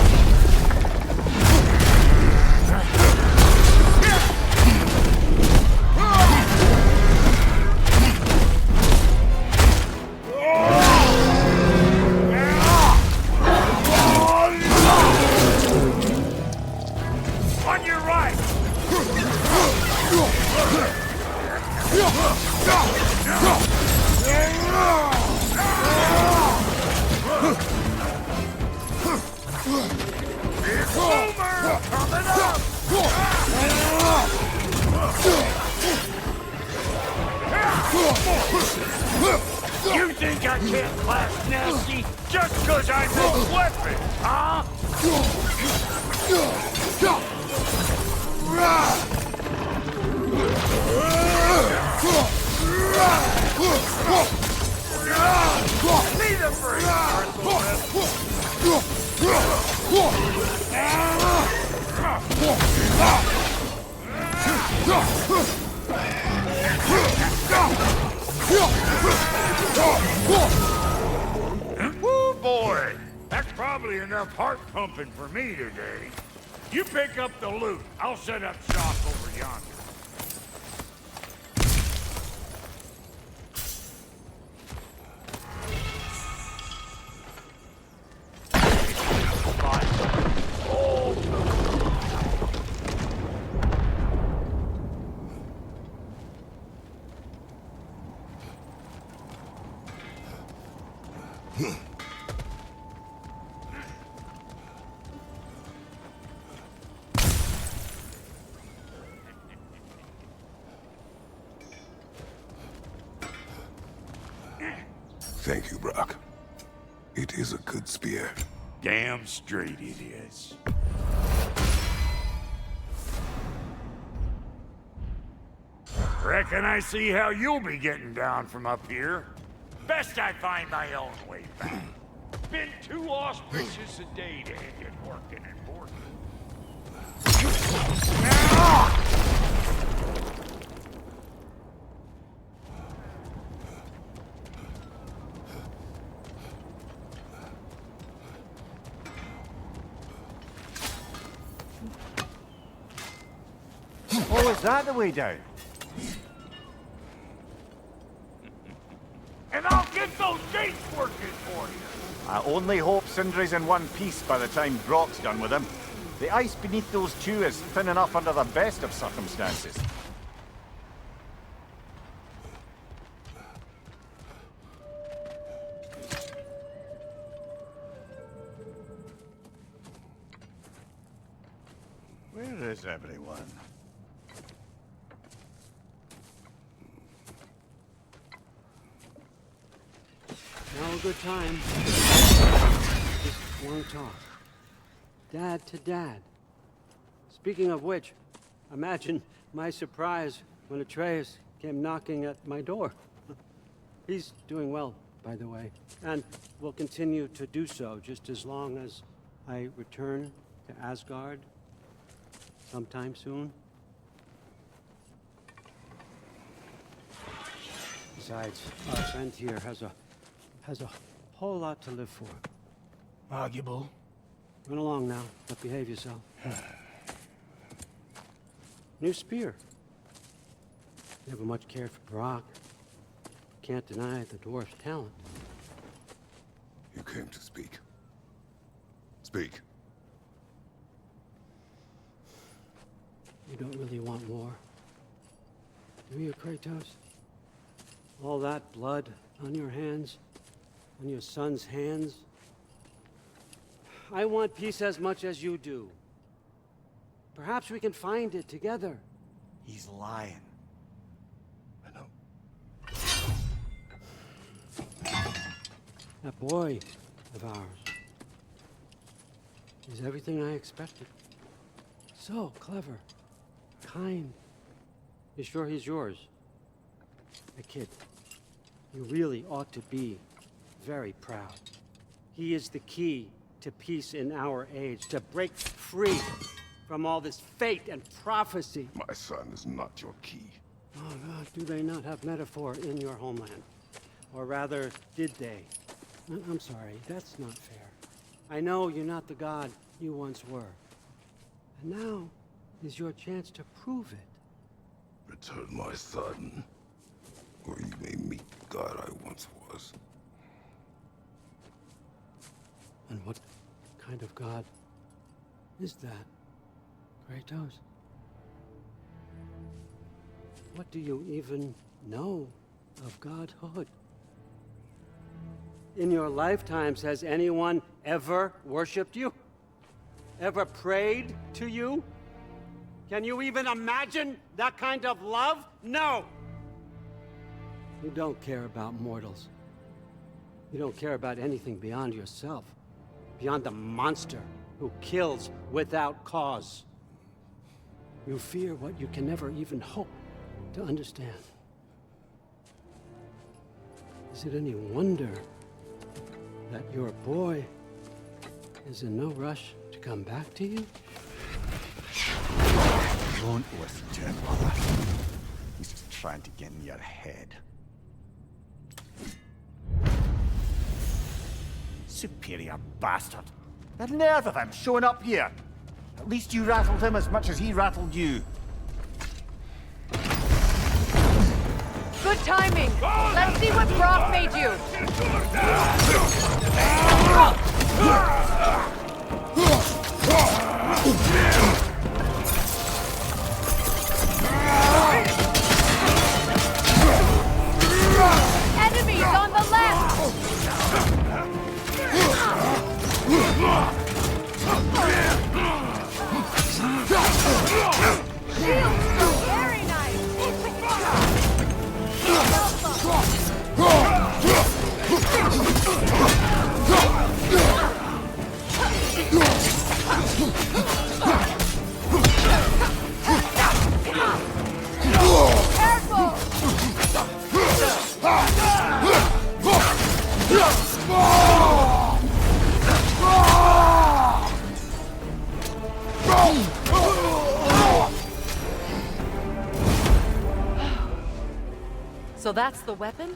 You think I can't blast nasty just 'cause I make weapons, huh? Need a break, Woo, boy! That's probably enough heart pumping for me today. You pick up the loot. I'll set up shop over yonder. Thank you, Brock. It is a good spear. Damn straight it is. Reckon I see how you'll be getting down from up here. Best I find my own way back. Been too auspicious a day to end it working and working. Oh, is that the way down? And I'll get those gates working for you. I only hope Sindri's in one piece by the time Brock's done with him. The ice beneath those two is thin enough under the best of circumstances. Where is everyone? Now a good time. Just one talk. Dad to dad. Speaking of which, imagine my surprise when Atreus came knocking at my door. He's doing well, by the way, and will continue to do so just as long as I return to Asgard sometime soon. Besides, our friend here has a whole lot to live for. Arguable. Run along now, but behave yourself. New spear. Never much cared for Brock. Can't deny the dwarf's talent. You came to speak. Speak. You don't really want war, do you, Kratos? All that blood on your hands, on your son's hands. I want peace as much as you do. Perhaps we can find it together. He's lying. I know. That boy of ours is everything I expected. So clever, kind. You sure he's yours? A kid. You really ought to be very proud. He is the key to peace in our age, to break free from all this fate and prophecy. My son is not your key. Oh God, do they not have metaphor in your homeland? Or rather, did they? I'm sorry, that's not fair. I know you're not the god you once were. And now is your chance to prove it. Return my son, or you may meet the god I once was. And what kind of god is that, Kratos? What do you even know of godhood? In your lifetimes, has anyone ever worshipped you? Ever prayed to you? Can you even imagine that kind of love? No! You don't care about mortals. You don't care about anything beyond yourself. Beyond the monster who kills without cause. You fear what you can never even hope to understand. Is it any wonder that your boy is in no rush to come back to you? Don't listen to him, Mother. He's just trying to get in your head. Superior bastard. The nerve of him showing up here. At least you rattled him as much as he rattled you. Good timing. Let's see what Brock made you. Enemies on the left. Very nice. So that's the weapon?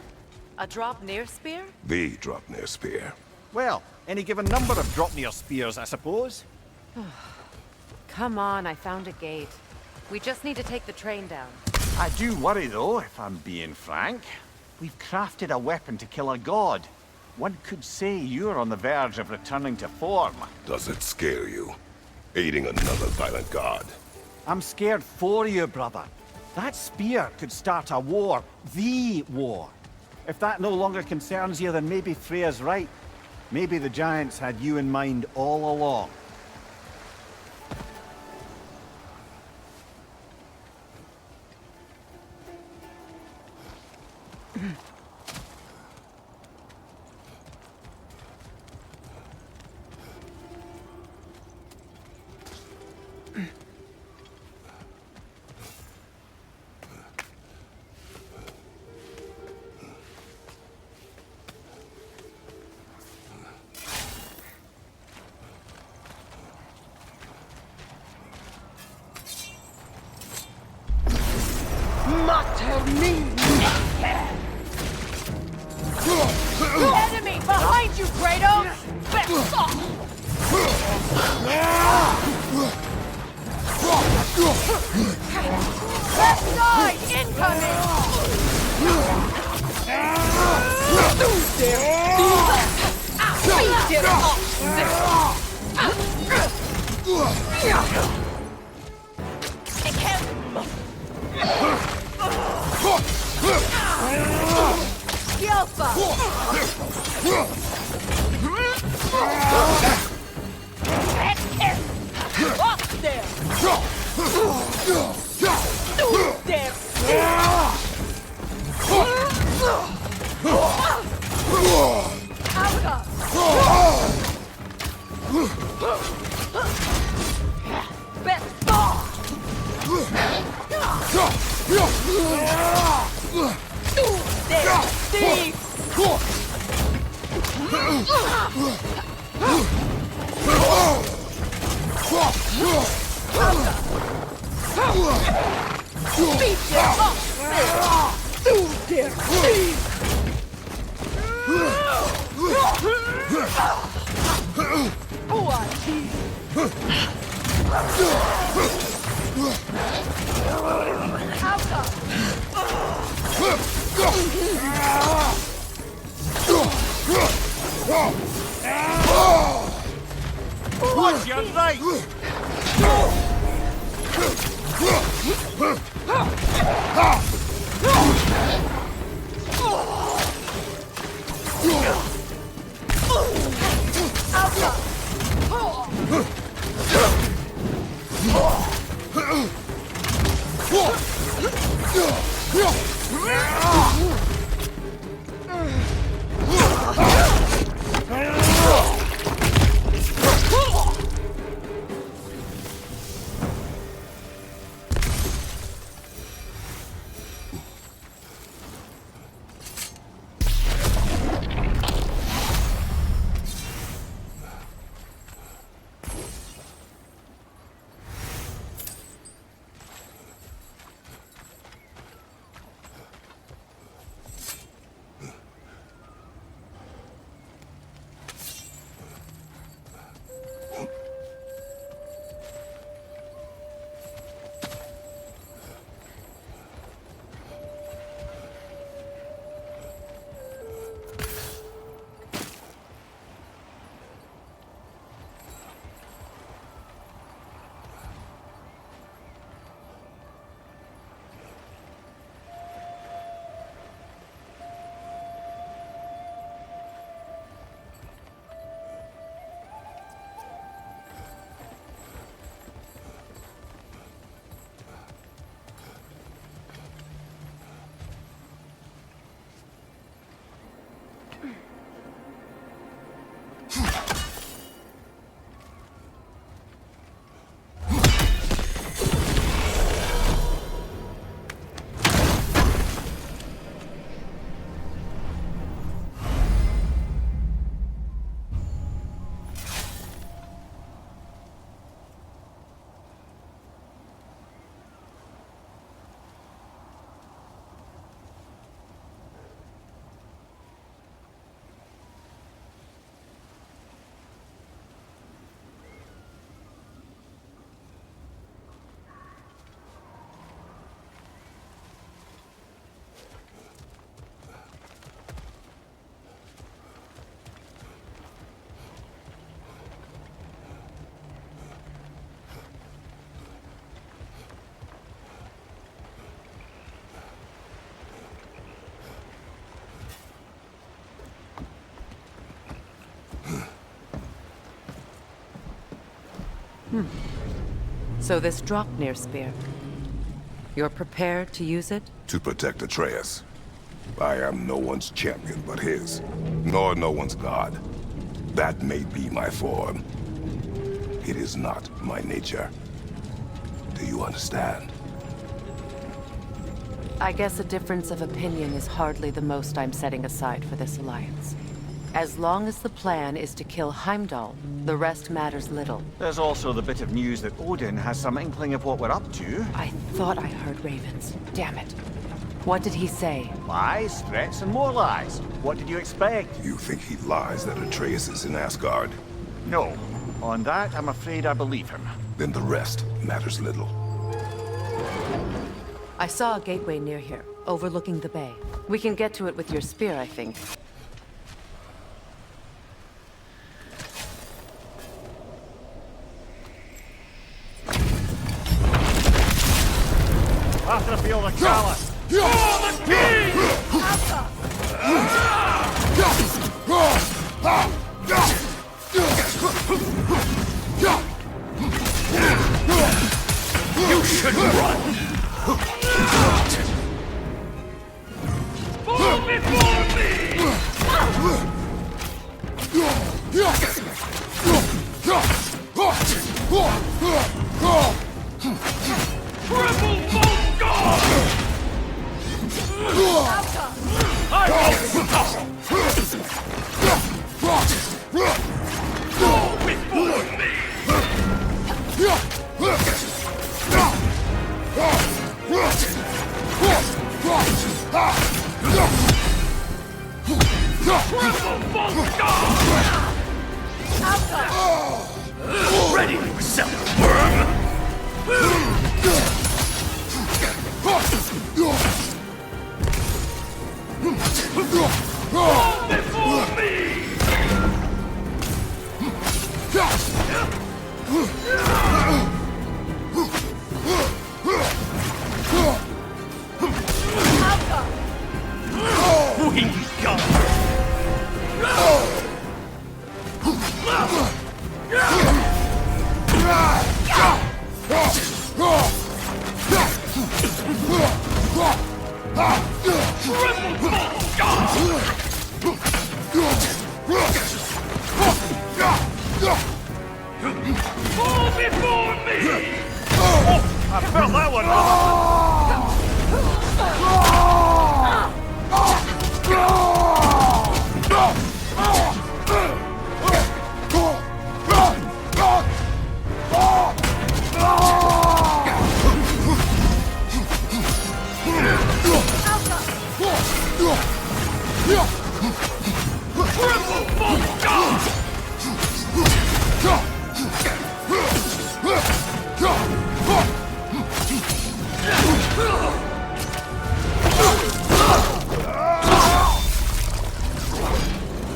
A drop-near spear? The Dropnir spear. Well, any given number of Dropnir spears, I suppose. Come on, I found a gate. We just need to take the train down. I do worry, though, if I'm being frank. We've crafted a weapon to kill a god. One could say you're on the verge of returning to form. Does it scare you? Aiding another violent god? I'm scared for you, brother. That spear could start a war. The war. If that no longer concerns you, then maybe Freya's right. Maybe the Giants had you in mind all along. Enemy behind you, Kratos! Left side incoming! Watch your right! So this Draupnir spear, you're prepared to use it? To protect Atreus. I am no one's champion but his, nor no one's god. That may be my form. It is not my nature. Do you understand? I guess a difference of opinion is hardly the most I'm setting aside for this alliance. As long as the plan is to kill Heimdall, the rest matters little. There's also the bit of news that Odin has some inkling of what we're up to. I thought I heard ravens. Damn it. What did he say? Lies, threats, and more lies. What did you expect? You think he lies that Atreus is in Asgard? No. On that, I'm afraid I believe him. Then the rest matters little. I saw a gateway near here, overlooking the bay. We can get to it with your spear, I think. After the field of Callus! You should run! Fall before Triple Bolt God! I will stop! Fall before me! Triple Bolt God! Ready to accept, worm! Fall before me! We Fall before me! Oh, I felt that one!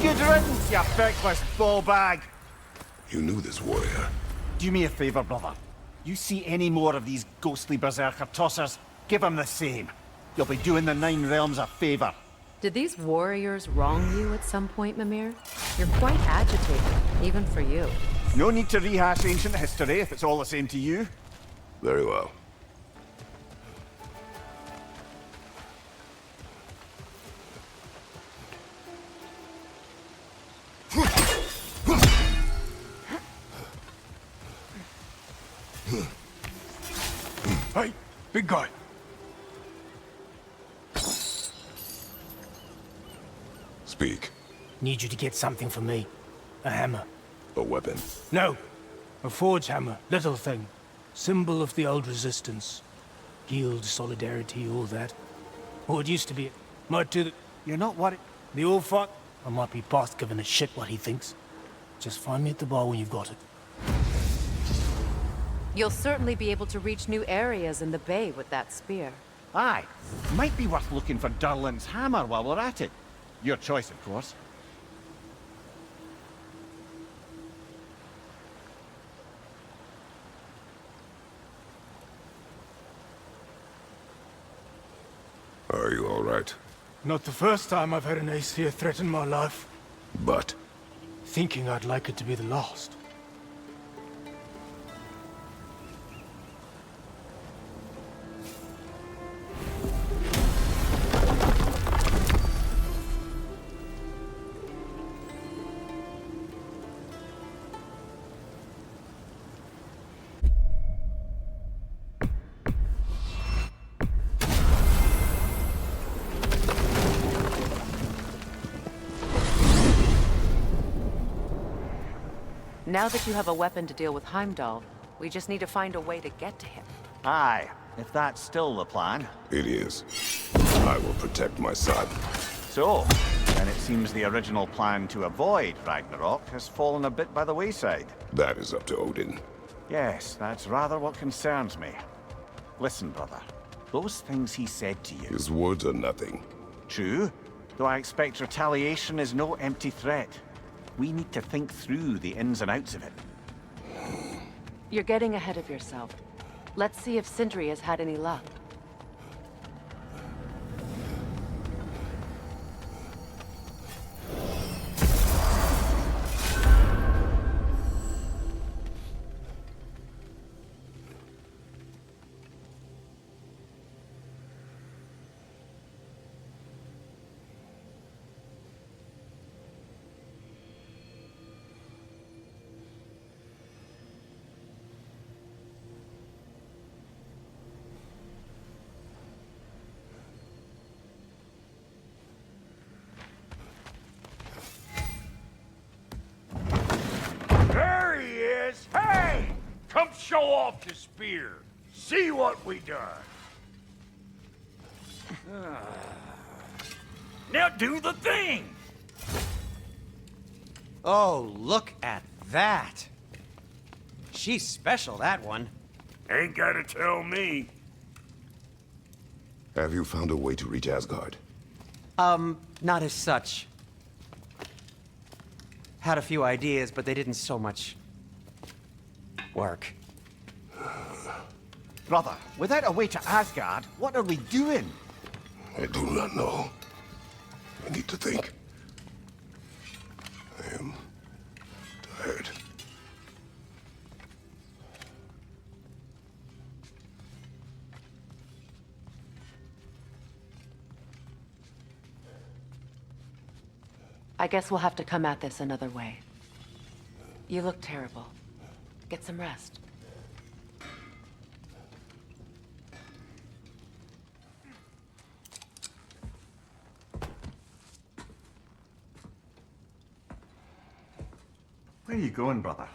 Good riddance, you feckless ball bag! You knew this warrior. Do me a favor, brother. You see any more of these ghostly berserker tossers, give them the same. You'll be doing the Nine Realms a favor. Did these warriors wrong you at some point, Mimir? You're quite agitated, even for you. No need to rehash ancient history if it's all the same to you. Very well. Hey, big guy. Speak. Need you to get something for me. A hammer. A weapon. No. A forge hammer. Little thing. Symbol of the old resistance. Guild, solidarity, all that. Or it used to be. Might do that. You're not worried. The all fought. I might be past giving a shit what he thinks. Just find me at the bar when you've got it. You'll certainly be able to reach new areas in the bay with that spear. Aye. Might be worth looking for Durlin's hammer while we're at it. Your choice, of course. Are you all right? Not the first time I've had an Aesir threaten my life. But? Thinking I'd like it to be the last. Now that you have a weapon to deal with Heimdall, we just need to find a way to get to him. Aye, if that's still the plan. It is. I will protect my son. So, then it seems the original plan to avoid Ragnarok has fallen a bit by the wayside. That is up to Odin. Yes, that's rather what concerns me. Listen, brother. Those things he said to you... His words are nothing. True, though I expect retaliation is no empty threat. We need to think through the ins and outs of it. You're getting ahead of yourself. Let's see if Sindri has had any luck. There he is! Hey! Come show off the spear. See what we done. Now do the thing! Oh, look at that. She's special, that one. Ain't gotta tell me. Have you found a way to reach Asgard? Not as such. Had a few ideas, but they didn't so much work. Brother, without a way to Asgard, what are we doing? I do not know. I need to think. I am tired. I guess we'll have to come at this another way. You look terrible. Get some rest. Where are you going, brother?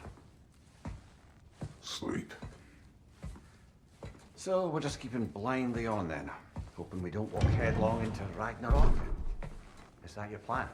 Sleep. So we're just keeping blindly on then, hoping we don't walk headlong into Ragnarok? Is that your plan?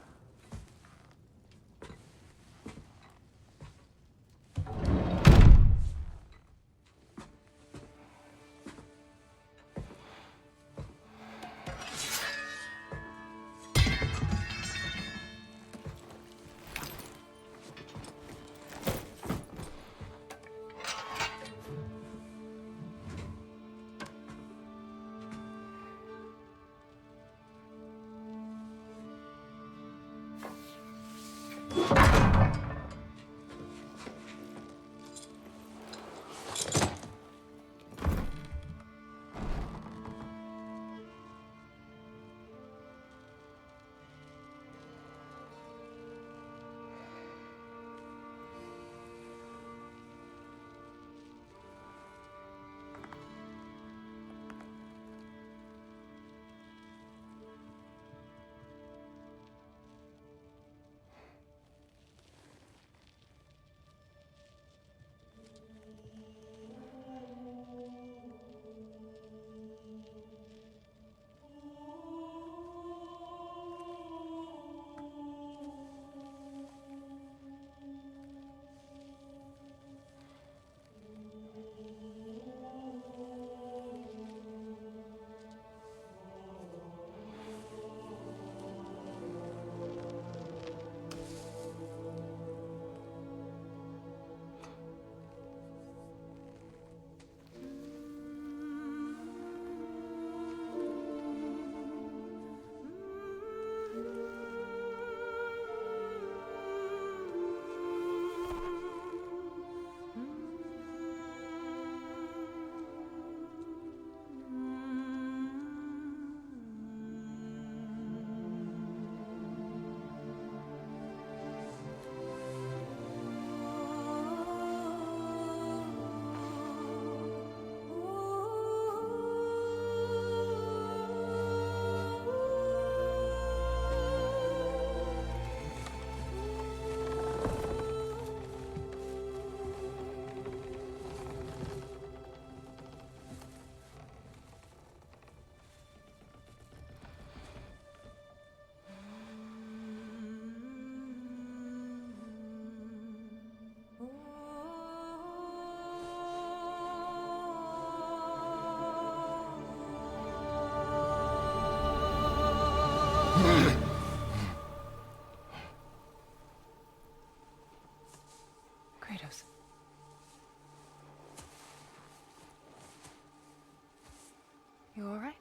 Kratos. You all right?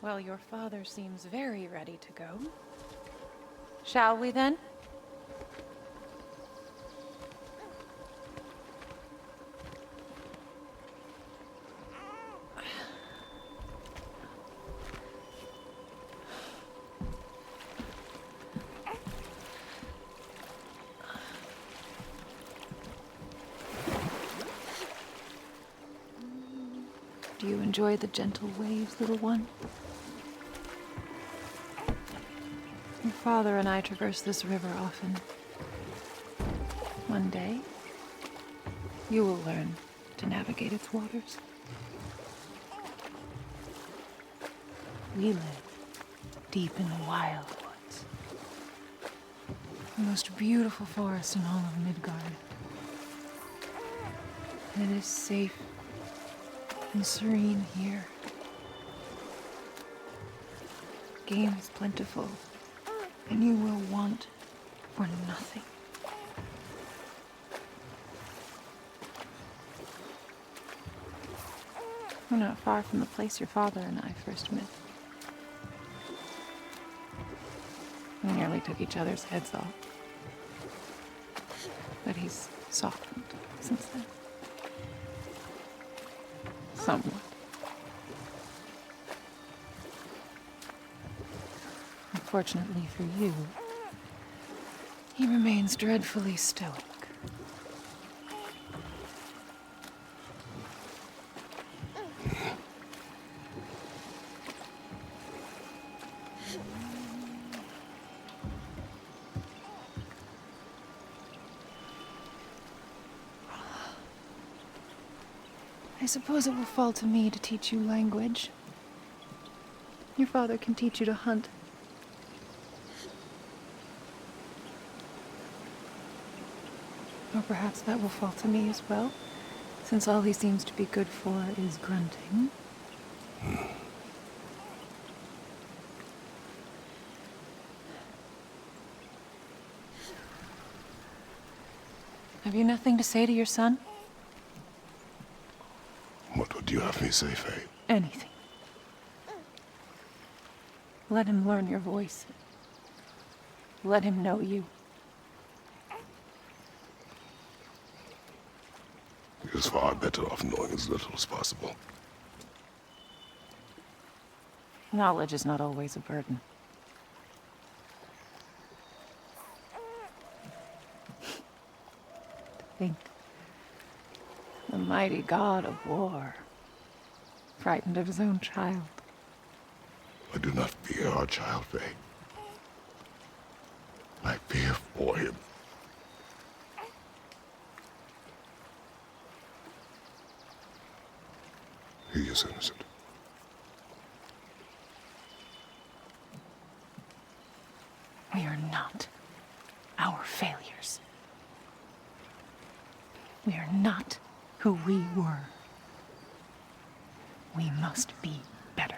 Well, your father seems very ready to go. Shall we then? Do you enjoy the gentle waves, little one? Your father and I traverse this river often. One day, you will learn to navigate its waters. We live deep in the wild woods. The most beautiful forest in all of Midgard. And it is safe and serene here. Game is plentiful, and you will want for nothing. We're not far from the place your father and I first met. We nearly took each other's heads off. But he's softened since then. Somewhat. Unfortunately for you, he remains dreadfully stoic. I suppose it will fall to me to teach you language. Your father can teach you to hunt. Or perhaps that will fall to me as well, since all he seems to be good for is grunting. Have you nothing to say to your son? What would you have me say, Faye? Anything. Let him learn your voice. Let him know you. He is far better off knowing as little as possible. Knowledge is not always a burden. Think. The mighty god of war, frightened of his own child. I do not fear our child, Faye. I fear for him. He is innocent. We are not our failures. We are not who we were. We must be better.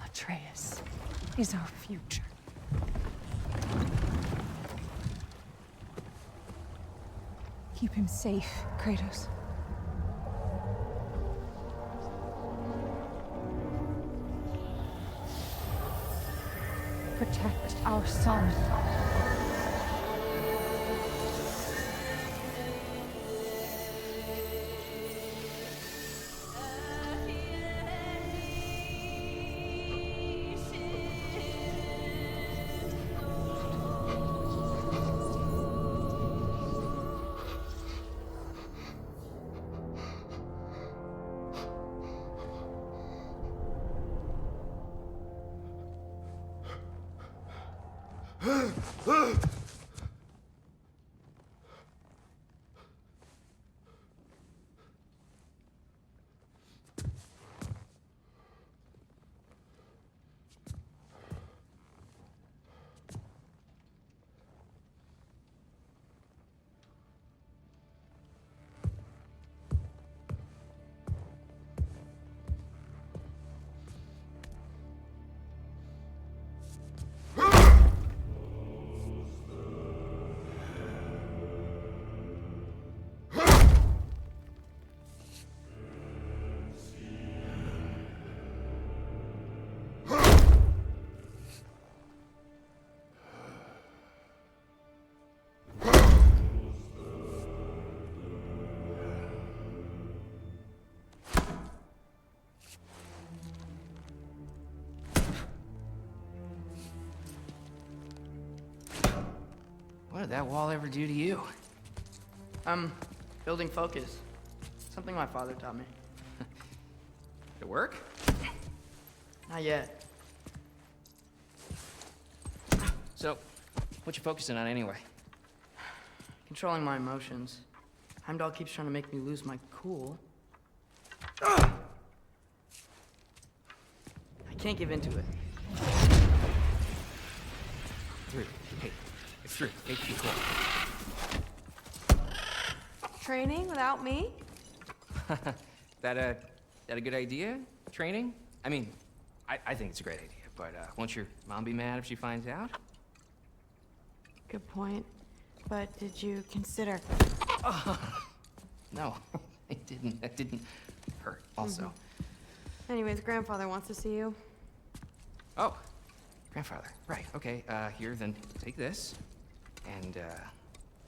Atreus is our future. Keep him safe, Kratos. Protect our son. What did that wall ever do to you? Building focus. Something my father taught me. Did it work? Not yet. So, what you focusing on anyway? Controlling my emotions. Heimdall keeps trying to make me lose my cool. I can't give in to it. Through. Hey, it's through. Hey, be cool. Training without me? That a good idea? Training? I mean, I think it's a great idea, but won't your mom be mad if she finds out? Good point. But did you consider? No, I didn't. That didn't hurt, also. Anyways, grandfather wants to see you. Oh, grandfather. Right, okay. Here, then take this. And,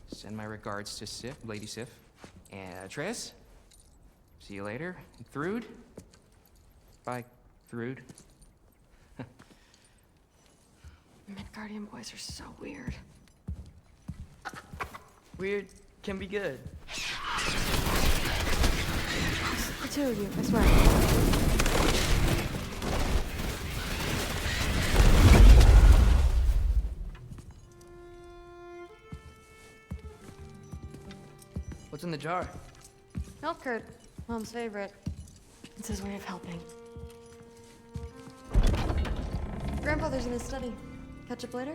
send my regards to Sif, Lady Sif. And Atreus. See you later. And Thrud. Bye, Thrud. Midgardian boys are so weird. Weird can be good. The two of you, I swear. What's in the jar? Milk curd, Mom's favorite. It's his way of helping. Grandfather's in his study. Catch up later?